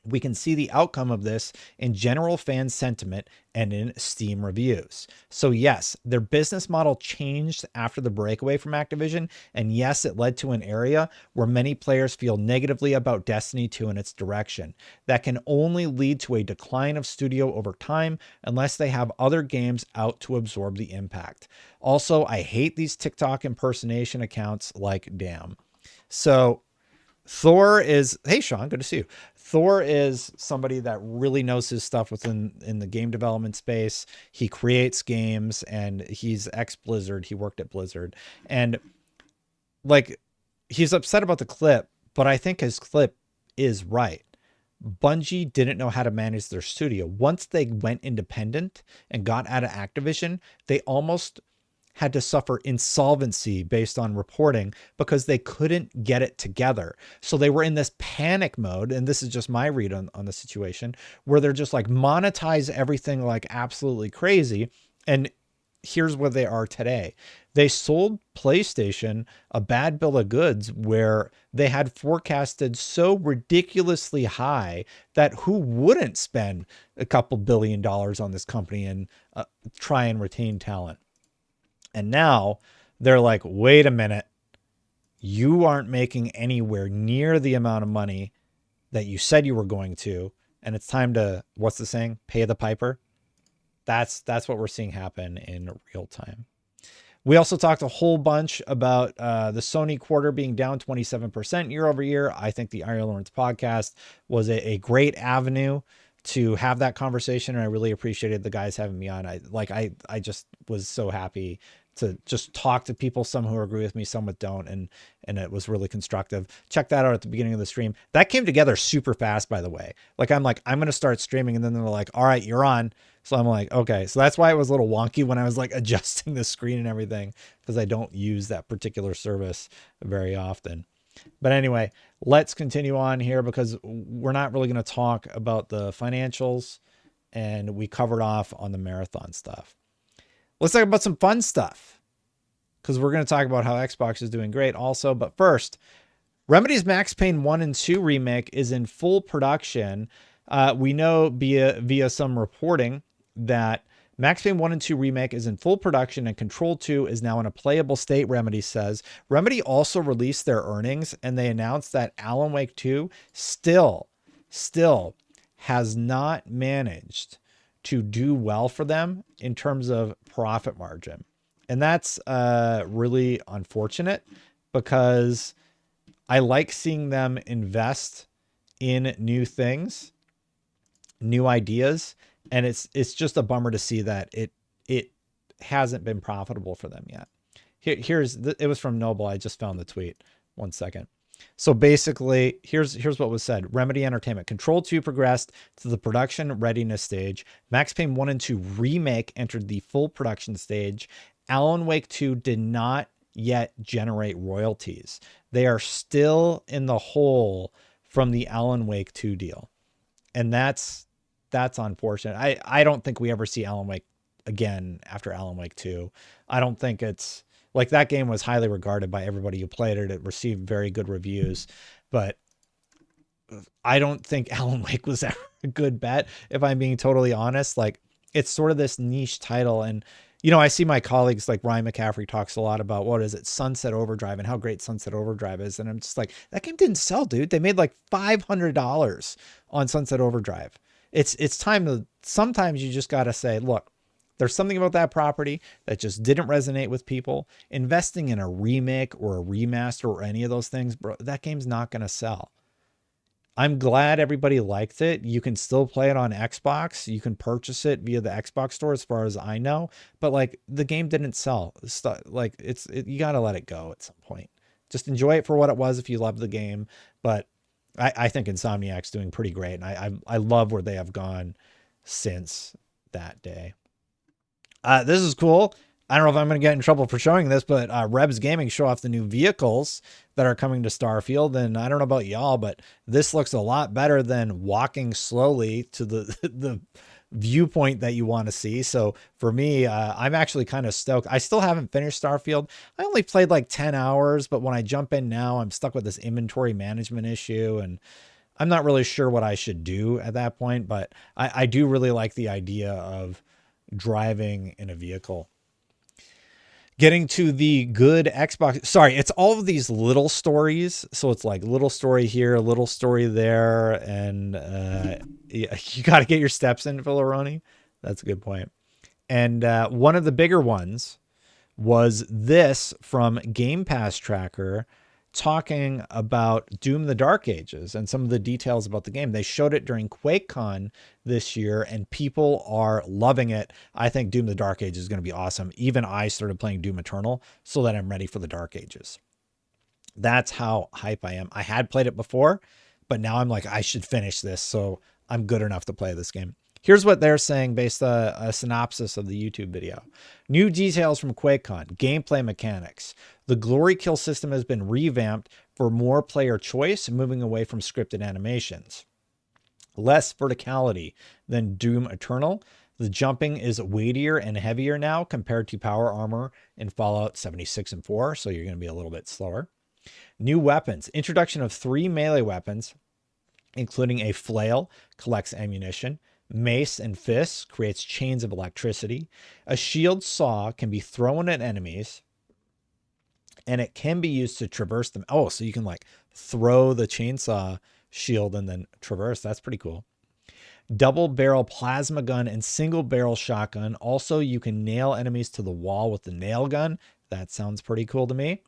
We can see the outcome of this in general fan sentiment and in Steam reviews. So yes, their business model changed after the breakaway from Activision, and yes, it led to an area where many players feel negatively about Destiny 2 and its direction. That can only lead to a decline of studio over time unless they have other games out to absorb the impact. Also, I hate these TikTok impersonation accounts like damn. So Thor is, hey Sean, good to see you. Thor is somebody that really knows his stuff in the game development space. He creates games and he's ex-Blizzard. He worked at Blizzard. And like, he's upset about the clip, but I think his clip is right. Bungie didn't know how to manage their studio. Once they went independent and got out of Activision, they almost had to suffer insolvency based on reporting because they couldn't get it together. So they were in this panic mode, and this is just my read on the situation, where they're just like monetize everything like absolutely crazy. And here's where they are today. They sold PlayStation a bad bill of goods where they had forecasted so ridiculously high that who wouldn't spend a couple $1 billion on this company and try and retain talent? And now they're like, wait a minute, you aren't making anywhere near the amount of money that you said you were going to. And it's time to, what's the saying? Pay the piper. That's what we're seeing happen in real time. We also talked a whole bunch about the Sony quarter being down 27% year over year. I think the Iron Lawrence podcast was a great avenue to have that conversation, and I really appreciated the guys having me on. I just was so happy to just talk to people, some who agree with me, some that don't, and it was really constructive. Check that out at the beginning of the stream. That came together super fast, by the way. I'm going to start streaming, and then they're like, all right, you're on. So I'm like, okay. So that's why it was a little wonky when I was like adjusting the screen and everything, because I don't use that particular service very often. But anyway, let's continue on here because we're not really going to talk about the financials, and we covered off on the marathon stuff. Let's talk about some fun stuff because we're going to talk about how Xbox is doing great also. But first, Remedy's Max Payne 1 and 2 remake is in full production. We know via some reporting that Max Payne 1 and 2 remake is in full production and Control 2 is now in a playable state, Remedy says. Remedy also released their earnings and they announced that Alan Wake 2 still has not managed to do well for them in terms of profit margin. And that's really unfortunate, because I like seeing them invest in new things, new ideas, and it's just a bummer to see that it hasn't been profitable for them yet. It was from Noble. I just found the tweet. 1 second. So basically, here's what was said. Remedy Entertainment. Control 2 progressed to the production readiness stage. Max Payne 1 and 2 remake entered the full production stage. Alan Wake 2 did not yet generate royalties. They are still in the hole from the Alan Wake 2 deal. And that's unfortunate. I don't think we ever see Alan Wake again after Alan Wake 2. I don't think it's like, that game was highly regarded by everybody who played it. It received very good reviews, but I don't think Alan Wake was ever a good bet, if I'm being totally honest. Like, it's sort of this niche title. And, you know, I see my colleagues like Ryan McCaffrey talks a lot about, what is it, Sunset Overdrive, and how great Sunset Overdrive is. And I'm just like, that game didn't sell, dude. They made like $500 on Sunset Overdrive. It's time to, sometimes you just got to say, look, there's something about that property that just didn't resonate with people. Investing in a remake or a remaster or any of those things, bro, that game's not going to sell. I'm glad everybody liked it. You can still play it on Xbox. You can purchase it via the Xbox store, as far as I know. But like, the game didn't sell. Like, you got to let it go at some point. Just enjoy it for what it was if you love the game. But I think Insomniac's doing pretty great. And I love where they have gone since that day. This is cool. I don't know if I'm going to get in trouble for showing this, but Rebs Gaming show off the new vehicles that are coming to Starfield. And I don't know about y'all, but this looks a lot better than walking slowly to the viewpoint that you want to see. So for me, I'm actually kind of stoked. I still haven't finished Starfield. I only played like 10 hours, but when I jump in now, I'm stuck with this inventory management issue, and I'm not really sure what I should do at that point, but I do really like the idea of driving in a vehicle. Getting to the good Xbox. Sorry, it's all of these little stories. So it's like little story here, a little story there. And you got to get your steps in, Villaroni. That's a good point. And one of the bigger ones was this from Game Pass Tracker, talking about Doom the Dark Ages and some of the details about the game. They showed it during QuakeCon this year, and people are loving it. I think Doom the Dark Ages is going to be awesome. Even I started playing Doom Eternal so that I'm ready for the Dark Ages. That's how hype I am. I had played it before, but now I'm like, I should finish this, so I'm good enough to play this game. Here's what they're saying based on a synopsis of the YouTube video. New details from QuakeCon. Gameplay mechanics. The glory kill system has been revamped for more player choice, moving away from scripted animations. Less verticality than Doom Eternal. The jumping is weightier and heavier now compared to power armor in Fallout 76 and 4, so you're going to be a little bit slower. New weapons. Introduction of 3 melee weapons, including a flail, collects ammunition. Mace and fists creates chains of electricity. A shield saw can be thrown at enemies, and it can be used to traverse them. Oh, so you can like throw the chainsaw shield and then traverse. That's pretty cool. Double barrel plasma gun and single barrel shotgun. Also, you can nail enemies to the wall with the nail gun. That sounds pretty cool to me.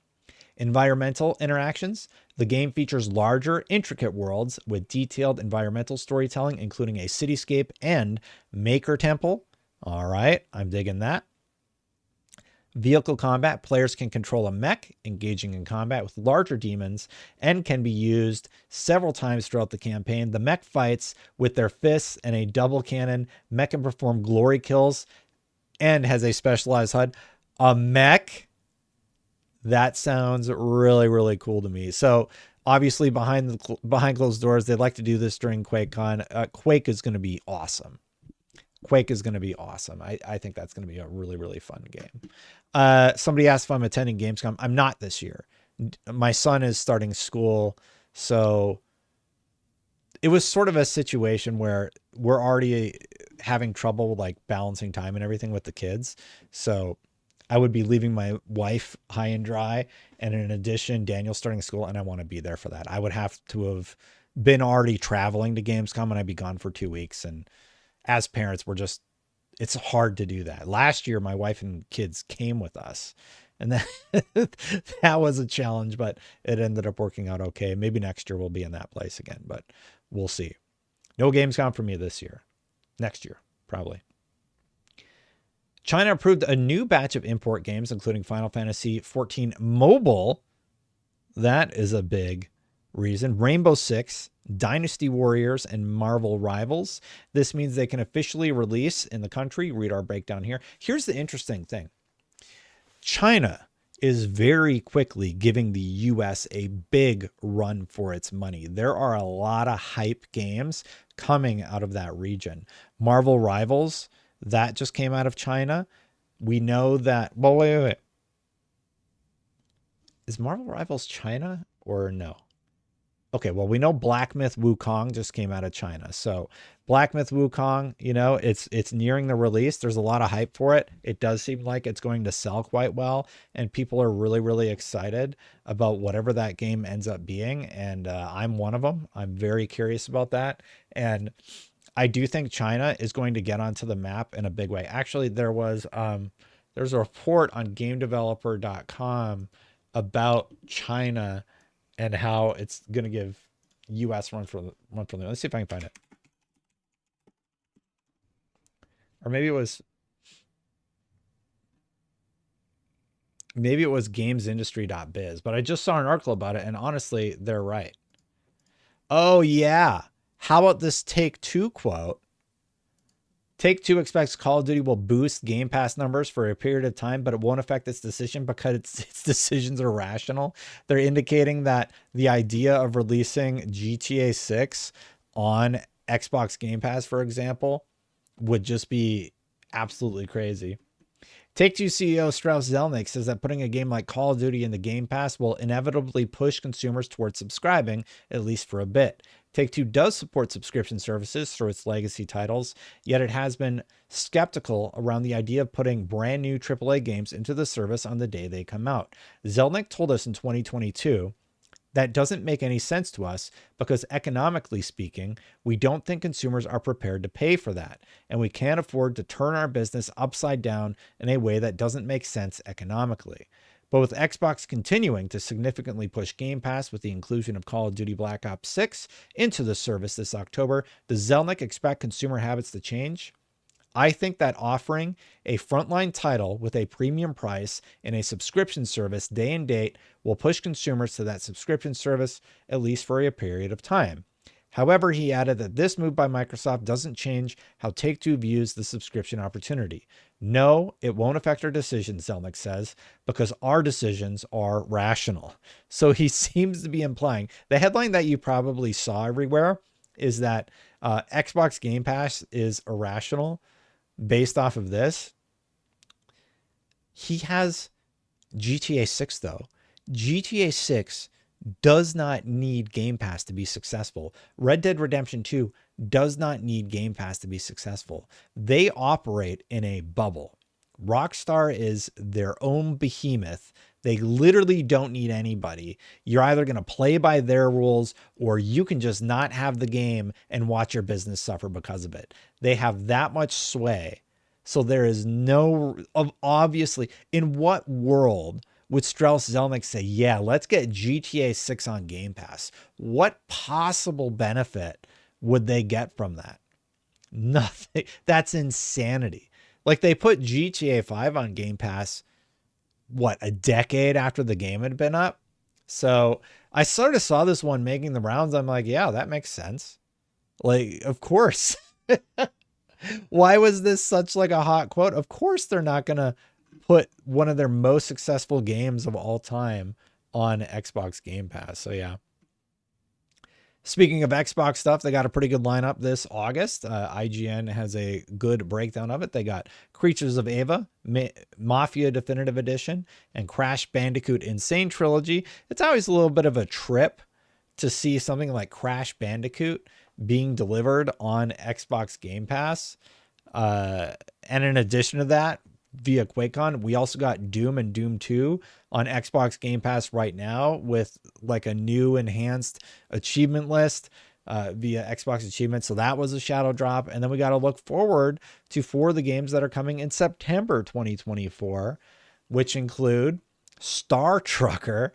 Environmental interactions. The game features larger, intricate worlds with detailed environmental storytelling, including a cityscape and maker temple. All right, I'm digging that. Vehicle combat. Players can control a mech, engaging in combat with larger demons, and can be used several times throughout the campaign. The mech fights with their fists and a double cannon. Mech can perform glory kills and has a specialized HUD. A mech? That sounds really, really cool to me. So obviously behind closed doors, they like to do this during QuakeCon. Quake is going to be awesome. Quake is going to be awesome. I think that's going to be a really, really fun game. Somebody asked if I'm attending Gamescom. I'm not this year. My son is starting school. So it was sort of a situation where we're already having trouble like balancing time and everything with the kids. So I would be leaving my wife high and dry. And in addition, Daniel's starting school, and I want to be there for that. I would have to have been already traveling to Gamescom, and I'd be gone for 2 weeks. And as parents, we're just it's hard to do that. Last year, my wife and kids came with us, and that was a challenge, but it ended up working out okay. Maybe next year we'll be in that place again, but we'll see. No Gamescom for me this year. Next year, probably. China approved a new batch of import games, including Final Fantasy XIV Mobile. That is a big reason. Rainbow Six, Dynasty Warriors, and Marvel Rivals. This means they can officially release in the country. Read our breakdown here. Here's the interesting thing. China is very quickly giving the US a big run for its money. There are a lot of hype games coming out of that region. Marvel Rivals, that just came out of China. We know that, well, wait. Is Marvel Rivals China or no? Okay, well, we know Black Myth Wukong just came out of China. So Black Myth Wukong, you know, it's nearing the release. There's a lot of hype for it. It does seem like it's going to sell quite well, and people are really, really excited about whatever that game ends up being. And I'm one of them. I'm very curious about that. And I do think China is going to get onto the map in a big way. Actually, there's a report on GameDeveloper.com about China and how it's going to give US run for them. Let's see if I can find it. Or maybe it was gamesindustry.biz, but I just saw an article about it, and honestly, they're right. Oh yeah. How about this Take-Two quote? Take-Two expects Call of Duty will boost Game Pass numbers for a period of time, but it won't affect its decision because its decisions are rational. They're indicating that the idea of releasing GTA 6 on Xbox Game Pass, for example, would just be absolutely crazy. Take-Two CEO Strauss Zelnick says that putting a game like Call of Duty in the Game Pass will inevitably push consumers towards subscribing, at least for a bit. Take-Two does support subscription services through its legacy titles, yet it has been skeptical around the idea of putting brand new AAA games into the service on the day they come out. Zelnick told us in 2022, that doesn't make any sense to us because economically speaking, we don't think consumers are prepared to pay for that, and we can't afford to turn our business upside down in a way that doesn't make sense economically. But with Xbox continuing to significantly push Game Pass with the inclusion of Call of Duty Black Ops 6 into the service this October, does Zelnick expect consumer habits to change? I think that offering a frontline title with a premium price in a subscription service day and date will push consumers to that subscription service, at least for a period of time. However, he added that this move by Microsoft doesn't change how Take-Two views the subscription opportunity. No, it won't affect our decisions, Zelnick says, because our decisions are rational. So he seems to be implying, the headline that you probably saw everywhere is that Xbox Game Pass is irrational based off of this. He has GTA 6 though. GTA 6 does not need Game Pass to be successful. Red Dead Redemption 2 does not need Game Pass to be successful. They operate in a bubble. Rockstar is their own behemoth. They literally don't need anybody. You're either going to play by their rules or you can just not have the game and watch your business suffer because of it. They have that much sway. So there is no, obviously, in what world would Strauss Zelnick say, yeah, let's get GTA 6 on Game Pass? What possible benefit would they get from that? Nothing. That's insanity. Like they put GTA 5 on Game Pass, what, a decade after the game had been up? So I sort of saw this one making the rounds. I'm like, yeah, that makes sense. Like, of course. Why was this such like a hot quote? Of course they're not going to put one of their most successful games of all time on Xbox Game Pass. So yeah. Speaking of Xbox stuff, they got a pretty good lineup this August. IGN has a good breakdown of it. They got Creatures of Ava, Mafia Definitive Edition, and Crash Bandicoot Insane Trilogy. It's always a little bit of a trip to see something like Crash Bandicoot being delivered on Xbox Game Pass. And in addition to that, via QuakeCon, we also got Doom and Doom 2 on Xbox Game Pass right now with like a new enhanced achievement list. via Xbox Achievement. So that was a shadow drop. And then we got to look forward to 4 of the games that are coming in September 2024, which include Star Trucker,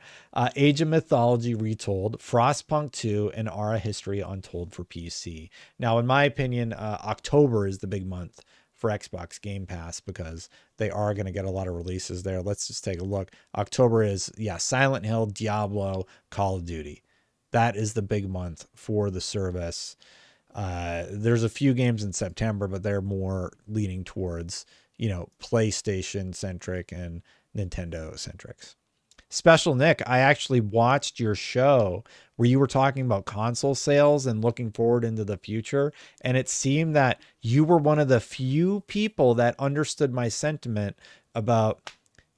Age of Mythology Retold, Frostpunk 2, and Ara History Untold for PC. Now, in my opinion, October is the big month for Xbox Game Pass because they are going to get a lot of releases there. Let's just take a look. October is, Silent Hill, Diablo, Call of Duty. That is the big month for the service. There's a few games in September, but they're more leaning towards, PlayStation centric and Nintendo centrics. Special Nick, I actually watched your show where you were talking about console sales and looking forward into the future. And it seemed that you were one of the few people that understood my sentiment about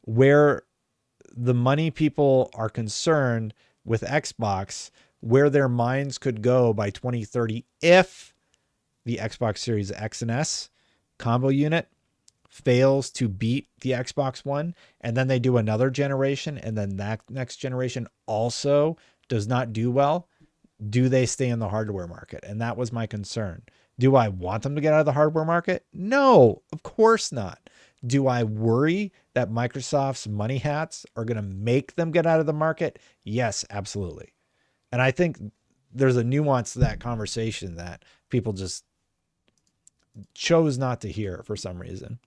where the money people are concerned with Xbox, where their minds could go by 2030 if the Xbox Series X and S combo unit fails to beat the Xbox One, and then they do another generation, and then that next generation also does not do well. Do they stay in the hardware market? And that was my concern. Do I want them to get out of the hardware market? No, of course not. Do I worry that Microsoft's money hats are going to make them get out of the market? Yes, absolutely. And I think there's a nuance to that conversation that people just chose not to hear for some reason.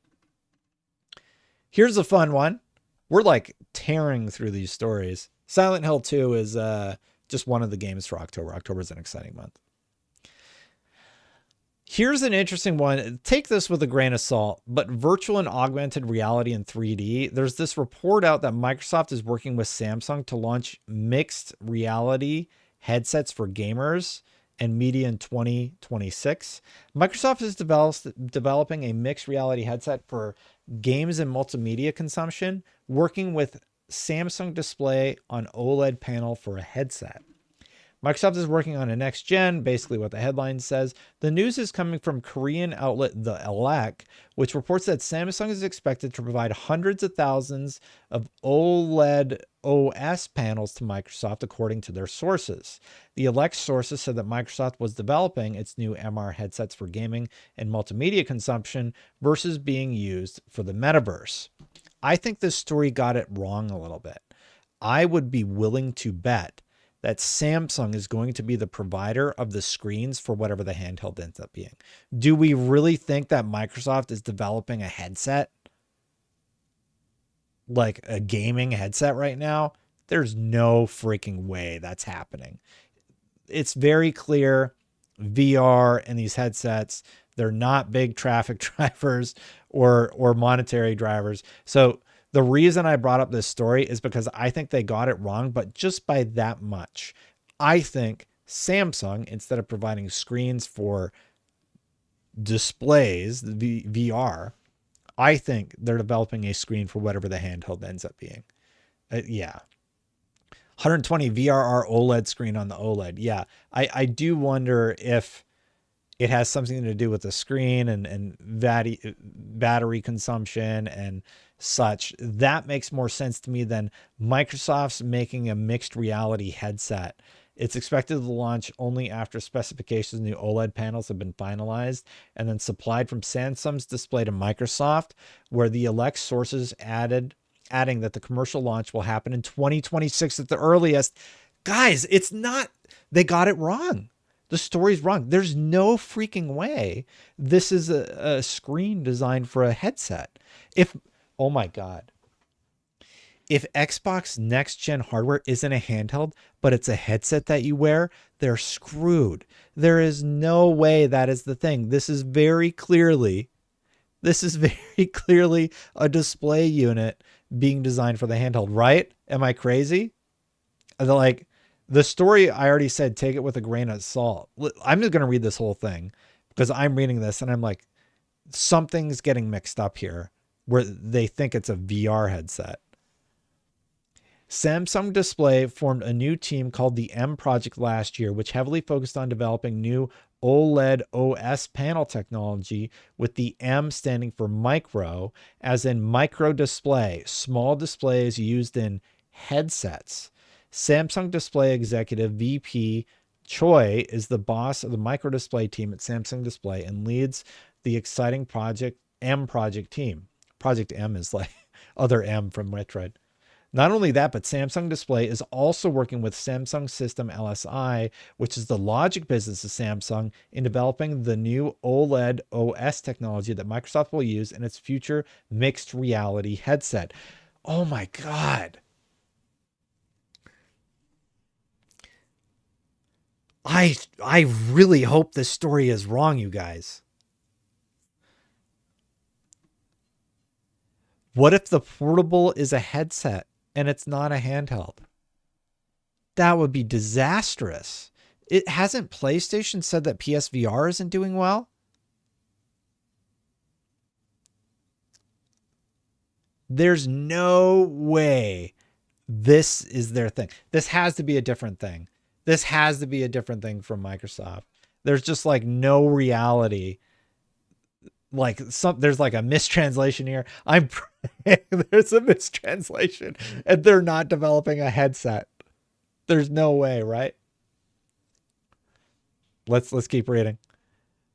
Here's a fun one. We're like tearing through these stories. Silent Hill 2 is just one of the games for October. October is an exciting month. Here's an interesting one. Take this with a grain of salt, but virtual and augmented reality in 3D. There's this report out that Microsoft is working with Samsung to launch mixed reality headsets for gamers and media in 2026. Microsoft is developing a mixed reality headset for games and multimedia consumption, working with Samsung Display on OLED panel for a headset. Microsoft is working on a next gen, basically what the headline says. The news is coming from Korean outlet The Elec, which reports that Samsung is expected to provide hundreds of thousands of OLED OS panels to Microsoft, according to their sources. The Elec sources said that Microsoft was developing its new MR headsets for gaming and multimedia consumption versus being used for the metaverse. I think this story got it wrong a little bit. I would be willing to bet that Samsung is going to be the provider of the screens for whatever the handheld ends up being. Do we really think that Microsoft is developing a headset? Like a gaming headset right now? There's no freaking way that's happening. It's very clear VR and these headsets, they're not big traffic drivers or monetary drivers. So the reason I brought up this story is because I think they got it wrong, but just by that much. I think Samsung, instead of providing screens for displays, the VR, I think they're developing a screen for whatever the handheld ends up being. 120 VRR OLED screen on the OLED. Yeah, I do wonder if it has something to do with the screen and battery consumption and such. That makes more sense to me than Microsoft's making a mixed reality headset. It's expected to launch only after specifications of new OLED panels have been finalized and then supplied from Samsung's display to Microsoft, where the Elec sources adding that the commercial launch will happen in 2026 at the earliest. Guys, it's not, they got it wrong. The story's wrong. There's no freaking way this is a screen designed for a headset. Oh my God. If Xbox next gen hardware isn't a handheld, but it's a headset that you wear, they're screwed. There is no way that is the thing. This is very clearly a display unit being designed for the handheld, right? Am I crazy? Like, the story, I already said, take it with a grain of salt. I'm just going to read this whole thing because I'm reading this and I'm like, something's getting mixed up here where they think it's a VR headset. Samsung Display formed a new team called the M Project last year, which heavily focused on developing new OLED OS panel technology, with the M standing for micro, as in micro display, small displays used in headsets. Samsung Display Executive VP Choi is the boss of the microdisplay team at Samsung Display and leads the exciting Project M team. Project M is like other M from Metroid. Not only that, but Samsung Display is also working with Samsung System LSI, which is the logic business of Samsung, in developing the new OLED OS technology that Microsoft will use in its future mixed reality headset. Oh my God. I really hope this story is wrong, you guys. What if the portable is a headset and it's not a handheld? That would be disastrous. It hasn't PlayStation said that PSVR isn't doing well? There's no way this is their thing. This has to be a different thing. This has to be a different thing from Microsoft. There's just like no reality. Like there's like a mistranslation here. I'm praying there's a mistranslation and they're not developing a headset. There's no way, right? Let's keep reading.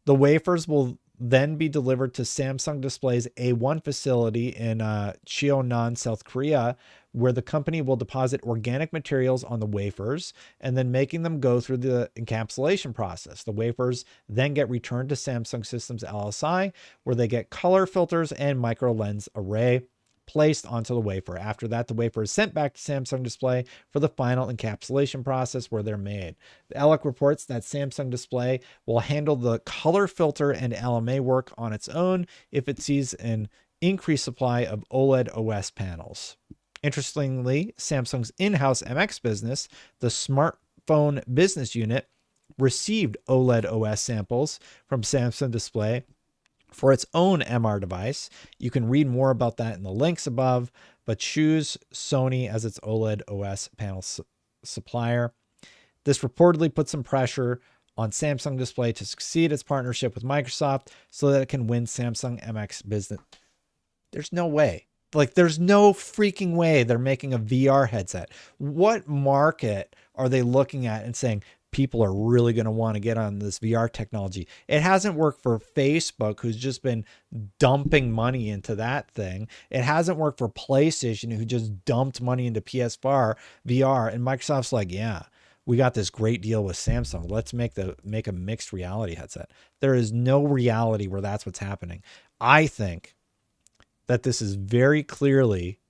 The wafers will then be delivered to Samsung Display's A1 facility in Cheonan, South Korea, where the company will deposit organic materials on the wafers and then making them go through the encapsulation process. The wafers then get returned to Samsung Systems LSI, where they get color filters and micro lens array placed onto the wafer. After that, the wafer is sent back to Samsung Display for the final encapsulation process where they're made. The ELEC reports that Samsung Display will handle the color filter and LMA work on its own if it sees an increased supply of OLED OS panels. Interestingly, Samsung's in-house MX business, the smartphone business unit, received OLED OS samples from Samsung Display for its own MR device. You can read more about that in the links above, but choose Sony as its OLED OS panel supplier. This reportedly puts some pressure on Samsung Display to succeed its partnership with Microsoft so that it can win Samsung MX business. There's no way. Like, there's no freaking way they're making a VR headset. What market are they looking at and saying, people are really going to want to get on this VR technology? It hasn't worked for Facebook, who's just been dumping money into that thing. It hasn't worked for PlayStation, who just dumped money into VR. And Microsoft's like, yeah, we got this great deal with Samsung. Let's make a mixed reality headset. There is no reality where that's what's happening. I think that this is very clearly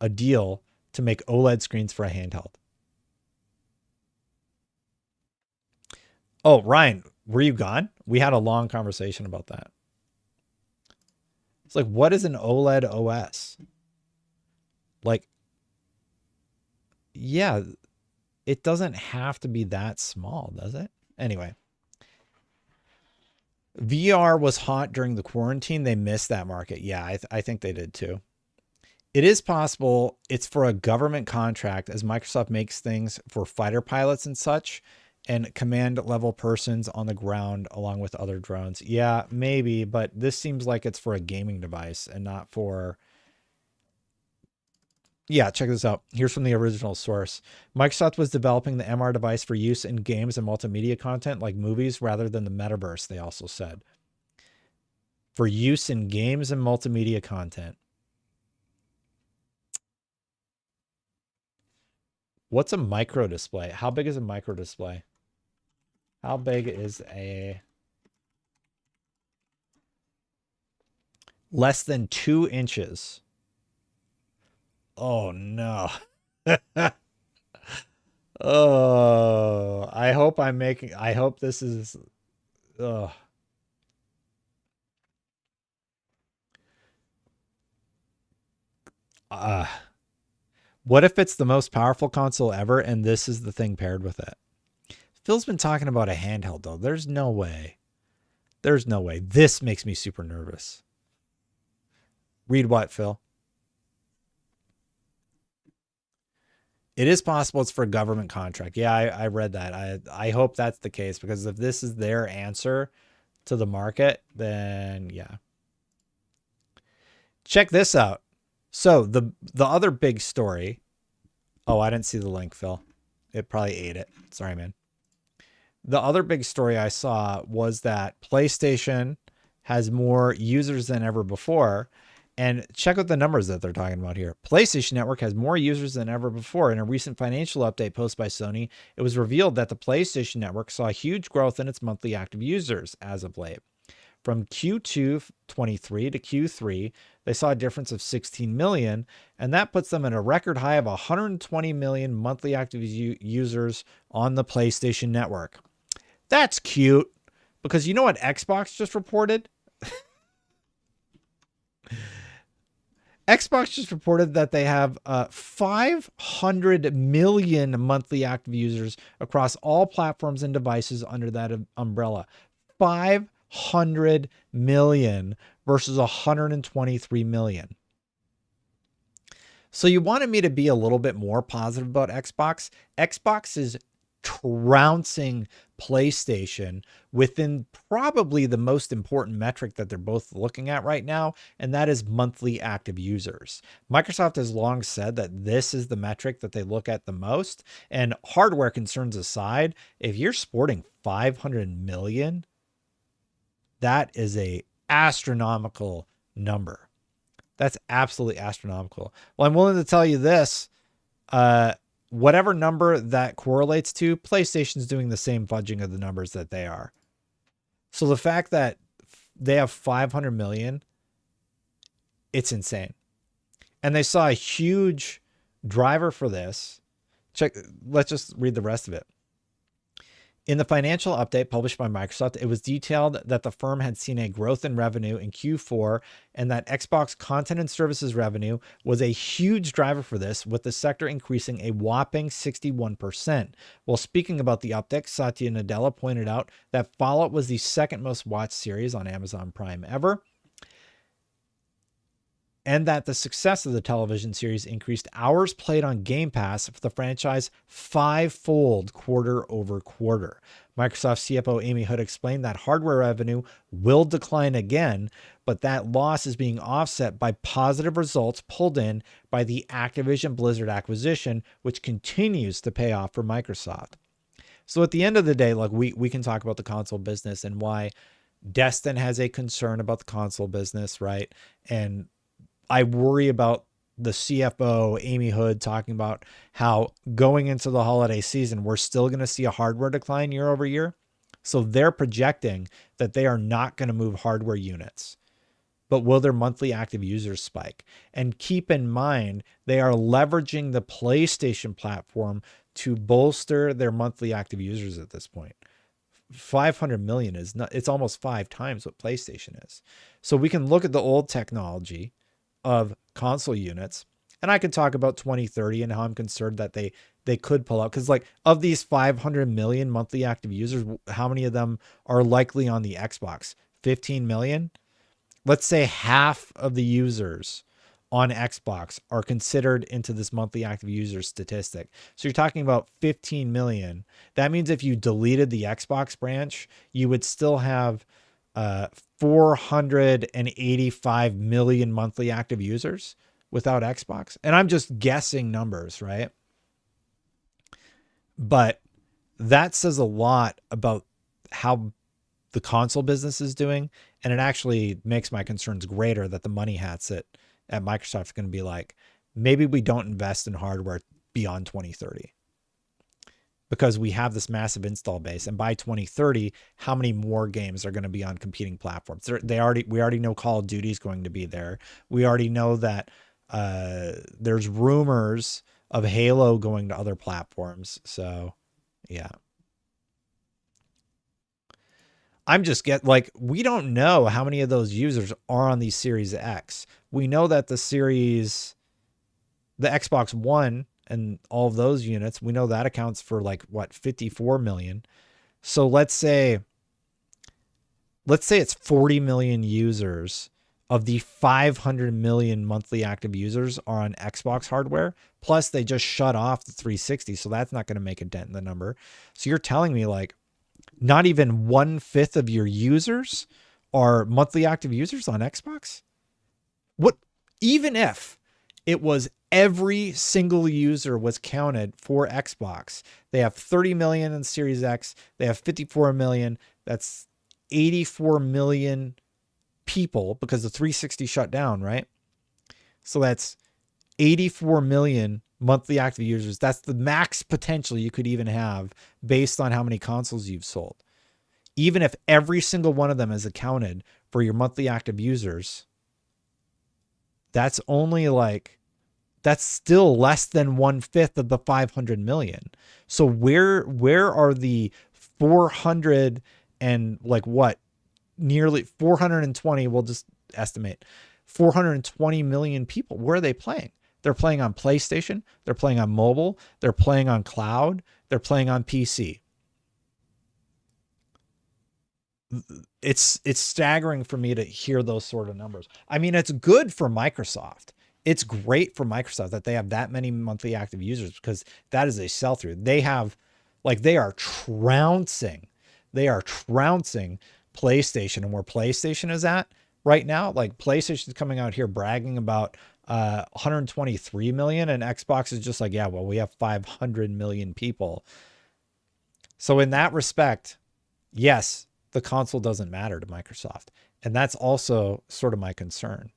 a deal to make OLED screens for a handheld. Oh, Ryan, were you gone? We had a long conversation about that. It's like, what is an OLED OS? Like, yeah, it doesn't have to be that small, does it? Anyway. VR was hot during the quarantine. They missed that market. Yeah, I think they did too. It is possible it's for a government contract, as Microsoft makes things for fighter pilots and such, and command level persons on the ground along with other drones. Yeah, maybe, but this seems like it's for a gaming device and not for... Yeah, check this out. Here's from the original source. Microsoft was developing the MR device for use in games and multimedia content like movies rather than the metaverse, they also said. For use in games and multimedia content. What's a micro display? How big is a micro display? How big is a... Less than 2 inches. Oh, no. Oh, I hope this is... Ugh. What if it's the most powerful console ever and this is the thing paired with it? Phil's been talking about a handheld, though. There's no way. There's no way. This makes me super nervous. Read what, Phil? It is possible it's for a government contract. Yeah, I read that. I hope that's the case, because if this is their answer to the market, then yeah. Check this out. So the other big story. Oh, I didn't see the link, Phil. It probably ate it. Sorry, man. The other big story I saw was that PlayStation has more users than ever before. And check out the numbers that they're talking about here. PlayStation Network has more users than ever before. In a recent financial update posted by Sony, it was revealed that the PlayStation Network saw huge growth in its monthly active users as of late. From Q2 23 to Q3, they saw a difference of 16 million, and that puts them at a record high of 120 million monthly active users on the PlayStation Network. That's cute, because you know what Xbox just reported? Xbox just reported that they have 500 million monthly active users across all platforms and devices under that umbrella. 500 million versus 123 million. So you wanted me to be a little bit more positive about Xbox. Xbox is trouncing PlayStation within probably the most important metric that they're both looking at right now, and that is monthly active users. Microsoft has long said that this is the metric that they look at the most, and hardware concerns aside, if you're sporting 500 million, that is a astronomical number. That's absolutely astronomical. Well, I'm willing to tell you this, whatever number that correlates to, PlayStation's doing the same fudging of the numbers that they are. So the fact that they have 500 million, it's insane. And they saw a huge driver for this. Let's just read the rest of it. In the financial update published by Microsoft, it was detailed that the firm had seen a growth in revenue in Q4 and that Xbox content and services revenue was a huge driver for this, with the sector increasing a whopping 61%. While speaking about the update, Satya Nadella pointed out that Fallout was the second most watched series on Amazon Prime ever, and that the success of the television series increased hours played on Game Pass for the franchise 5-fold quarter over quarter. Microsoft CFO Amy Hood explained that hardware revenue will decline again, but that loss is being offset by positive results pulled in by the Activision Blizzard acquisition, which continues to pay off for Microsoft. So at the end of the day, like we can talk about the console business and why Destin has a concern about the console business, right? And I worry about the CFO, Amy Hood, talking about how going into the holiday season, we're still going to see a hardware decline year over year. So they're projecting that they are not going to move hardware units, but will their monthly active users spike? And keep in mind, they are leveraging the PlayStation platform to bolster their monthly active users at this point. 500 million is not, it's almost 5 times what PlayStation is. So we can look at the old technology of console units, and I could talk about 2030 and how I'm concerned that they could pull out, because like of these 500 million monthly active users, how many of them are likely on the Xbox? 15 million. Let's say half of the users on Xbox are considered into this monthly active user statistic. So you're talking about 15 million. That means if you deleted the Xbox branch, you would still have 485 million monthly active users without Xbox. And I'm just guessing numbers, right? But that says a lot about how the console business is doing. And it actually makes my concerns greater that the money hats at Microsoft are going to be like, maybe we don't invest in hardware beyond 2030. Because we have this massive install base, and by 2030, how many more games are going to be on competing platforms? We already know Call of Duty is going to be there. We already know that there's rumors of Halo going to other platforms. So, yeah, I'm just we don't know how many of those users are on the Series X. We know that the Xbox One and all of those units, we know that accounts for 54 million. So let's say it's 40 million users of the 500 million monthly active users are on Xbox hardware. Plus they just shut off the 360. So that's not going to make a dent in the number. So you're telling me not even 1/5 of your users are monthly active users on Xbox? What, even if it was every single user was counted for Xbox. They have 30 million in Series X. They have 54 million. That's 84 million people because the 360 shut down, right? So that's 84 million monthly active users. That's the max potential you could even have based on how many consoles you've sold. Even if every single one of them is accounted for your monthly active users, that's only like, that's still less than 1/5 of the 500 million. So where are the 400 and like what? Nearly 420, we'll just estimate 420 million people. Where are they playing? They're playing on PlayStation. They're playing on mobile. They're playing on cloud. They're playing on PC. It's staggering for me to hear those sort of numbers. I mean, it's good for Microsoft. It's great for Microsoft that they have that many monthly active users because that is a sell through. They have, like, they are trouncing PlayStation, and where PlayStation is at right now, like PlayStation is coming out here bragging about 123 million, and Xbox is just like, yeah, well, we have 500 million people. So in that respect, yes, the console doesn't matter to Microsoft. And that's also sort of my concern.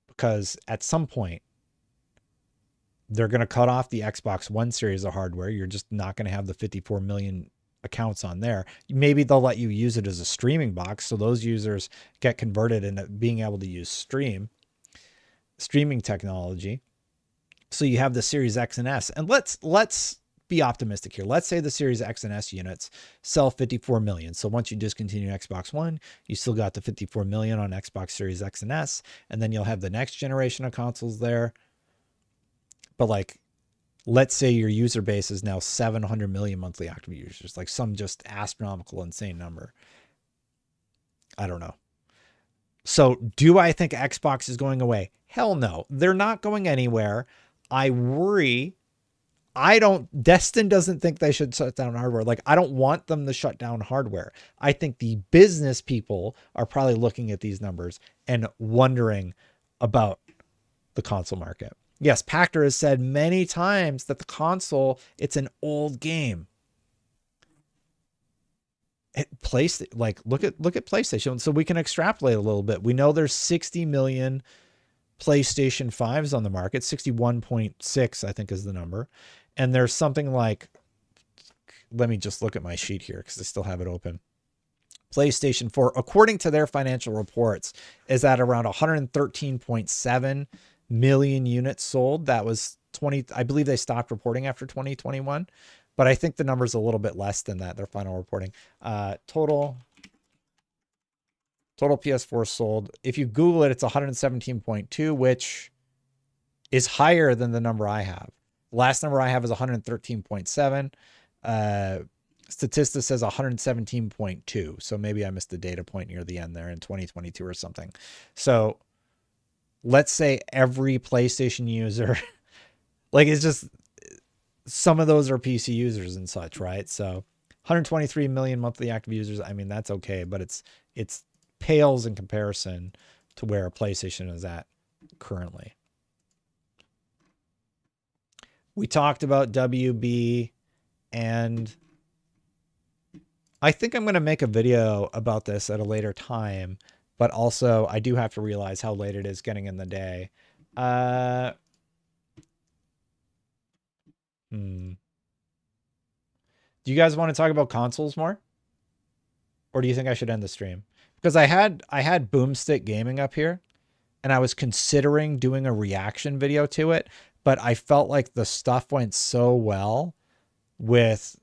Because at some point, they're going to cut off the Xbox One series of hardware. You're just not going to have the 54 million accounts on there. Maybe they'll let you use it as a streaming box, so those users get converted into being able to use streaming technology. So you have the Series X and S. And let's be optimistic here. Let's say the Series X and S units sell 54 million. So once you discontinue Xbox One, you still got the 54 million on Xbox Series X and S, and then you'll have the next generation of consoles there. But like, let's say your user base is now 700 million monthly active users, like some just astronomical, insane number. I don't know. So do I think Xbox is going away? Hell no. They're not going anywhere. I worry. Destin doesn't think they should shut down hardware. Like, I don't want them to shut down hardware. I think the business people are probably looking at these numbers and wondering about the console market. Yes, Pachter has said many times that the console, it's an old game. Look at PlayStation. So we can extrapolate a little bit. We know there's 60 million PlayStation 5s on the market. 61.6, I think, is the number. And there's something like, let me just look at my sheet here because I still have it open. PlayStation 4, according to their financial reports, is at around 113.7 million units sold. That was I believe they stopped reporting after 2021, but I think the number's a little bit less than that, their final reporting. Total PS4 sold. If you Google it, it's 117.2, which is higher than the number I have. Last number I have is 113.7. Statista says 117.2. So maybe I missed the data point near the end there in 2022 or something. So let's say every PlayStation user, like, it's just, some of those are PC users and such, right? So 123 million monthly active users. I mean, that's okay, but it's pales in comparison to where PlayStation is at currently. We talked about WB, and I think I'm going to make a video about this at a later time, but also I do have to realize how late it is getting in the day. Do you guys want to talk about consoles more? Or do you think I should end the stream? Because I had BoomstickGaming up here, and I was considering doing a reaction video to it, but I felt like the stuff went so well with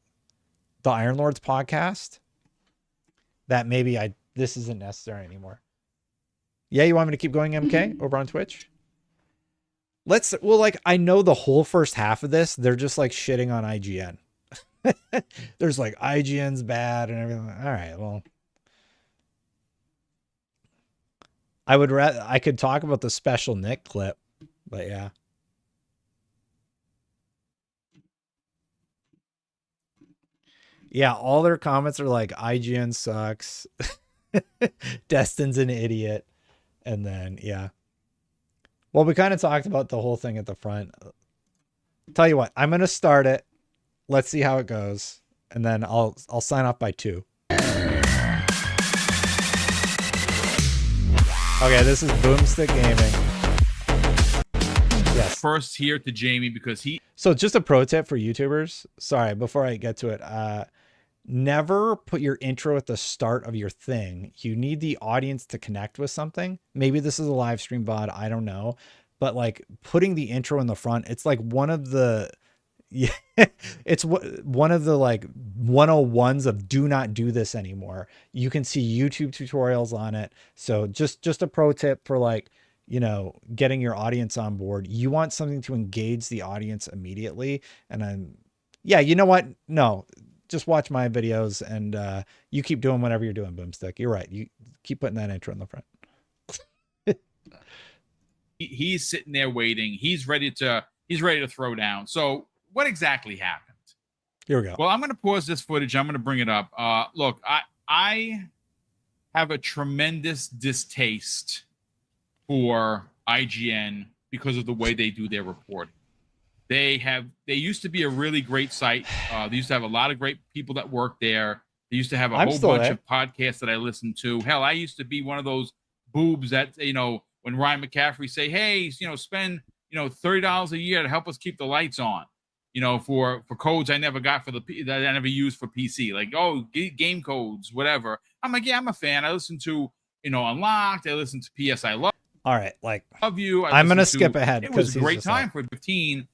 the Iron Lords podcast that maybe this isn't necessary anymore. Yeah, you want me to keep going, MK, over on Twitch? I know the whole first half of this, they're just like shitting on IGN. There's like, IGN's bad and everything. All right, well, I could talk about the special Nick clip, but yeah. Yeah, all their comments are like, IGN sucks. Destin's an idiot. And then, yeah. Well, we kind of talked about the whole thing at the front. Tell you what, I'm going to start it. Let's see how it goes. And then I'll sign off by 2. Okay, this is Boomstick Gaming. Yes.
First here to Jamie because he.
So just a pro tip for YouTubers. Sorry, before I get to it, never put your intro at the start of your thing. You need the audience to connect with something. Maybe this is a live stream VOD, I don't know. But like putting the intro in the front, it's like one of the, yeah, it's one of the like 101s of do not do this anymore. You can see YouTube tutorials on it. So just a pro tip for like, you know, getting your audience on board. You want something to engage the audience immediately. And yeah, you know what? No, just watch my videos and you keep doing whatever you're doing, Boomstick. You're right. You keep putting that intro in the front.
He's sitting there waiting. He's ready to throw down. So what exactly happened?
Here we go.
Well, I'm going to pause this footage. I'm going to bring it up. Look, I have a tremendous distaste for IGN because of the way they do their reporting. They used to be a really great site. They used to have a lot of great people that work there. They used to have a whole bunch of podcasts that I listened to. Hell, I used to be one of those boobs that, you know, when Ryan McCaffrey say, hey, you know, spend, you know, $30 a year to help us keep the lights on, you know, for codes I never got that I never used for PC, like, oh, game codes, whatever. I'm like, yeah, I'm a fan. I listen to, you know, Unlocked. I listen to PS I Love.
All right, like,
Love You.
I'm going to skip ahead.
It was a great time for 15.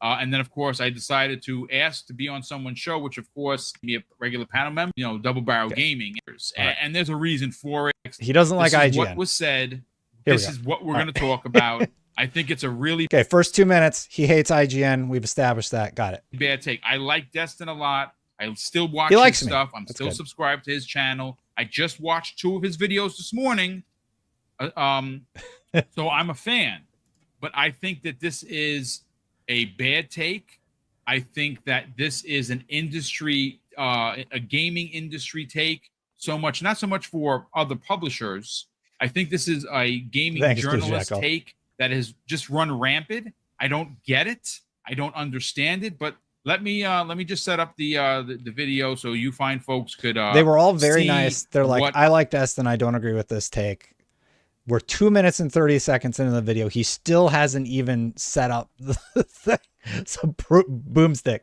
And then, of course, I decided to ask to be on someone's show, which, of course, be a regular panel member, you know, Double Barrel Gaming. Right. And there's a reason for it.
He doesn't like IGN.
What was said. This is what we're going to talk about. I think it's a really...
Okay, first 2 minutes. He hates IGN. We've established that. Got it.
Bad take. I like Destin a lot. I still watch his stuff. I'm still subscribed to his channel. I just watched 2 of his videos this morning. So I'm a fan. But I think that this is a bad take. I think that this is an industry, a gaming industry take. Not so much for other publishers. I think this is a gaming journalist take that has just run rampant. I don't get it. I don't understand it. But let me just set up the video so you fine folks could.
They were all very nice. They're like, I like Destin. I don't agree with this take. We're 2 minutes and 30 seconds into the video. He still hasn't even set up the thing. So Boomstick,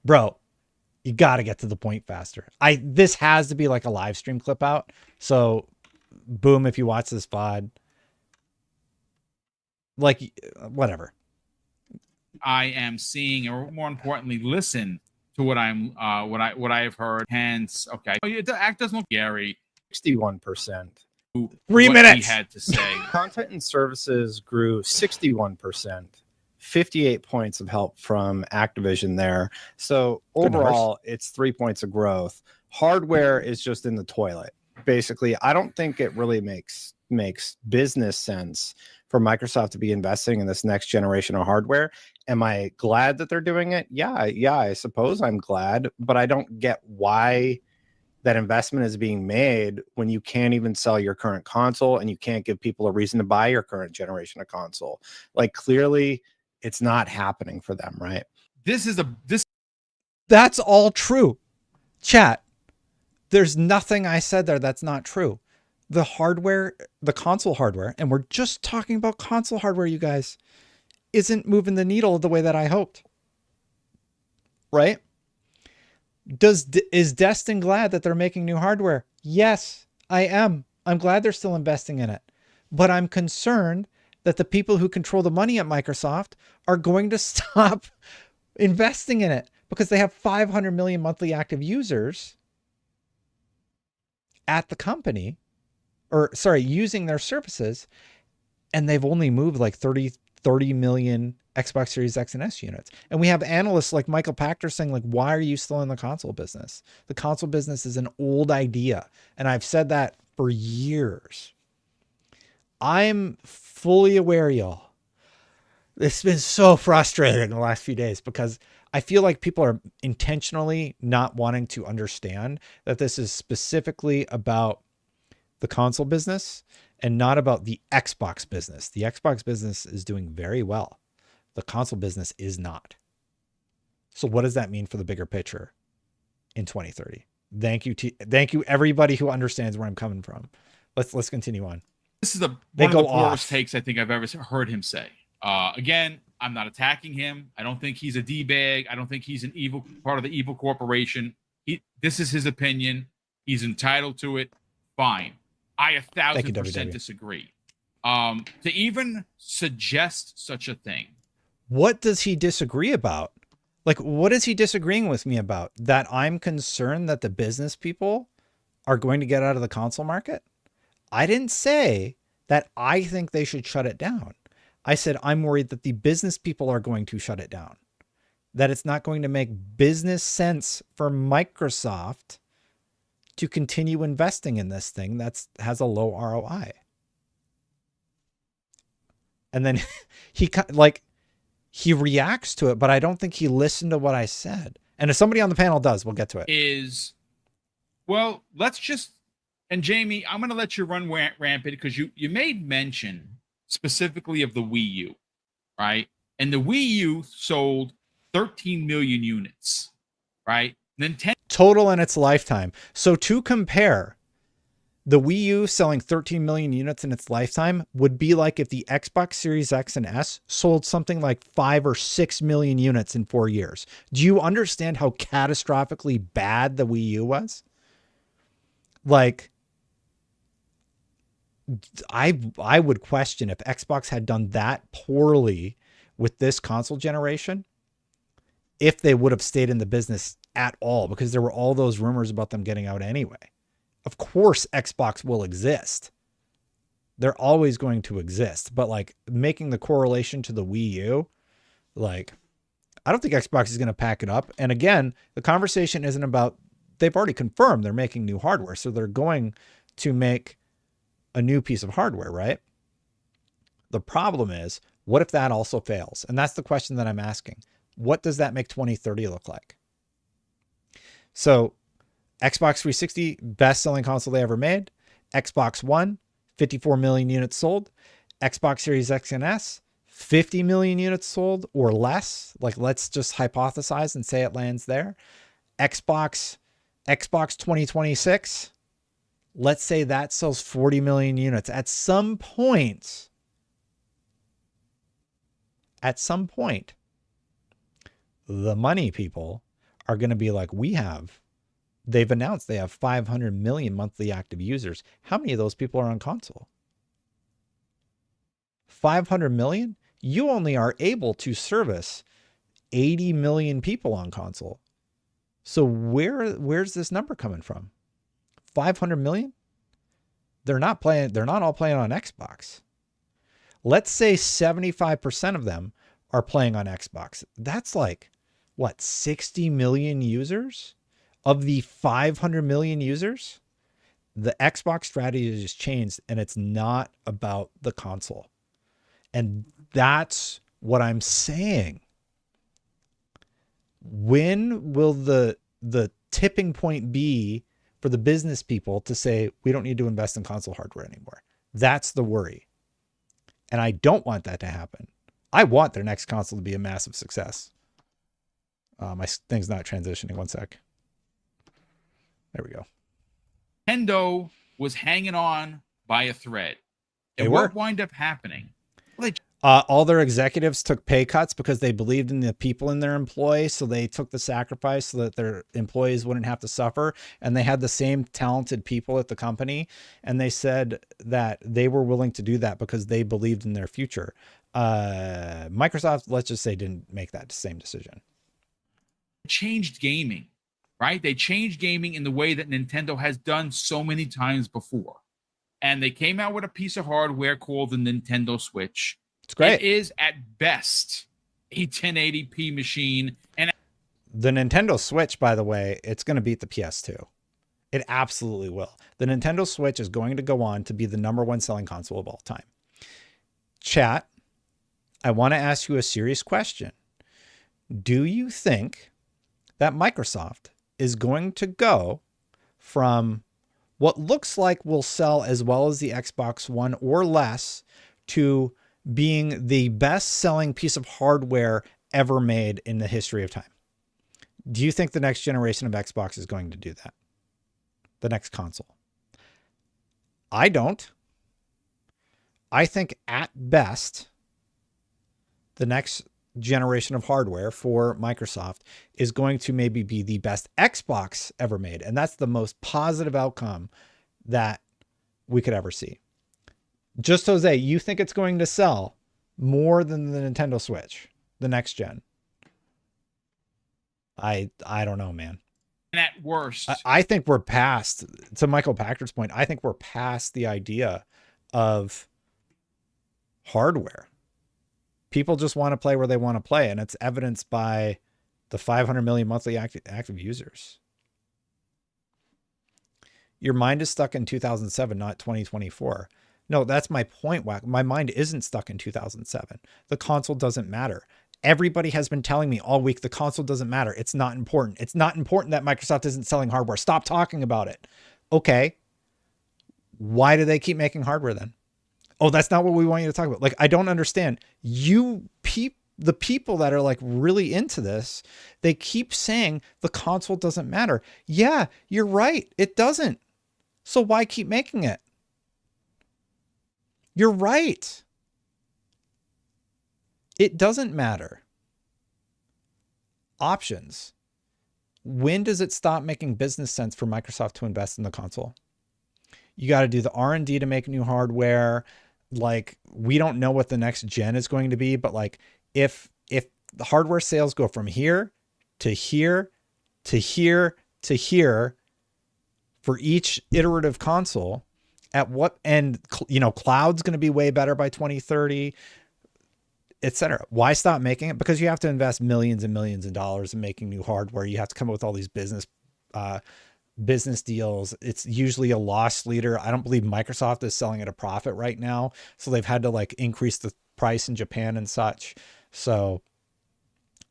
bro, you got to get to the point faster. This has to be like a live stream clip out. So Boom, if you watch this VOD, like, whatever.
I am seeing, or more importantly, listen to what what I have heard. Hence, okay, the act doesn't look Gary.
61%.
3 minutes.
He had to say.
Content and services grew 61%. 58 points of help from Activision there. So overall, it's 3 points of growth. Hardware is just in the toilet. Basically, I don't think it really makes business sense for Microsoft to be investing in this next generation of hardware. Am I glad that they're doing it? Yeah, I suppose I'm glad, but I don't get why that investment is being made when you can't even sell your current console and you can't give people a reason to buy your current generation of console. Like, clearly it's not happening for them, right?
That's all true. Chat. There's nothing I said there that's not true. The hardware, the console hardware, and we're just talking about console hardware, you guys, isn't moving the needle the way that I hoped. Right? Is Destin glad that they're making new hardware? Yes, I am. I'm glad they're still investing in it. But I'm concerned that the people who control the money at Microsoft are going to stop investing in it because they have 500 million monthly active users at the company, or sorry, using their services, and they've only moved like 30 million Xbox Series X and S units. And we have analysts like Michael Pachter saying, like, why are you still in the console business? The console business is an old idea. And I've said that for years. I'm fully aware, y'all. It's been so frustrating in the last few days because I feel like people are intentionally not wanting to understand that this is specifically about the console business and not about the Xbox business. The Xbox business is doing very well. The console business is not. So what does that mean for the bigger picture in 2030? Thank you everybody who understands where I'm coming from. Let's continue on.
This is one of the poorest takes I think I've ever heard him say. Again, I'm not attacking him. I don't think he's a D-bag. I don't think he's an evil part of the evil corporation. This is his opinion. He's entitled to it. Fine. I 1,000% disagree. To even suggest such a thing.
What does he disagree about? Like, what is he disagreeing with me about? That I'm concerned that the business people are going to get out of the console market? I didn't say that I think they should shut it down. I said I'm worried that the business people are going to shut it down. That it's not going to make business sense for Microsoft to continue investing in this thing that has a low ROI. And then he reacts to it, but I don't think he listened to what I said. And if somebody on the panel does, we'll get to it.
Well, let's just, and Jamie, I'm going to let you run rampant because you made mention specifically of the Wii U, right? And the Wii U sold 13 million units, right? Nintendo
total in its lifetime. So to compare, the Wii U selling 13 million units in its lifetime would be like if the Xbox Series X and S sold something like 5 or 6 million units in 4 years. Do you understand how catastrophically bad the Wii U was? Like, I would question if Xbox had done that poorly with this console generation, if they would have stayed in the business at all, because there were all those rumors about them getting out anyway. Of course, Xbox will exist. They're always going to exist. But like making the correlation to the Wii U, like, I don't think Xbox is going to pack it up. And again, the conversation isn't about, they've already confirmed they're making new hardware. So they're going to make a new piece of hardware, right? The problem is, what if that also fails? And that's the question that I'm asking. What does that make 2030 look like? So Xbox 360, best-selling console they ever made. Xbox One, 54 million units sold. Xbox Series X and S, 50 million units sold or less. Like, let's just hypothesize and say it lands there. Xbox 2026, let's say that sells 40 million units. At some point, the money people are going to be like, they've announced they have 500 million monthly active users. How many of those people are on console? 500 million? You only are able to service 80 million people on console. So where's this number coming from? 500 million? They're not all playing on Xbox. Let's say 75% of them are playing on Xbox. That's like, what, 60 million users? Of the 500 million users, the Xbox strategy has changed, and it's not about the console. And that's what I'm saying. When will the tipping point be for the business people to say, we don't need to invest in console hardware anymore? That's the worry. And I don't want that to happen. I want their next console to be a massive success. My thing's not transitioning. One sec. There we go.
Nintendo was hanging on by a thread. And
They
what
were.
wound up happening?
All their executives took pay cuts because they believed in the people in their employ. So they took the sacrifice so that their employees wouldn't have to suffer. And they had the same talented people at the company. And they said that they were willing to do that because they believed in their future. Microsoft, let's just say, didn't make that same decision.
Changed gaming, right? They changed gaming in the way that Nintendo has done so many times before. And they came out with a piece of hardware called the Nintendo Switch.
It's great.
It is at best a 1080p machine. And
the Nintendo Switch, by the way, it's going to beat the PS2. It absolutely will. The Nintendo Switch is going to go on to be the #1 selling console of all time. Chat, I want to ask you a serious question. Do you think that Microsoft is going to go from what looks like will sell as well as the Xbox One or less to being the best selling piece of hardware ever made in the history of time. Do you think the next generation of Xbox is going to do that? The next console? I don't. I think at best, the next generation of hardware for Microsoft is going to maybe be the best Xbox ever made. And that's the most positive outcome that we could ever see. Just Jose, you think it's going to sell more than the Nintendo Switch, the next gen? I don't know, man.
And at worst,
I think we're past, to Michael Packard's point, I think we're past the idea of hardware. People just want to play where they want to play, and it's evidenced by the 500 million monthly active users. Your mind is stuck in 2007, not 2024. No, that's my point, Wack. My mind isn't stuck in 2007. The console doesn't matter. Everybody has been telling me all week the console doesn't matter. It's not important. It's not important that Microsoft isn't selling hardware. Stop talking about it. Okay. Why do they keep making hardware then? Oh, that's not what we want you to talk about. Like, I don't understand. The people that are like really into this, they keep saying the console doesn't matter. Yeah, you're right. It doesn't. So why keep making it? You're right. It doesn't matter. Options. When does it stop making business sense for Microsoft to invest in the console? You got to do the R&D to make new hardware. Like, we don't know what the next gen is going to be, but like if the hardware sales go from here to here to here to here for each iterative console, at what end, you know, cloud's going to be way better by 2030, etc. Why stop making it? Because you have to invest millions and millions of dollars in making new hardware. You have to come up with all these business deals. It's usually a loss leader. I don't believe Microsoft is selling at a profit right now. So they've had to like increase the price in Japan and such. So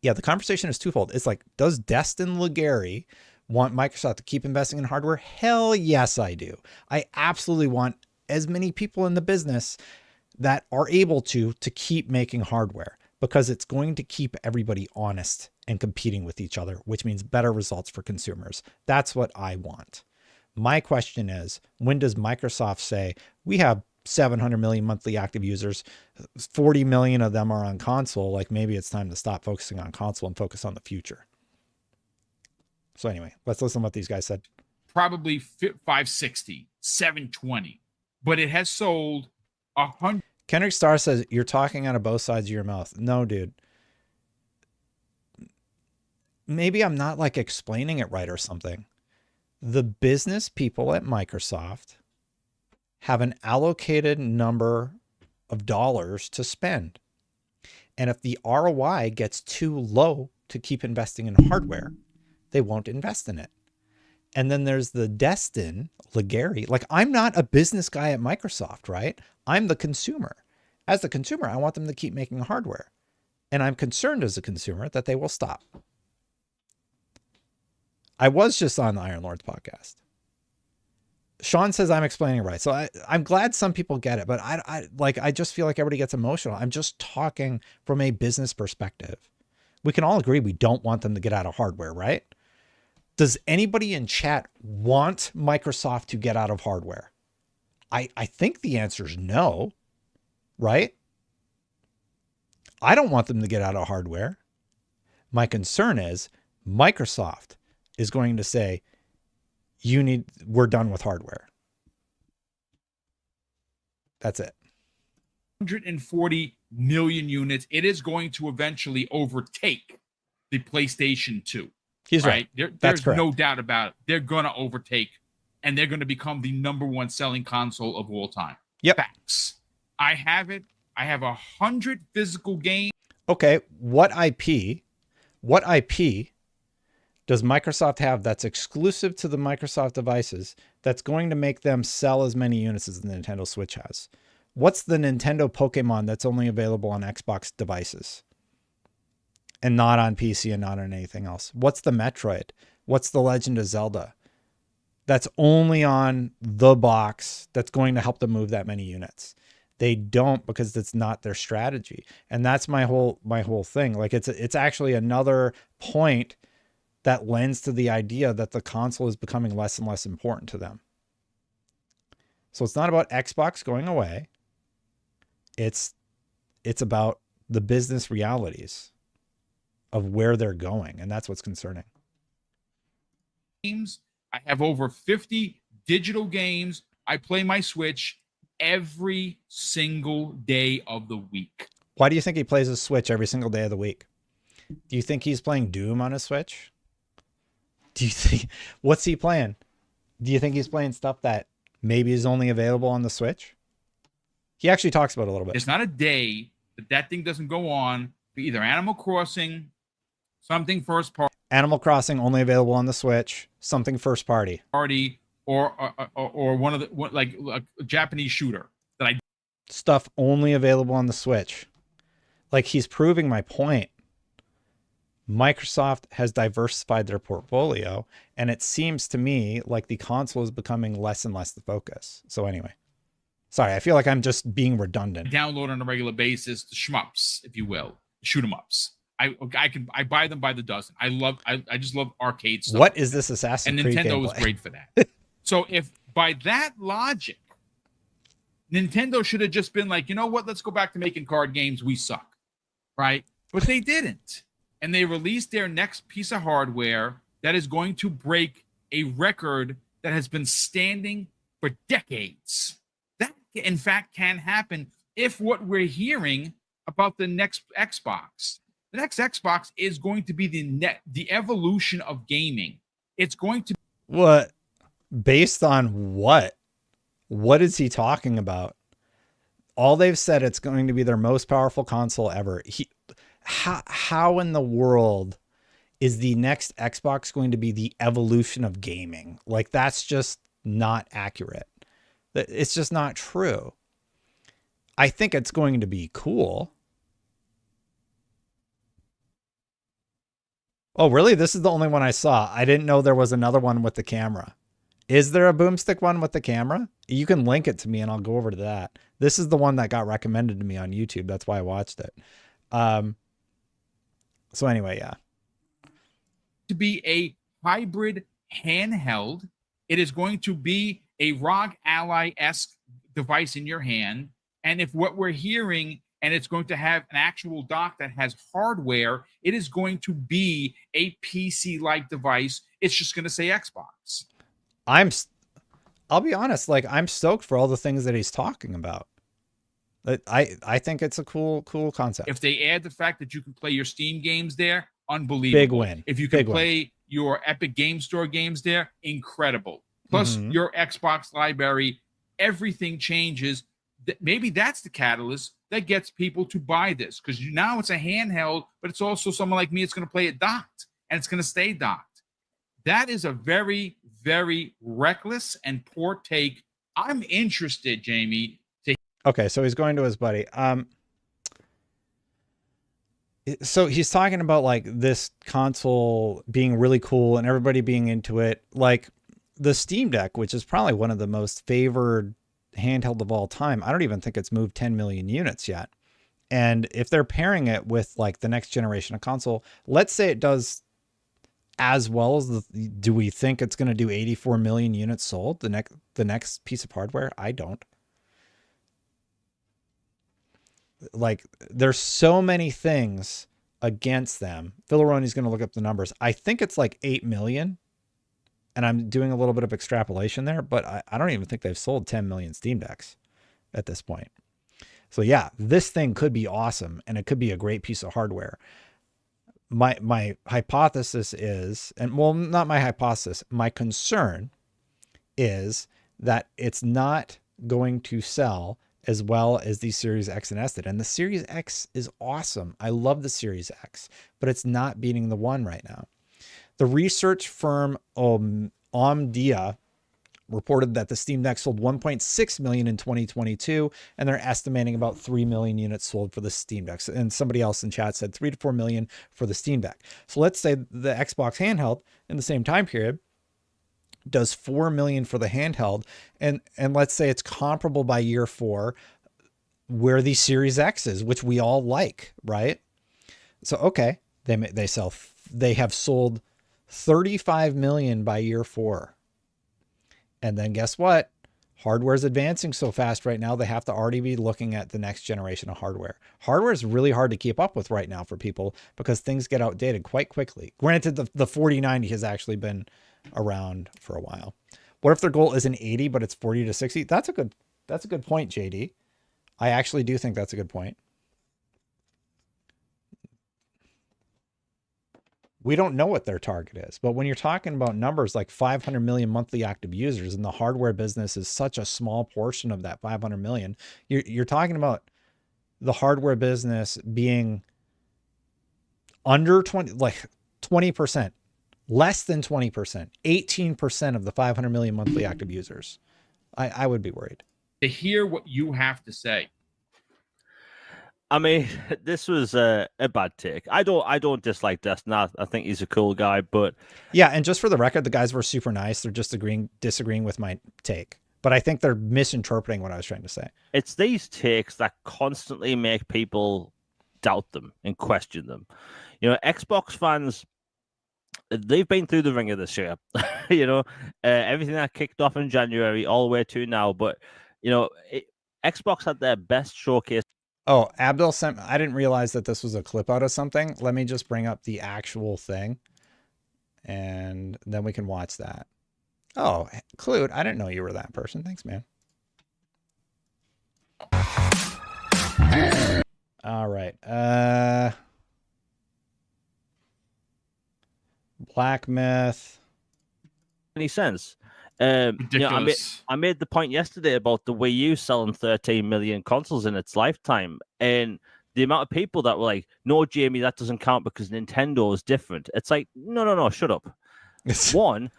yeah, the conversation is twofold. It's like, does Destin Legary want Microsoft to keep investing in hardware? Hell yes, I do. I absolutely want as many people in the business that are able to keep making hardware, because it's going to keep everybody honest and competing with each other, which means better results for consumers. That's what I want. My question is, when does Microsoft say, we have 700 million monthly active users, 40 million of them are on console, like maybe it's time to stop focusing on console and focus on the future. So anyway, let's listen to what these guys said.
Probably 560, 720, but it has sold 100.
Kendrick Starr says, you're talking out of both sides of your mouth. No, dude. Maybe I'm not like explaining it right or something. The business people at Microsoft have an allocated number of dollars to spend. And if the ROI gets too low to keep investing in hardware, they won't invest in it. And then there's the Destin Legary. Like, I'm not a business guy at Microsoft, right? I'm the consumer. As the consumer, I want them to keep making hardware. And I'm concerned as a consumer that they will stop. I was just on the Iron Lords podcast. Sean says I'm explaining it right. So I'm glad some people get it, but I just feel like everybody gets emotional. I'm just talking from a business perspective. We can all agree we don't want them to get out of hardware, right? Does anybody in chat want Microsoft to get out of hardware? I think the answer is no, right? I don't want them to get out of hardware. My concern is Microsoft is going to say, we're done with hardware. That's it.
140 million units. It is going to eventually overtake the PlayStation 2.
He's right.
There's no doubt about it. They're going to overtake, and they're going to become the #1 selling console of all time.
Yep.
Facts. I have it. I have 100 physical games.
Okay. What IP does Microsoft have that's exclusive to the Microsoft devices that's going to make them sell as many units as the Nintendo Switch has? What's the Nintendo Pokemon that's only available on Xbox devices and not on PC and not on anything else? What's the Metroid? What's the Legend of Zelda? that's only on the box that's going to help them move that many units. They don't, because it's not their strategy. And that's my whole thing. Like it's actually another point that lends to the idea that the console is becoming less and less important to them. So it's not about Xbox going away. It's about the business realities of where they're going. And that's what's concerning.
Games. I have over 50 digital games. I play my Switch every single day of the week.
Why do you think he plays his Switch every single day of the week? Do you think he's playing Doom on his Switch? Do you think, what's he playing? Do you think he's playing stuff that maybe is only available on the Switch? He actually talks about it a little bit.
There's not a day that thing doesn't go on for either Animal Crossing, something first
Animal Crossing only available on the Switch, something first party,
or one of the like a Japanese shooter that I
stuff only available on the Switch. Like, he's proving my point. Microsoft has diversified their portfolio, and it seems to me like the console is becoming less and less the focus. So anyway, sorry, I feel like I'm just being redundant.
download on a regular basis, the shmups, if you will, shoot 'em ups. I buy them by the dozen. I just love arcade stuff.
What is this Assassin's Creed
And Nintendo
gameplay?
is great for that. So if by that logic, Nintendo should have just been like, you know what, let's go back to making card games. We suck, right? But they didn't. And they released their next piece of hardware that is going to break a record that has been standing for decades. That, in fact, can happen if what we're hearing about the next Xbox. The next Xbox is going to be the evolution of gaming. It's going to
What? Based on what? What is he talking about? All they've said, it's going to be their most powerful console ever. How in the world is the next Xbox going to be the evolution of gaming? Like, that's just not accurate. It's just not true. I think it's going to be cool. Oh, really? This is the only one I saw. I didn't know there was another one with the camera. Is there a Boomstick one with the camera? You can link it to me and I'll go over to that. This is the one that got recommended to me on YouTube. That's why I watched it. So anyway, yeah.
To be a hybrid handheld. It is going to be a ROG Ally-esque device in your hand. And if what we're hearing, and it's going to have an actual dock that has hardware, it is going to be a PC-like device. It's just going to say Xbox.
I'll be honest, like, I'm stoked for all the things that he's talking about. I think it's a cool concept.
If they add the fact that you can play your Steam games there, unbelievable.
Big win.
If you can play your Epic Game Store games there, incredible. Plus your Xbox library, everything changes. Maybe that's the catalyst that gets people to buy this, because now it's a handheld, but it's also someone like me, it's going to play it docked, and it's going to stay docked. That is a very, very reckless and poor take. I'm interested, Jamie.
Okay, so he's going to his buddy. So he's talking about like this console being really cool and everybody being into it. Like the Steam Deck, which is probably one of the most favored handheld of all time. I don't even think it's moved 10 million units yet. And if they're pairing it with like the next generation of console, let's say it does as well as do we think it's going to do 84 million units sold the next piece of hardware? I don't. Like, there's so many things against them. Philoroni's going to look up the numbers. I think it's like 8 million. And I'm doing a little bit of extrapolation there, but I don't even think they've sold 10 million Steam Decks at this point. So yeah, this thing could be awesome, and it could be a great piece of hardware. My hypothesis is, and well, not my hypothesis, my concern is that it's not going to sell as well as the Series X and S did. And the Series X is awesome. I love the Series X, but it's not beating the One right now. The research firm Omdia reported that the Steam Deck sold 1.6 million in 2022, and they're estimating about 3 million units sold for the Steam Deck. And somebody else in chat said 3 to 4 million for the Steam Deck. So let's say the Xbox handheld in the same time period does 4 million for the handheld, and let's say it's comparable by year 4 where the Series X is, which we all like, right? So okay, they have sold 35 million by year 4. And then guess what? Hardware's advancing so fast right now, they have to already be looking at the next generation of hardware. Hardware is really hard to keep up with right now for people because things get outdated quite quickly. Granted, the 4090 has actually been around for a while. What if their goal isn't 80, but it's 40 to 60? That's a good point, JD. I actually do think that's a good point. We don't know what their target is, but when you're talking about numbers like 500 million monthly active users and the hardware business is such a small portion of that 500 million, you're talking about the hardware business being under 20%, less than 20%, 18% of the 500 million monthly active users. I would be worried.
To hear what you have to say.
I mean, this was a bad take. I don't dislike Destin. I think he's a cool guy, but
yeah. And just for the record, the guys were super nice. They're just disagreeing with my take, but I think they're misinterpreting what I was trying to say.
It's these takes that constantly make people doubt them and question them. You know, Xbox fans, they've been through the ringer this year. You know, everything that kicked off in January all the way to now. But you know, Xbox had their best showcase.
Oh, Abdul sent, I didn't realize that this was a clip out of something. Let me just bring up the actual thing and then we can watch that. Oh, Clute, I didn't know you were that person. Thanks, man. All right. Black Myth.
Any sense? You know, I made the point yesterday about the Wii U selling 13 million consoles in its lifetime, and the amount of people that were like, "No, Jamie, that doesn't count because Nintendo is different." It's like, no, shut up. One,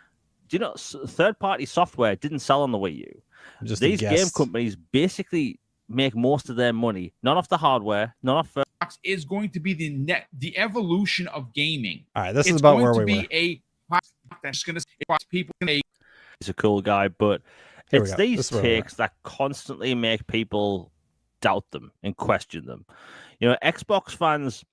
do you know third-party software didn't sell on the Wii U?
Just
these game companies basically make most of their money not off the hardware, not off.
Is going to be the evolution of gaming.
All right, this is about where we were.
It's going to be a that's going to people.
He's a cool guy, but it's these takes that constantly make people doubt them and question them. You know, Xbox fans,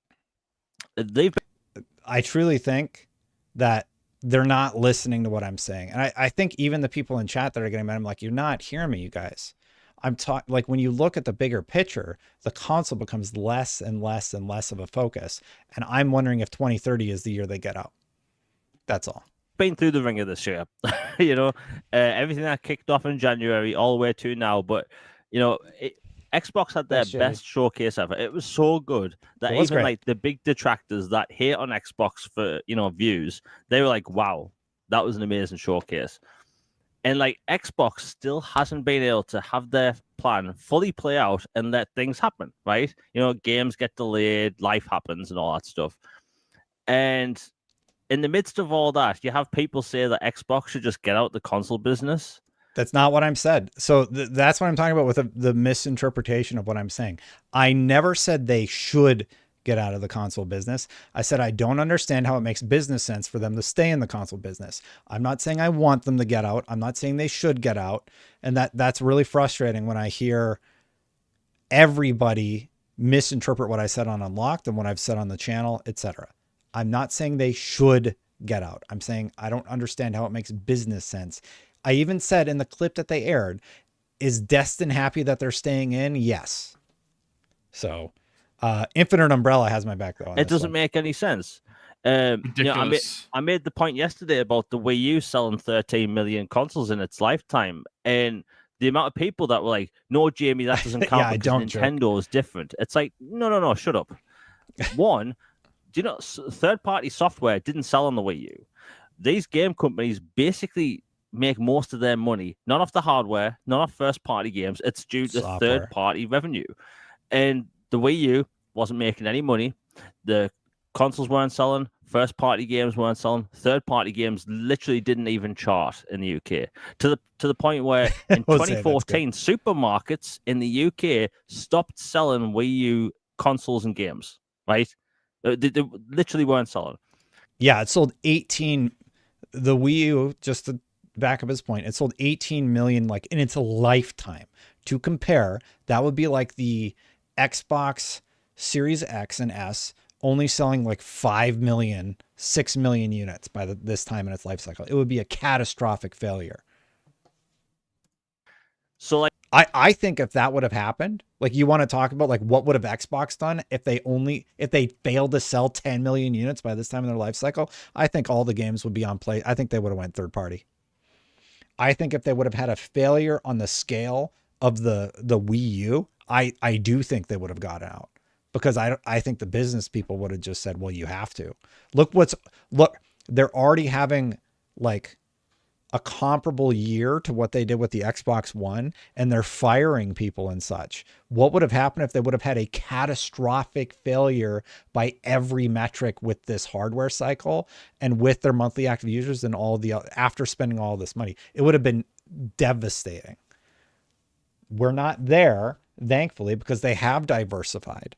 I truly think that they're not listening to what I'm saying. And I think even the people in chat that are getting mad, I'm like, you're not hearing me, you guys. I'm talking like when you look at the bigger picture, the console becomes less and less and less of a focus. And I'm wondering if 2030 is the year they get out. That's all.
Been through the ringer this year. You know, everything that kicked off in January all the way to now. But, you know, Xbox had their best showcase ever. It was so good that even great. Like the big detractors that hate on Xbox for, you know, views, they were like, wow, that was an amazing showcase. And like Xbox still hasn't been able to have their plan fully play out and let things happen, right? You know, games get delayed, life happens and all that stuff. And in the midst of all that, you have people say that Xbox should just get out the console business.
That's not what I'm said. So that's what I'm talking about with the misinterpretation of what I'm saying. I never said they should get out of the console business. I said I don't understand how it makes business sense for them to stay in the console business. I'm not saying I want them to get out. I'm not saying they should get out. And that's really frustrating when I hear everybody misinterpret what I said on Unlocked and what I've said on the channel, etc. I'm not saying they should get out. I'm saying I don't understand how it makes business sense. I even said in the clip that they aired, is Destin happy that they're staying in? Yes. So Infinite Umbrella has my back though.
It doesn't make any sense. You know, I made the point yesterday about the Wii U selling 13 million consoles in its lifetime, and the amount of people that were like, "No, Jamie, that doesn't count because Nintendo is different." It's like, no, shut up. One, do you know third-party software didn't sell on the Wii U? These game companies basically make most of their money not off the hardware, not off first-party games. It's due to third-party revenue, and the Wii U wasn't making any money. The consoles weren't selling. First-party games weren't selling. Third-party games literally didn't even chart in the UK. To the point where in 2014, supermarkets in the UK stopped selling Wii U consoles and games. Right? They literally weren't selling.
Yeah, it sold 18. The Wii U, just to back up his point, it sold 18 million like in its lifetime. To compare, that would be like the Xbox Series X and S only selling like 5 million, 6 million units by this time in its life cycle. It would be a catastrophic failure.
So like,
I think if that would have happened, like you want to talk about like what would have Xbox done if they failed to sell 10 million units by this time in their life cycle, I think all the games would be on play. I think they would have went third party. I think if they would have had a failure on the scale of the Wii U, I do think they would have got out, because I think the business people would have just said, well, you have to. Look, they're already having like a comparable year to what they did with the Xbox One, and they're firing people and such. What would have happened if they would have had a catastrophic failure by every metric with this hardware cycle and with their monthly active users and all the, after spending all this money? It would have been devastating. We're not there, thankfully, because they have diversified.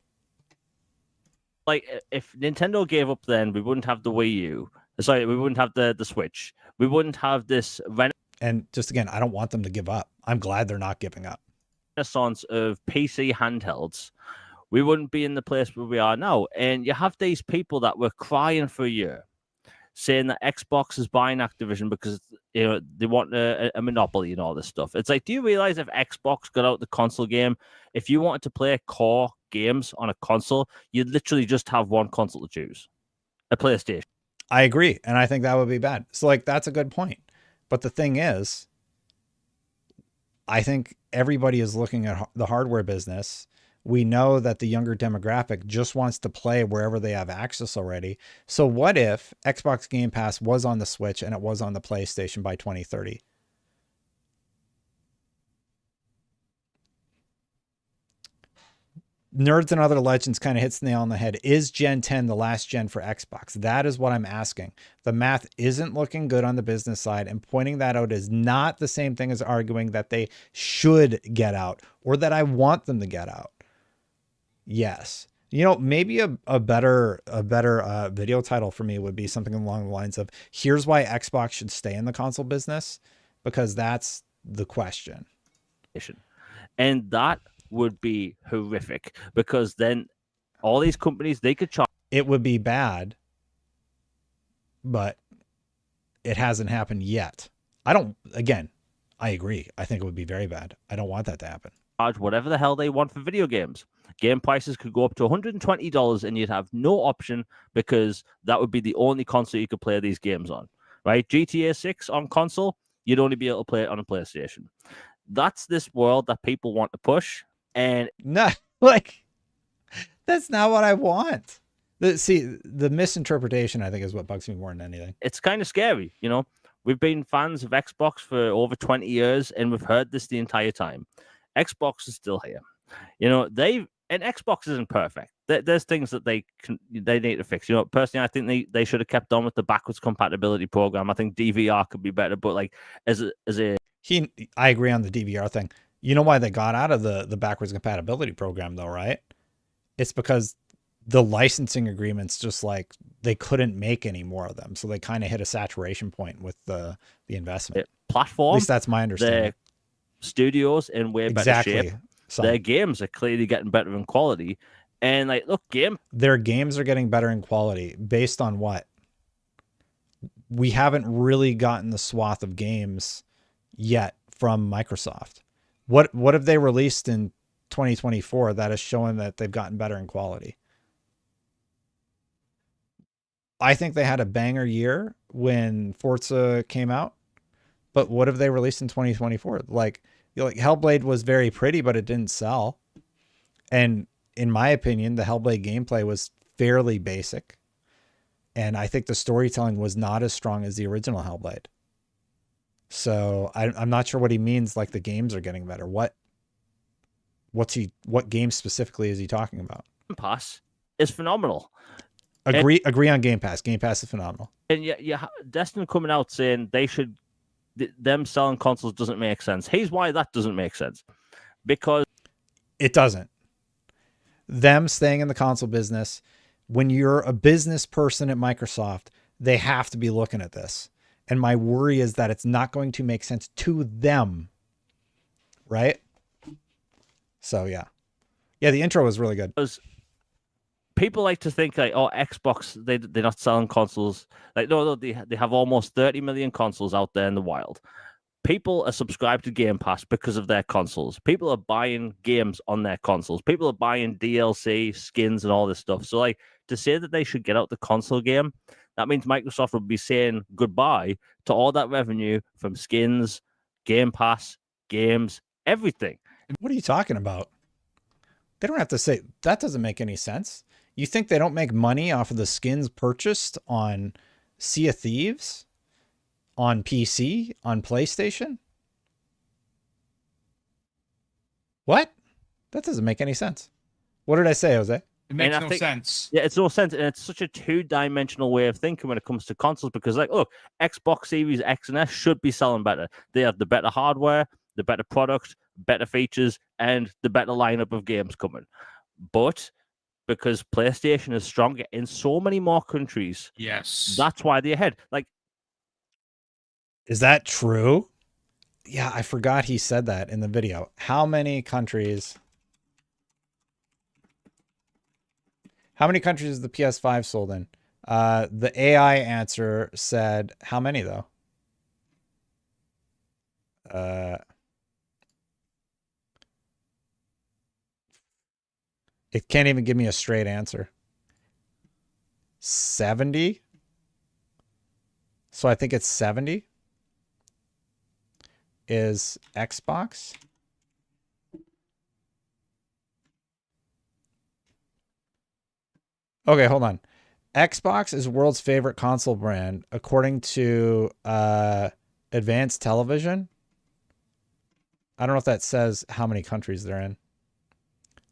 Like, if Nintendo gave up, then we wouldn't have the Wii U. Sorry, we wouldn't have the Switch. We wouldn't have this
and just again, I don't want them to give up. I'm glad they're not giving up.
Renaissance of PC handhelds. We wouldn't be in the place where we are now. And you have these people that were crying for a year, saying that Xbox is buying Activision because they want a monopoly and all this stuff. It's like, do you realize if Xbox got out the console game, if you wanted to play core games on a console, you'd literally just have one console to choose, a PlayStation.
I agree. And I think that would be bad. So like, that's a good point. But the thing is, I think everybody is looking at the hardware business. We know that the younger demographic just wants to play wherever they have access already. So what if Xbox Game Pass was on the Switch and it was on the PlayStation by 2030? Nerds and Other Legends kind of hits the nail on the head. Is Gen 10 the last gen for Xbox? That is what I'm asking. The math isn't looking good on the business side, and pointing that out is not the same thing as arguing that they should get out or that I want them to get out. Yes. Maybe a better video title for me would be something along the lines of, here's why Xbox should stay in the console business, because that's the question.
And that would be horrific, because then all these companies, they could charge.
It would be bad, but it hasn't happened yet. I agree. I think it would be very bad. I don't want that to happen.
Charge whatever the hell they want for video games. Game prices could go up to $120 and you'd have no option, because that would be the only console you could play these games on, right? GTA 6 on console, you'd only be able to play it on a PlayStation. That's this world that people want to push. And
no, like, that's not what I want. The misinterpretation, I think, is what bugs me more than anything.
It's kind of scary. We've been fans of Xbox for over 20 years, and we've heard this the entire time. Xbox is still here. And Xbox isn't perfect. There's things that they need to fix. Personally, I think they should have kept on with the backwards compatibility program. I think DVR could be better, but like I
agree on the DVR thing. You know why they got out of the backwards compatibility program though, right? It's because the licensing agreements, just like, they couldn't make any more of them. So they kind of hit a saturation point with the investment.
Platform.
At least that's my understanding.
Their studios in way better shape. Their games are clearly getting better in quality. And like, look,
their games are getting better in quality based on what? We haven't really gotten the swath of games yet from Microsoft. What have they released in 2024 that is showing that they've gotten better in quality? I think they had a banger year when Forza came out, but what have they released in 2024? Like Hellblade was very pretty, but it didn't sell. And in my opinion, the Hellblade gameplay was fairly basic. And I think the storytelling was not as strong as the original Hellblade. So I'm not sure what he means. Like, the games are getting better. What game specifically is he talking about?
Game Pass is phenomenal.
Agree on Game Pass. Game Pass is phenomenal.
And yeah, Destin coming out saying them selling consoles doesn't make sense. Here's why that doesn't make sense. Because
it doesn't. Them staying in the console business, when you're a business person at Microsoft, they have to be looking at this. And my worry is that it's not going to make sense to them. Right? So, yeah. Yeah, the intro was really good.
People like to think like, oh, Xbox, they're not selling consoles. Like, no, they have almost 30 million consoles out there in the wild. People are subscribed to Game Pass because of their consoles. People are buying games on their consoles. People are buying DLC, skins, and all this stuff. So, like, to say that they should get out the console game, that means Microsoft would be saying goodbye to all that revenue from skins, Game Pass, games, everything.
What are you talking about? They don't have to say, that doesn't make any sense. You think they don't make money off of the skins purchased on Sea of Thieves, on PC, on PlayStation? What? That doesn't make any sense. What did I say, Jose?
It makes no sense.
Yeah, it's no sense. And it's such a two-dimensional way of thinking when it comes to consoles because, like, look, Xbox Series X and S should be selling better. They have the better hardware, the better product, better features, and the better lineup of games coming. But because PlayStation is stronger in so many more countries,
yes,
that's why they're ahead. Like,
is that true? Yeah, I forgot he said that in the video. How many countries? How many countries is the PS5 sold in? The AI answer said how many though? It can't even give me a straight answer. 70? So I think it's 70 is Xbox. Okay, hold on. Xbox is world's favorite console brand, according to Advanced Television. I don't know if that says how many countries they're in.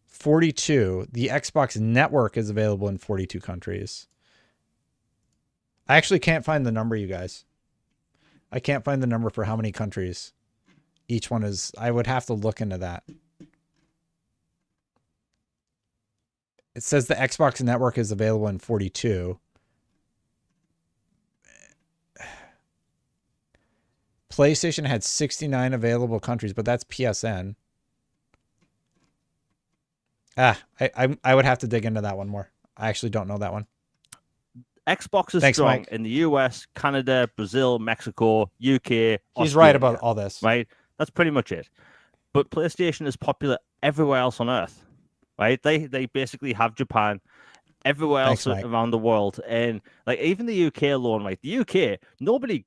42. The Xbox network is available in 42 countries. I actually can't find the number, you guys. I can't find the number for how many countries each one is. I would have to look into that. It says the Xbox network is available in 42. PlayStation had 69 available countries, but that's PSN. I would have to dig into that one more. I actually don't know that one.
Xbox is strong Mike. In the US, Canada, Brazil, Mexico, UK.
He's
Australia,
right about all this.
Right? That's pretty much it. But PlayStation is popular everywhere else on Earth. Right? They basically have Japan, everywhere else around the world. And like even the UK alone, right? The UK, nobody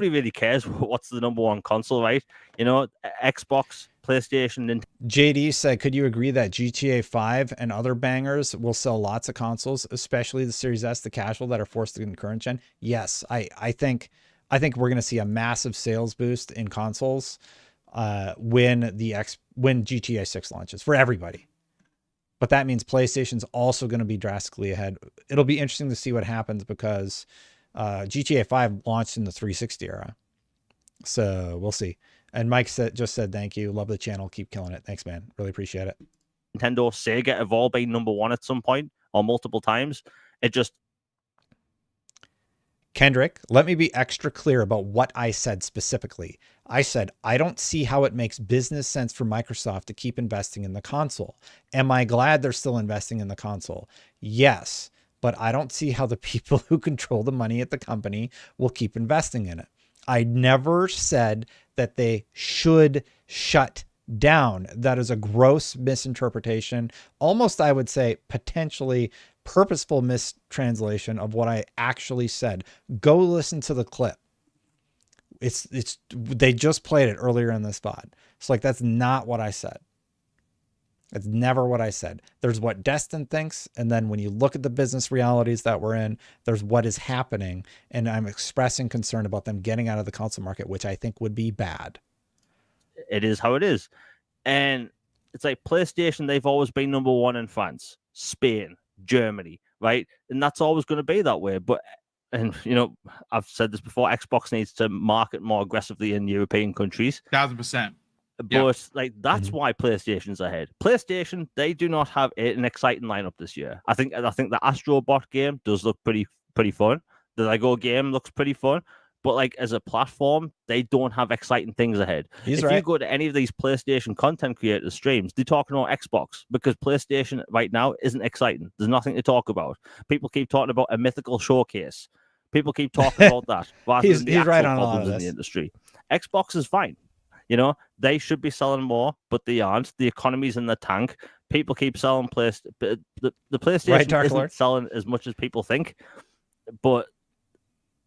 really cares what's the number one console, right? You know, Xbox, PlayStation, and
JD said, could you agree that GTA 5 and other bangers will sell lots of consoles, especially the Series S, the casual that are forced in current gen? Yes, I think we're going to see a massive sales boost in consoles when GTA 6 launches for everybody. But that means PlayStation's also going to be drastically ahead. It'll be interesting to see what happens because GTA 5 launched in the 360 era. So we'll see. And Mike just said, thank you. Love the channel. Keep killing it. Thanks, man. Really appreciate it.
Nintendo, Sega have all been number one at some point or multiple times. It just...
Kendrick, let me be extra clear about what I said specifically. I said, I don't see how it makes business sense for Microsoft to keep investing in the console. Am I glad they're still investing in the console? Yes, but I don't see how the people who control the money at the company will keep investing in it. I never said that they should shut down. That is a gross misinterpretation. Almost, I would say, potentially purposeful mistranslation of what I actually said. Go listen to the clip. They just played it earlier in this VOD. So like, that's not what I said. It's never what I said. There's what Destin thinks. And then when you look at the business realities that we're in, there's what is happening. And I'm expressing concern about them getting out of the console market, which I think would be bad.
It is how it is. And it's like PlayStation, they've always been number one in France, Spain, Germany, right? And that's always going to be that way. But, and you know, I've said this before, Xbox needs to market more aggressively in European countries.
1000%.
But like that's why PlayStation's ahead. PlayStation, they do not have an exciting lineup this year. I think the Astro Bot game does look pretty fun. The Lego game looks pretty fun, But like as a platform, they don't have exciting things ahead. If you go to any of these PlayStation content creators streams, they're talking about Xbox because PlayStation right now isn't exciting. There's nothing to talk about. People keep talking about a mythical showcase. People keep talking about that rather than the actual
right on
problems in the industry. Xbox is fine. You know, they should be selling more, but they aren't. The economy's in the tank. People keep selling the PlayStation isn't selling as much as people think. But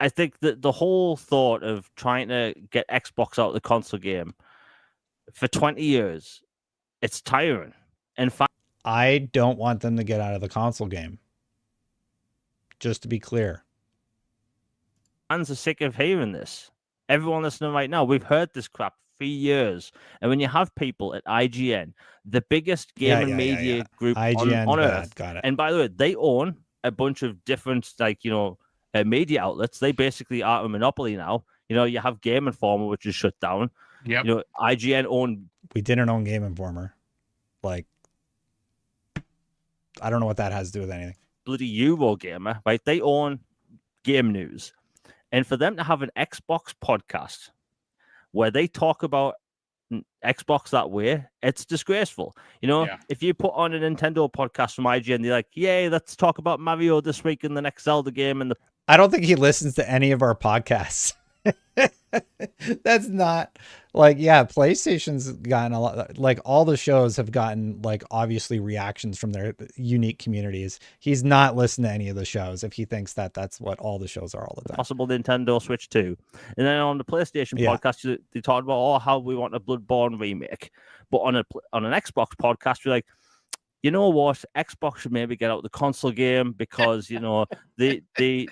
I think that the whole thought of trying to get Xbox out of the console game for 20 years, it's tiring. In fact,
I don't want them to get out of the console game. Just to be clear.
Fans are sick of hearing this. Everyone listening right now, we've heard this crap for years. And when you have people at IGN, the biggest gaming media group on Earth, and by the way, they own a bunch of different, like, you know, media outlets. They basically are a monopoly now. You know, you have Game Informer, which is shut down.
Yeah.
You know, IGN owned.
We didn't own Game Informer. Like, I don't know what that has to do with anything.
Bloody Eurogamer, right? They own Game News. And for them to have an Xbox podcast where they talk about Xbox that way, it's disgraceful. You know, if you put on a Nintendo podcast from IGN, they're like, yay, let's talk about Mario this week in the next Zelda game. And
I don't think he listens to any of our podcasts. That's not like, PlayStation's gotten a lot, like all the shows have gotten like obviously reactions from their unique communities. He's not listening to any of the shows if he thinks that that's what all the shows are all the time.
Possible Nintendo Switch 2. And then on the PlayStation podcast, they talked about how we want a Bloodborne remake. But on an Xbox podcast, we're like, you know what? Xbox should maybe get out the console game because, you know, they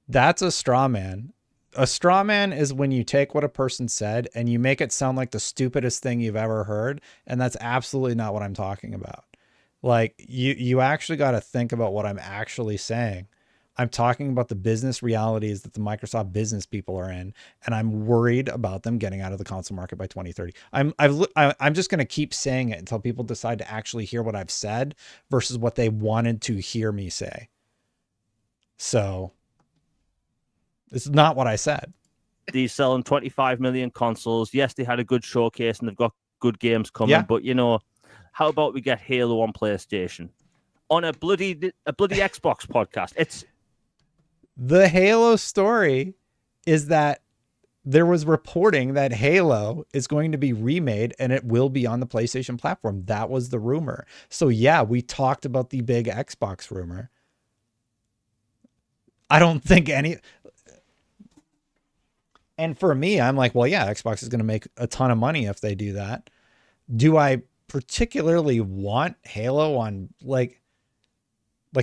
That's a straw man. A straw man is when you take what a person said and you make it sound like the stupidest thing you've ever heard. And that's absolutely not what I'm talking about. Like you actually got to think about what I'm actually saying. I'm talking about the business realities that the Microsoft business people are in. And I'm worried about them getting out of the console market by 2030. I'm just going to keep saying it until people decide to actually hear what I've said versus what they wanted to hear me say. So it's not what I said.
They're selling 25 million consoles. Yes, they had a good showcase and they've got good games coming. But, you know, how about we get Halo on PlayStation? On a bloody Xbox podcast. It's
the Halo story is that there was reporting that Halo is going to be remade and it will be on the PlayStation platform. That was the rumor. So yeah, we talked about the big Xbox rumor. I don't think any... And for me, I'm like, well, yeah, Xbox is going to make a ton of money if they do that. Do I particularly want Halo on, like,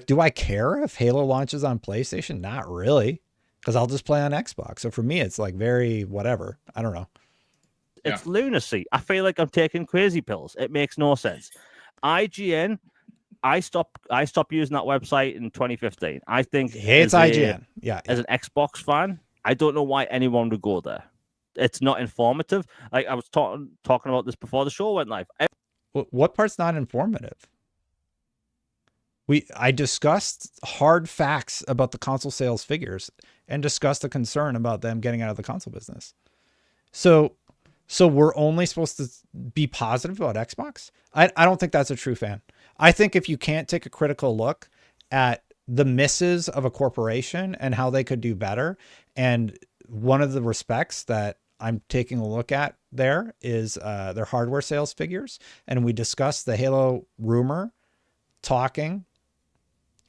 do I care if Halo launches on PlayStation? Not really, because I'll just play on Xbox. So for me, it's like very whatever. I don't know.
It's lunacy. I feel like I'm taking crazy pills. It makes no sense. IGN, I stopped using that website in 2015. I think
it's IGN.
As an Xbox fan, I don't know why anyone would go there. It's not informative. Like I was talking about this before the show went live.
What part's not informative? I discussed hard facts about the console sales figures and discussed a concern about them getting out of the console business. So we're only supposed to be positive about Xbox? I don't think that's a true fan. I think if you can't take a critical look at the misses of a corporation and how they could do better, and one of the respects that I'm taking a look at there is their hardware sales figures. And we discussed the Halo rumor talking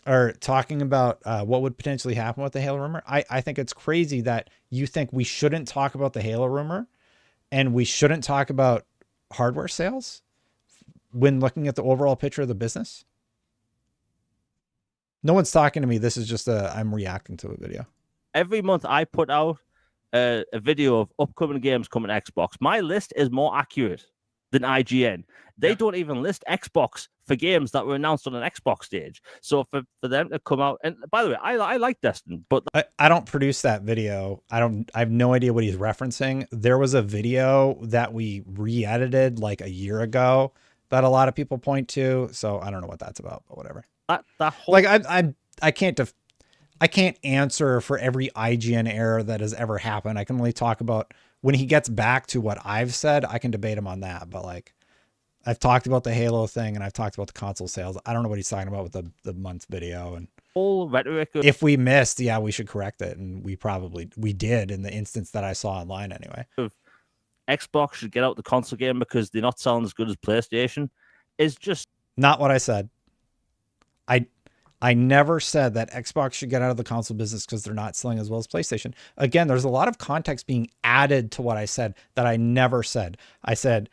about what would potentially happen with the Halo rumor. I think it's crazy that you think we shouldn't talk about the Halo rumor and we shouldn't talk about hardware sales when looking at the overall picture of the business. No one's talking to me. This is just I'm reacting to a video.
Every month I put out a video of upcoming games coming to Xbox. My list is more accurate than IGN. They don't even list Xbox for games that were announced on an Xbox stage. So for them to come out, and by the way, I like Destin, but
I don't produce that video. I have no idea what he's referencing. There was a video that we re-edited like a year ago that a lot of people point to. So I don't know what that's about, but whatever.
That whole...
like I can't answer for every IGN error that has ever happened. I can only talk about when he gets back to what I've said. I can debate him on that, but like, I've talked about the Halo thing and I've talked about the console sales. I don't know what he's talking about with the month video. And
all rhetoric.
If we missed, yeah, we should correct it. And we did in the instance that I saw online anyway.
Xbox should get out the console game because they're not selling as good as PlayStation is just
not what I said. I never said that Xbox should get out of the console business because they're not selling as well as PlayStation. Again, there's a lot of context being added to what I said that I never said. I said,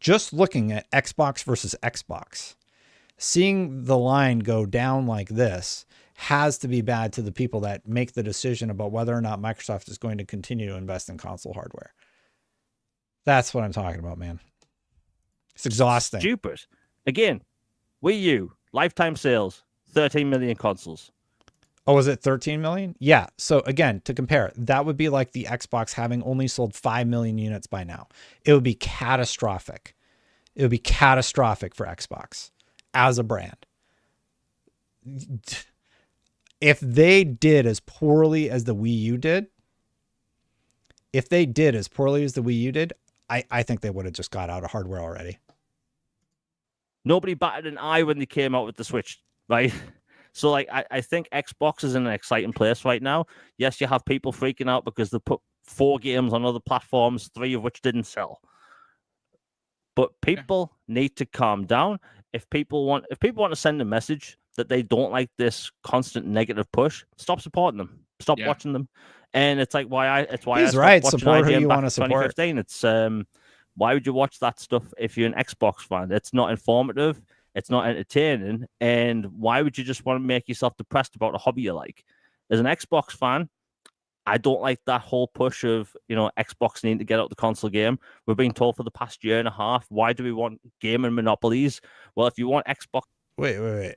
just looking at Xbox versus Xbox, seeing the line go down like this has to be bad to the people that make the decision about whether or not Microsoft is going to continue to invest in console hardware. That's what I'm talking about, man. It's exhausting.
Stupid. Again, Wii U, lifetime sales, 13 million consoles.
Oh, was it 13 million? Yeah. So again, to compare, that would be like the Xbox having only sold 5 million units by now. It would be catastrophic. It would be catastrophic for Xbox as a brand. If they did as poorly as the Wii U did, I think they would have just got out of hardware already.
Nobody batted an eye when they came out with the Switch, right? So, like, I think Xbox is in an exciting place right now. Yes, you have people freaking out because they put 4 games on other platforms, 3 of which didn't sell. But people need to calm down. If people want to send a message that they don't like this constant negative push, stop supporting them. Stop watching them. And it's like
He's right. Support who you want to support.
2015. It's why would you watch that stuff if you're an Xbox fan? It's not informative. It's not entertaining. And why would you just want to make yourself depressed about a hobby you like? As an Xbox fan, I don't like that whole push of, Xbox needing to get out the console game. We're being told for the past year and a half, why do we want gaming monopolies? Well, if you want Xbox...
Wait.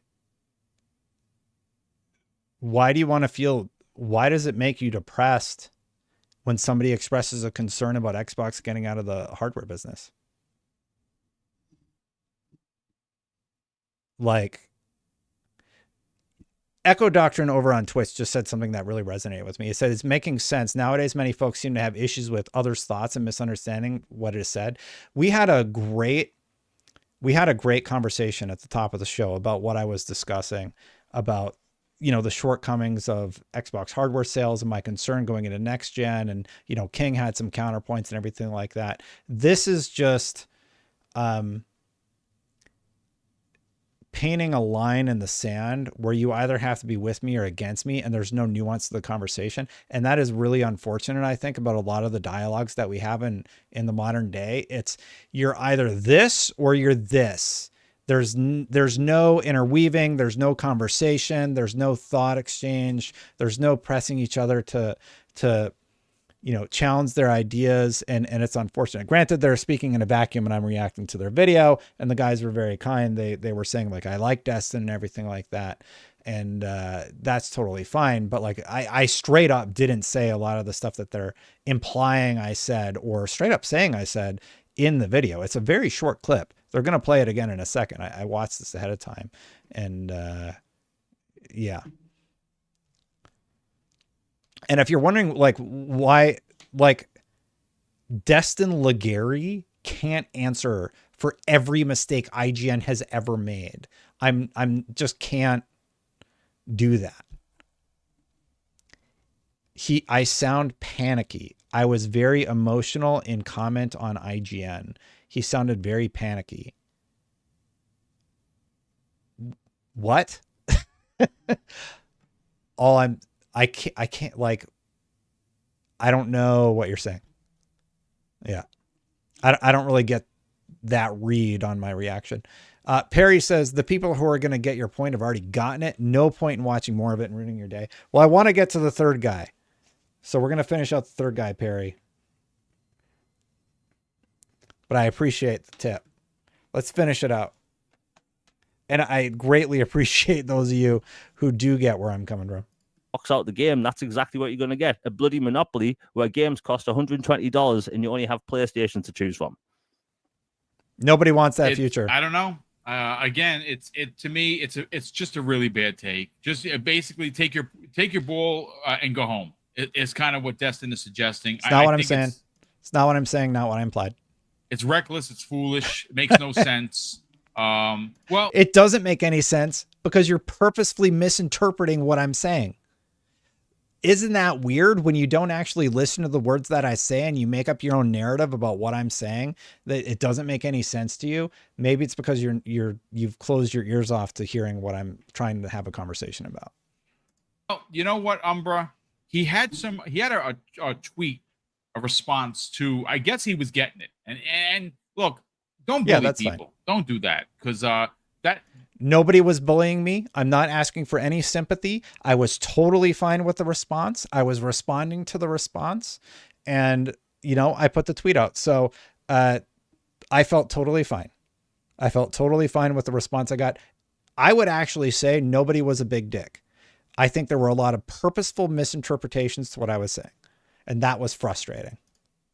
Why do you want to feel... Why does it make you depressed when somebody expresses a concern about Xbox getting out of the hardware business? Like, Echo Doctrine over on Twitch just said something that really resonated with me. It said, it's making sense. Nowadays, many folks seem to have issues with others' thoughts and misunderstanding what it said. We had a great conversation at the top of the show about what I was discussing about, the shortcomings of Xbox hardware sales and my concern going into next gen. And, King had some counterpoints and everything like that. This is just, painting a line in the sand where you either have to be with me or against me, and there's no nuance to the conversation. And that is really unfortunate, I think, about a lot of the dialogues that we have in the modern day. It's you're either this or you're this. There's no interweaving, there's no conversation, there's no thought exchange, there's no pressing each other to challenge their ideas, and it's unfortunate. Granted, they're speaking in a vacuum and I'm reacting to their video, and the guys were very kind. They were saying, like, I like Destin and everything like that. And that's totally fine. But like, I straight up didn't say a lot of the stuff that they're implying I said, or straight up saying I said in the video. It's a very short clip. They're going to play it again in a second. I watched this ahead of time, and yeah. And if you're wondering, like, why, like, Destin Legary can't answer for every mistake IGN has ever made. I'm just can't do that. I sound panicky. I was very emotional in comment on IGN. He sounded very panicky. What? I can't, like, I don't know what you're saying. Yeah. I don't really get that read on my reaction. Perry says, the people who are going to get your point have already gotten it. No point in watching more of it and ruining your day. Well, I want to get to the third guy. So we're going to finish out the third guy, Perry. But I appreciate the tip. Let's finish it out. And I greatly appreciate those of you who do get where I'm coming from.
Box out the game, that's exactly what you're going to get. A bloody monopoly where games cost $120 and you only have PlayStation to choose from.
Nobody wants that future.
I don't know. Again, to me, it's just a really bad take. Just basically take your ball and go home. It's kind of what Destin is suggesting.
It's not what I'm saying. It's not what I'm saying. Not what I implied.
It's reckless. It's foolish. It makes no sense. Well,
it doesn't make any sense because you're purposefully misinterpreting what I'm saying. Isn't that weird when you don't actually listen to the words that I say and you make up your own narrative about what I'm saying, that it doesn't make any sense to you? Maybe it's because you've closed your ears off to hearing what I'm trying to have a conversation about.
Oh, you know what, Umbra? He had a tweet, a response to, I guess he was getting it. And look, don't bully people. Fine. Don't do that, because
nobody was bullying me. I'm not asking for any sympathy. I was totally fine with the response. I was responding to the response, and I put the tweet out. So I felt totally fine. I felt totally fine with the response I got. I would actually say nobody was a big dick. I think there were a lot of purposeful misinterpretations to what I was saying, and that was frustrating.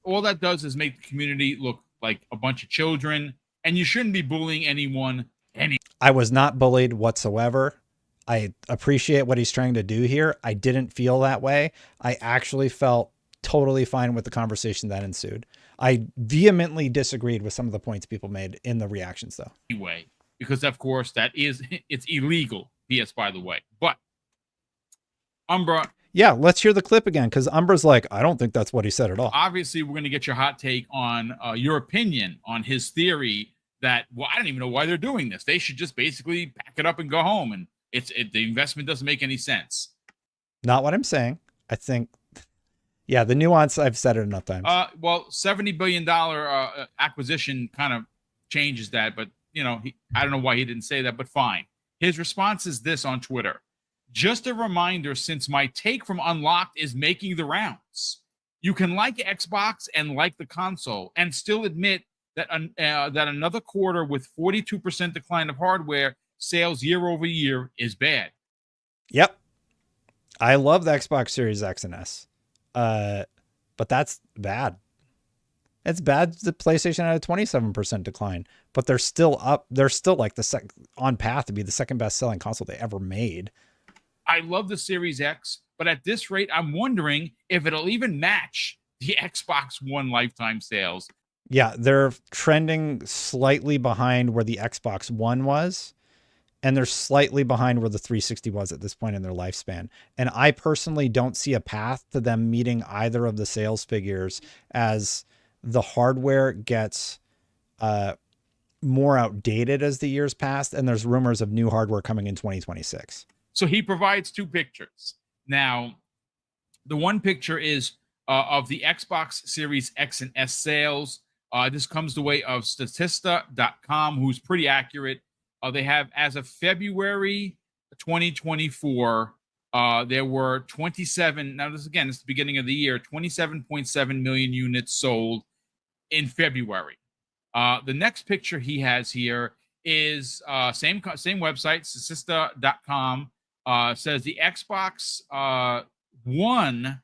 All that does is make the community look like a bunch of children, and you shouldn't be bullying anyone.
I was not bullied whatsoever. I appreciate what he's trying to do here. I didn't feel that way. I actually felt totally fine with the conversation that ensued. I vehemently disagreed with some of the points people made in the reactions, though.
Anyway, because of course it's illegal. P.S. by the way, but Umbra.
Yeah, let's hear the clip again, because Umbra's like, I don't think that's what he said at all.
Obviously, we're going to get your hot take on your opinion on his theory that, well, I don't even know why they're doing this. They should just basically pack it up and go home. And the investment doesn't make any sense.
Not what I'm saying. I think, yeah, the nuance, I've said it enough times.
Well, $70 billion acquisition kind of changes that, but I don't know why he didn't say that, but fine. His response is this on Twitter. Just a reminder, since my take from Unlocked is making the rounds. You can like Xbox and like the console and still admit that another quarter with 42% decline of hardware sales year over year is bad.
Yep. I love the Xbox Series X and S. But that's bad. It's bad the PlayStation had a 27% decline, but they're still up. They're still like on path to be the second best selling console they ever made.
I love the Series X, but at this rate, I'm wondering if it'll even match the Xbox One lifetime sales.
Yeah, they're trending slightly behind where the Xbox One was, and they're slightly behind where the 360 was at this point in their lifespan. And I personally don't see a path to them meeting either of the sales figures as the hardware gets more outdated as the years pass, and there's rumors of new hardware coming in 2026.
So he provides two pictures. Now, the one picture is of the Xbox Series X and S sales. This comes the way of Statista.com, who's pretty accurate. They have, as of February 2024, there were 27. Now, this is the beginning of the year, 27.7 million units sold in February. The next picture he has here is same website, Statista.com. Says the Xbox One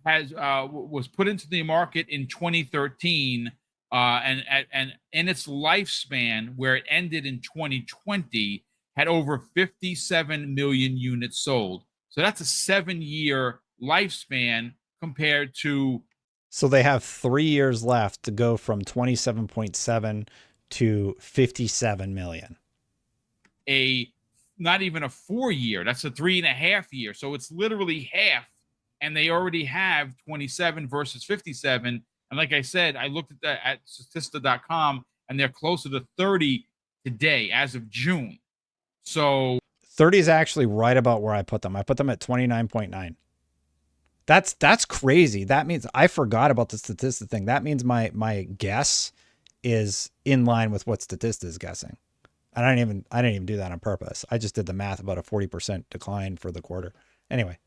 was put into the market in 2013, and in its lifespan, where it ended in 2020, had over 57 million units sold. So that's a 7-year lifespan compared to.
So they have 3 years left to go from 27.7 to 57 million.
Not even a 4-year. That's a 3.5 year. So it's literally half. And they already have 27 versus 57. And like I said, I looked at that at Statista.com, and they're closer to 30 today as of June. So
30 is actually right about where I put them. I put them at 29.9. That's crazy. That means I forgot about the Statista thing. That means my guess is in line with what Statista is guessing. And I didn't even do that on purpose. I just did the math about a 40% decline for the quarter. Anyway.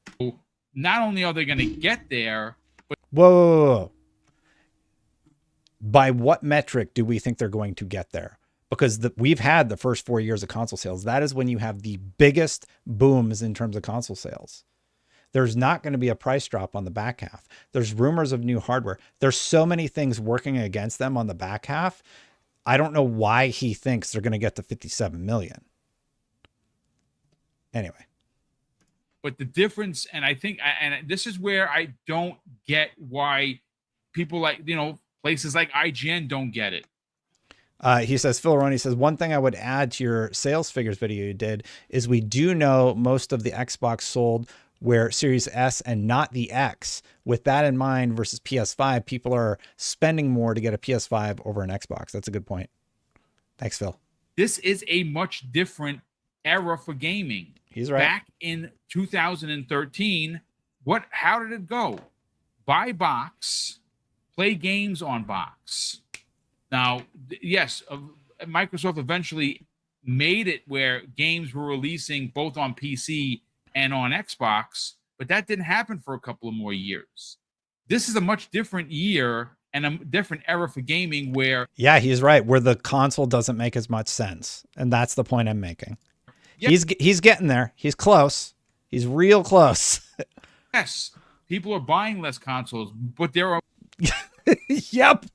Not only are they going to get there, but
whoa. By what metric do we think they're going to get there? Because we've had the first 4 years of console sales. That is when you have the biggest booms in terms of console sales. There's not going to be a price drop on the back half. There's rumors of new hardware. There's so many things working against them on the back half. I don't know why he thinks they're going to get to 57 million. Anyway.
But the difference, and I think, and this is where I don't get why people like, places like IGN don't get it.
He says, Phil Roney says, one thing I would add to your sales figures video you did is we do know most of the Xbox sold were Series S and not the X. With that in mind versus PS5, people are spending more to get a PS5 over an Xbox. That's a good point. Thanks, Phil.
This is a much different era for gaming.
He's right.
Back in 2013, how did it go? Buy box, play games on box. Now, yes, Microsoft eventually made it where games were releasing both on PC and on Xbox, but that didn't happen for a couple of more years. This is a much different year and a different era for gaming where...
Yeah, he's right, where the console doesn't make as much sense. And that's the point I'm making. Yep. He's getting there. He's close. He's real close.
Yes, people are buying less consoles, but there are...
Yep.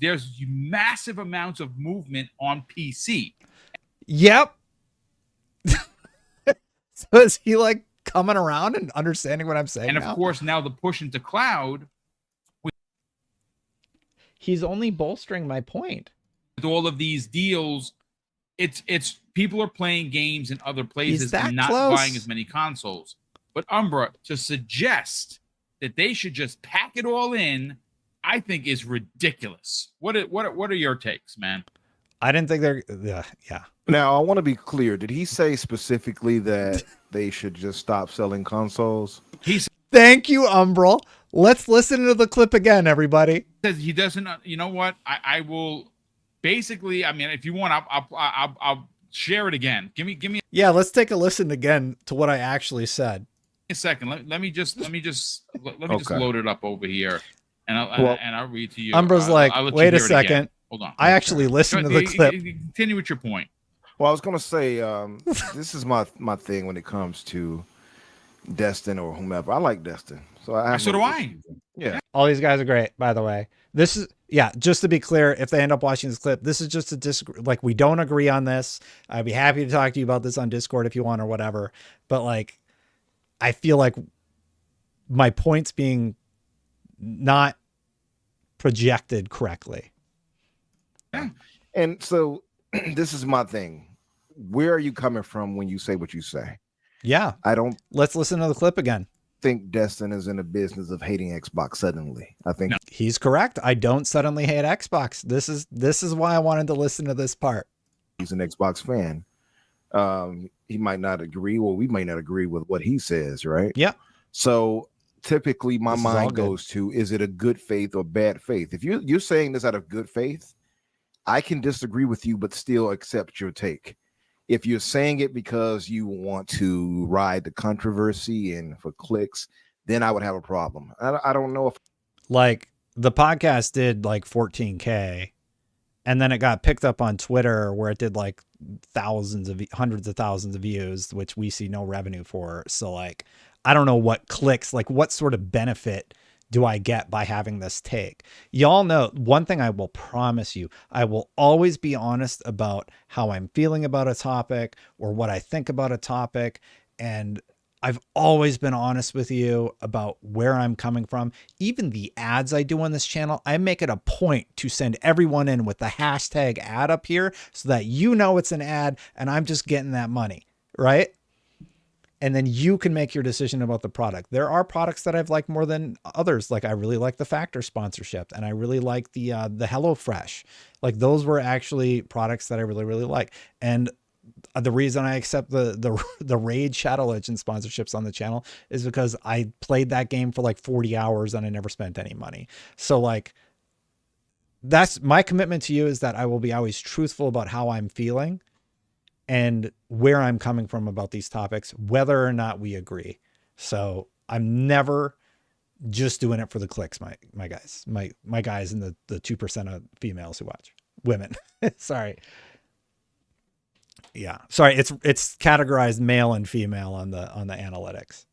There's massive amounts of movement on PC.
Yep. So is he like coming around and understanding what I'm saying?
And of course, now the push into cloud.
He's only bolstering my point.
With all of these deals, it's people are playing games in other places and not buying as many consoles. But Umbra, to suggest that they should just pack it all in, I think is ridiculous. What are your takes, man?
I didn't think they're yeah.
Now, I want to be clear. Did he say specifically that they should just stop selling consoles?
Thank you, Umbral. Let's listen to the clip again, everybody.
Says he doesn't. You know what? I will. Basically, I mean, if you want, I'll share it again. Give me.
Yeah, let's take a listen again to what I actually said.
A second. Let me just load it up over here, and I'll read to you.
Umbral's like, wait a second.
Hold on.
I actually listened to the clip.
Continue with your point.
Well, I was gonna say, this is my thing when it comes to Destin or whomever. I like Destin, so
do I.
Yeah,
all these guys are great. By the way, this is just to be clear, if they end up watching this clip, this is just a disagree. Like, we don't agree on this. I'd be happy to talk to you about this on Discord if you want or whatever. But like, I feel like my point's being not projected correctly.
Yeah. And so this is my thing. Where are you coming from when you say what you say?
Yeah. Let's listen to the clip again.
Think Destin is in the business of hating Xbox suddenly. I think
he's correct. I don't suddenly hate Xbox. This is why I wanted to listen to this part.
He's an Xbox fan. He might not agree, or we might not agree with what he says, right?
Yeah.
So typically my mind goes to, is it a good faith or bad faith? If you're saying this out of good faith, I can disagree with you, but still accept your take. If you're saying it because you want to ride the controversy and for clicks, then I would have a problem. I don't know if...
Like, the podcast did like 14K, and then it got picked up on Twitter where it did like hundreds of thousands of views, which we see no revenue for. So like, I don't know what clicks, like what sort of benefit do I get by having this take? Y'all know one thing I will promise you, I will always be honest about how I'm feeling about a topic or what I think about a topic. And I've always been honest with you about where I'm coming from. Even the ads I do on this channel, I make it a point to send everyone in with the hashtag ad up here so that you know it's an ad and I'm just getting that money, right? And then you can make your decision about the product. There are products that I've liked more than others. Like, I really like the Factor sponsorship, and I really like the HelloFresh. Like, those were actually products that I really, really like. And the reason I accept the Raid Shadow Legend sponsorships on the channel is because I played that game for like 40 hours and I never spent any money. So like, that's my commitment to you, is that I will be always truthful about how I'm feeling and where I'm coming from about these topics, whether or not we agree. So I'm never just doing it for the clicks, my guys, my guys in the 2% of females who watch, women. Sorry. Yeah. Sorry. It's categorized male and female on the analytics.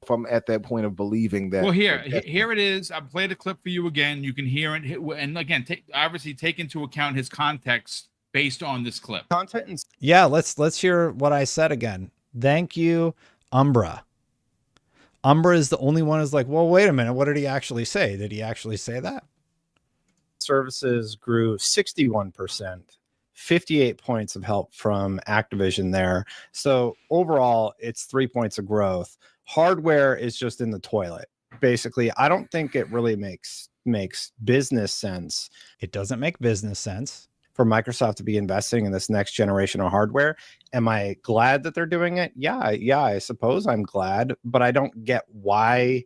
if I'm at that point of believing that.
Well, here it is. I played a clip for you again. You can hear it, and again, obviously take into account his context based on this clip.
Content and
yeah, let's hear what I said again. Thank you, Umbra. Umbra is the only one who's like, well, wait a minute. What did he actually say? Did he actually say that?
services grew 61%, 58 points of help from Activision there. So overall, it's 3 points of growth. Hardware is just in the toilet. Basically, I don't think it really makes business sense.
It doesn't make business sense
for Microsoft to be investing in this next generation of hardware. Am I glad that they're doing it? Yeah, I suppose I'm glad, but I don't get why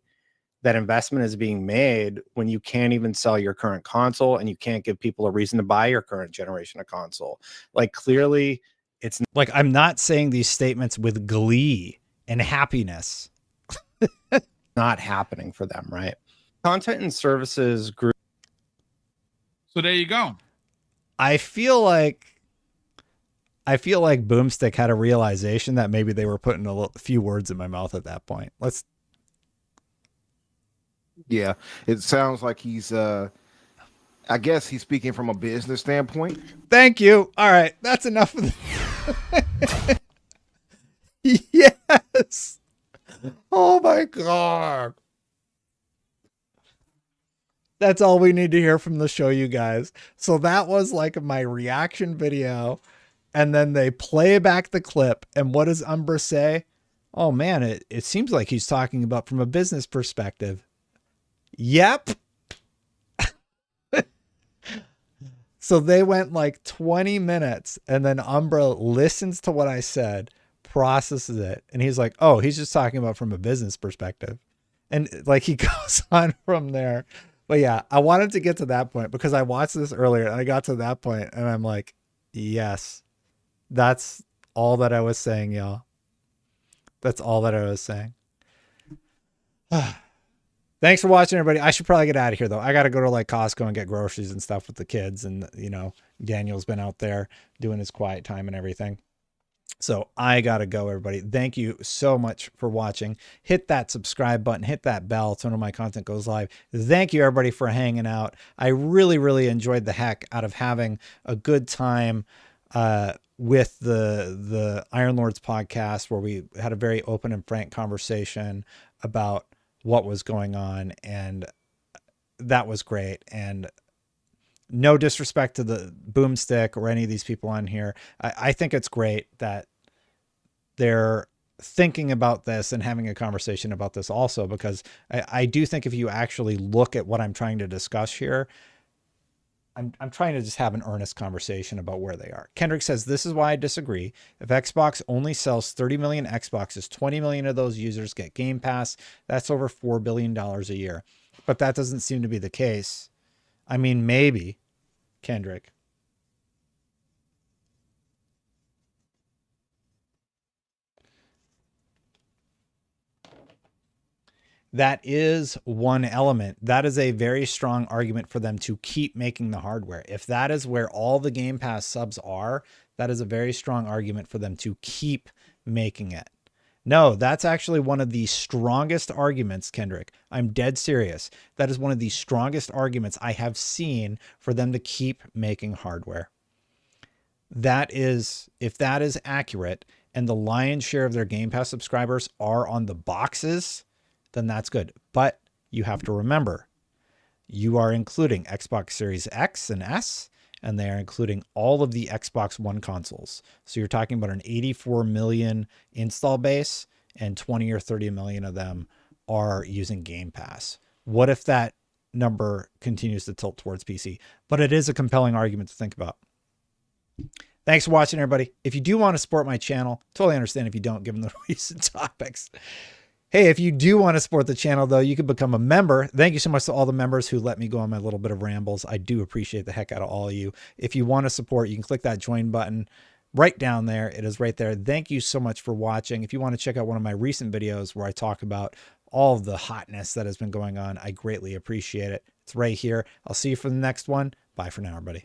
that investment is being made when you can't even sell your current console and you can't give people a reason to buy your current generation of console. Like, clearly it's
like, I'm not saying these statements with glee and happiness.
Not happening for them, right? Content and services grew.
So there you go.
I feel like Boomstick had a realization that maybe they were putting a few words in my mouth at that point.
Yeah, it sounds like he's I guess he's speaking from a business standpoint.
Thank you. All right, that's enough of the Yes. Oh my God. That's all we need to hear from the show, you guys. So that was like my reaction video. And then they play back the clip. And what does Umbra say? Oh man, it seems like he's talking about from a business perspective. Yep. So they went like 20 minutes and then Umbra listens to what I said, processes it, and he's like, oh, he's just talking about from a business perspective. And like he goes on from there. But yeah, I wanted to get to that point because I watched this earlier and I got to that point and I'm like, yes, that's all that I was saying, y'all. That's all that I was saying. Thanks for watching, everybody. I should probably get out of here, though. I got to go to like Costco and get groceries and stuff with the kids. And, you know, Daniel's been out there doing his quiet time and everything. So I got to go, everybody. Thank you so much for watching. Hit that subscribe button. Hit that bell so when my content goes live. Thank you, everybody, for hanging out. I really, really enjoyed the heck out of having a good time with the Iron Lords podcast, where we had a very open and frank conversation about what was going on, and that was great. And no disrespect to the Boomstick or any of these people on here. I think it's great that they're thinking about this and having a conversation about this also, because I do think if you actually look at what I'm trying to discuss here, I'm trying to just have an earnest conversation about where they are. Kendrick says, this is why I disagree. If Xbox only sells 30 million Xboxes, 20 million of those users get Game Pass. That's over $4 billion a year. But that doesn't seem to be the case. I mean, maybe, Kendrick. That is one element. That is a very strong argument for them to keep making the hardware. If that is where all the Game Pass subs are, that is a very strong argument for them to keep making it. No, that's actually one of the strongest arguments, Kendrick. I'm dead serious. That is one of the strongest arguments I have seen for them to keep making hardware. That is, if that is accurate and the lion's share of their Game Pass subscribers are on the boxes, then that's good. But you have to remember, you are including Xbox Series X and S, and they are including all of the Xbox One consoles. So you're talking about an 84 million install base, and 20 or 30 million of them are using Game Pass. What if that number continues to tilt towards PC? But it is a compelling argument to think about. Thanks for watching, everybody. If you do want to support my channel, totally understand if you don't, given the recent topics. Hey, if you do want to support the channel, though, you can become a member. Thank you so much to all the members who let me go on my little bit of rambles. I do appreciate the heck out of all of you. If you want to support, you can click that join button right down there. It is right there. Thank you so much for watching. If you want to check out one of my recent videos where I talk about all of the hotness that has been going on, I greatly appreciate it. It's right here. I'll see you for the next one. Bye for now, everybody.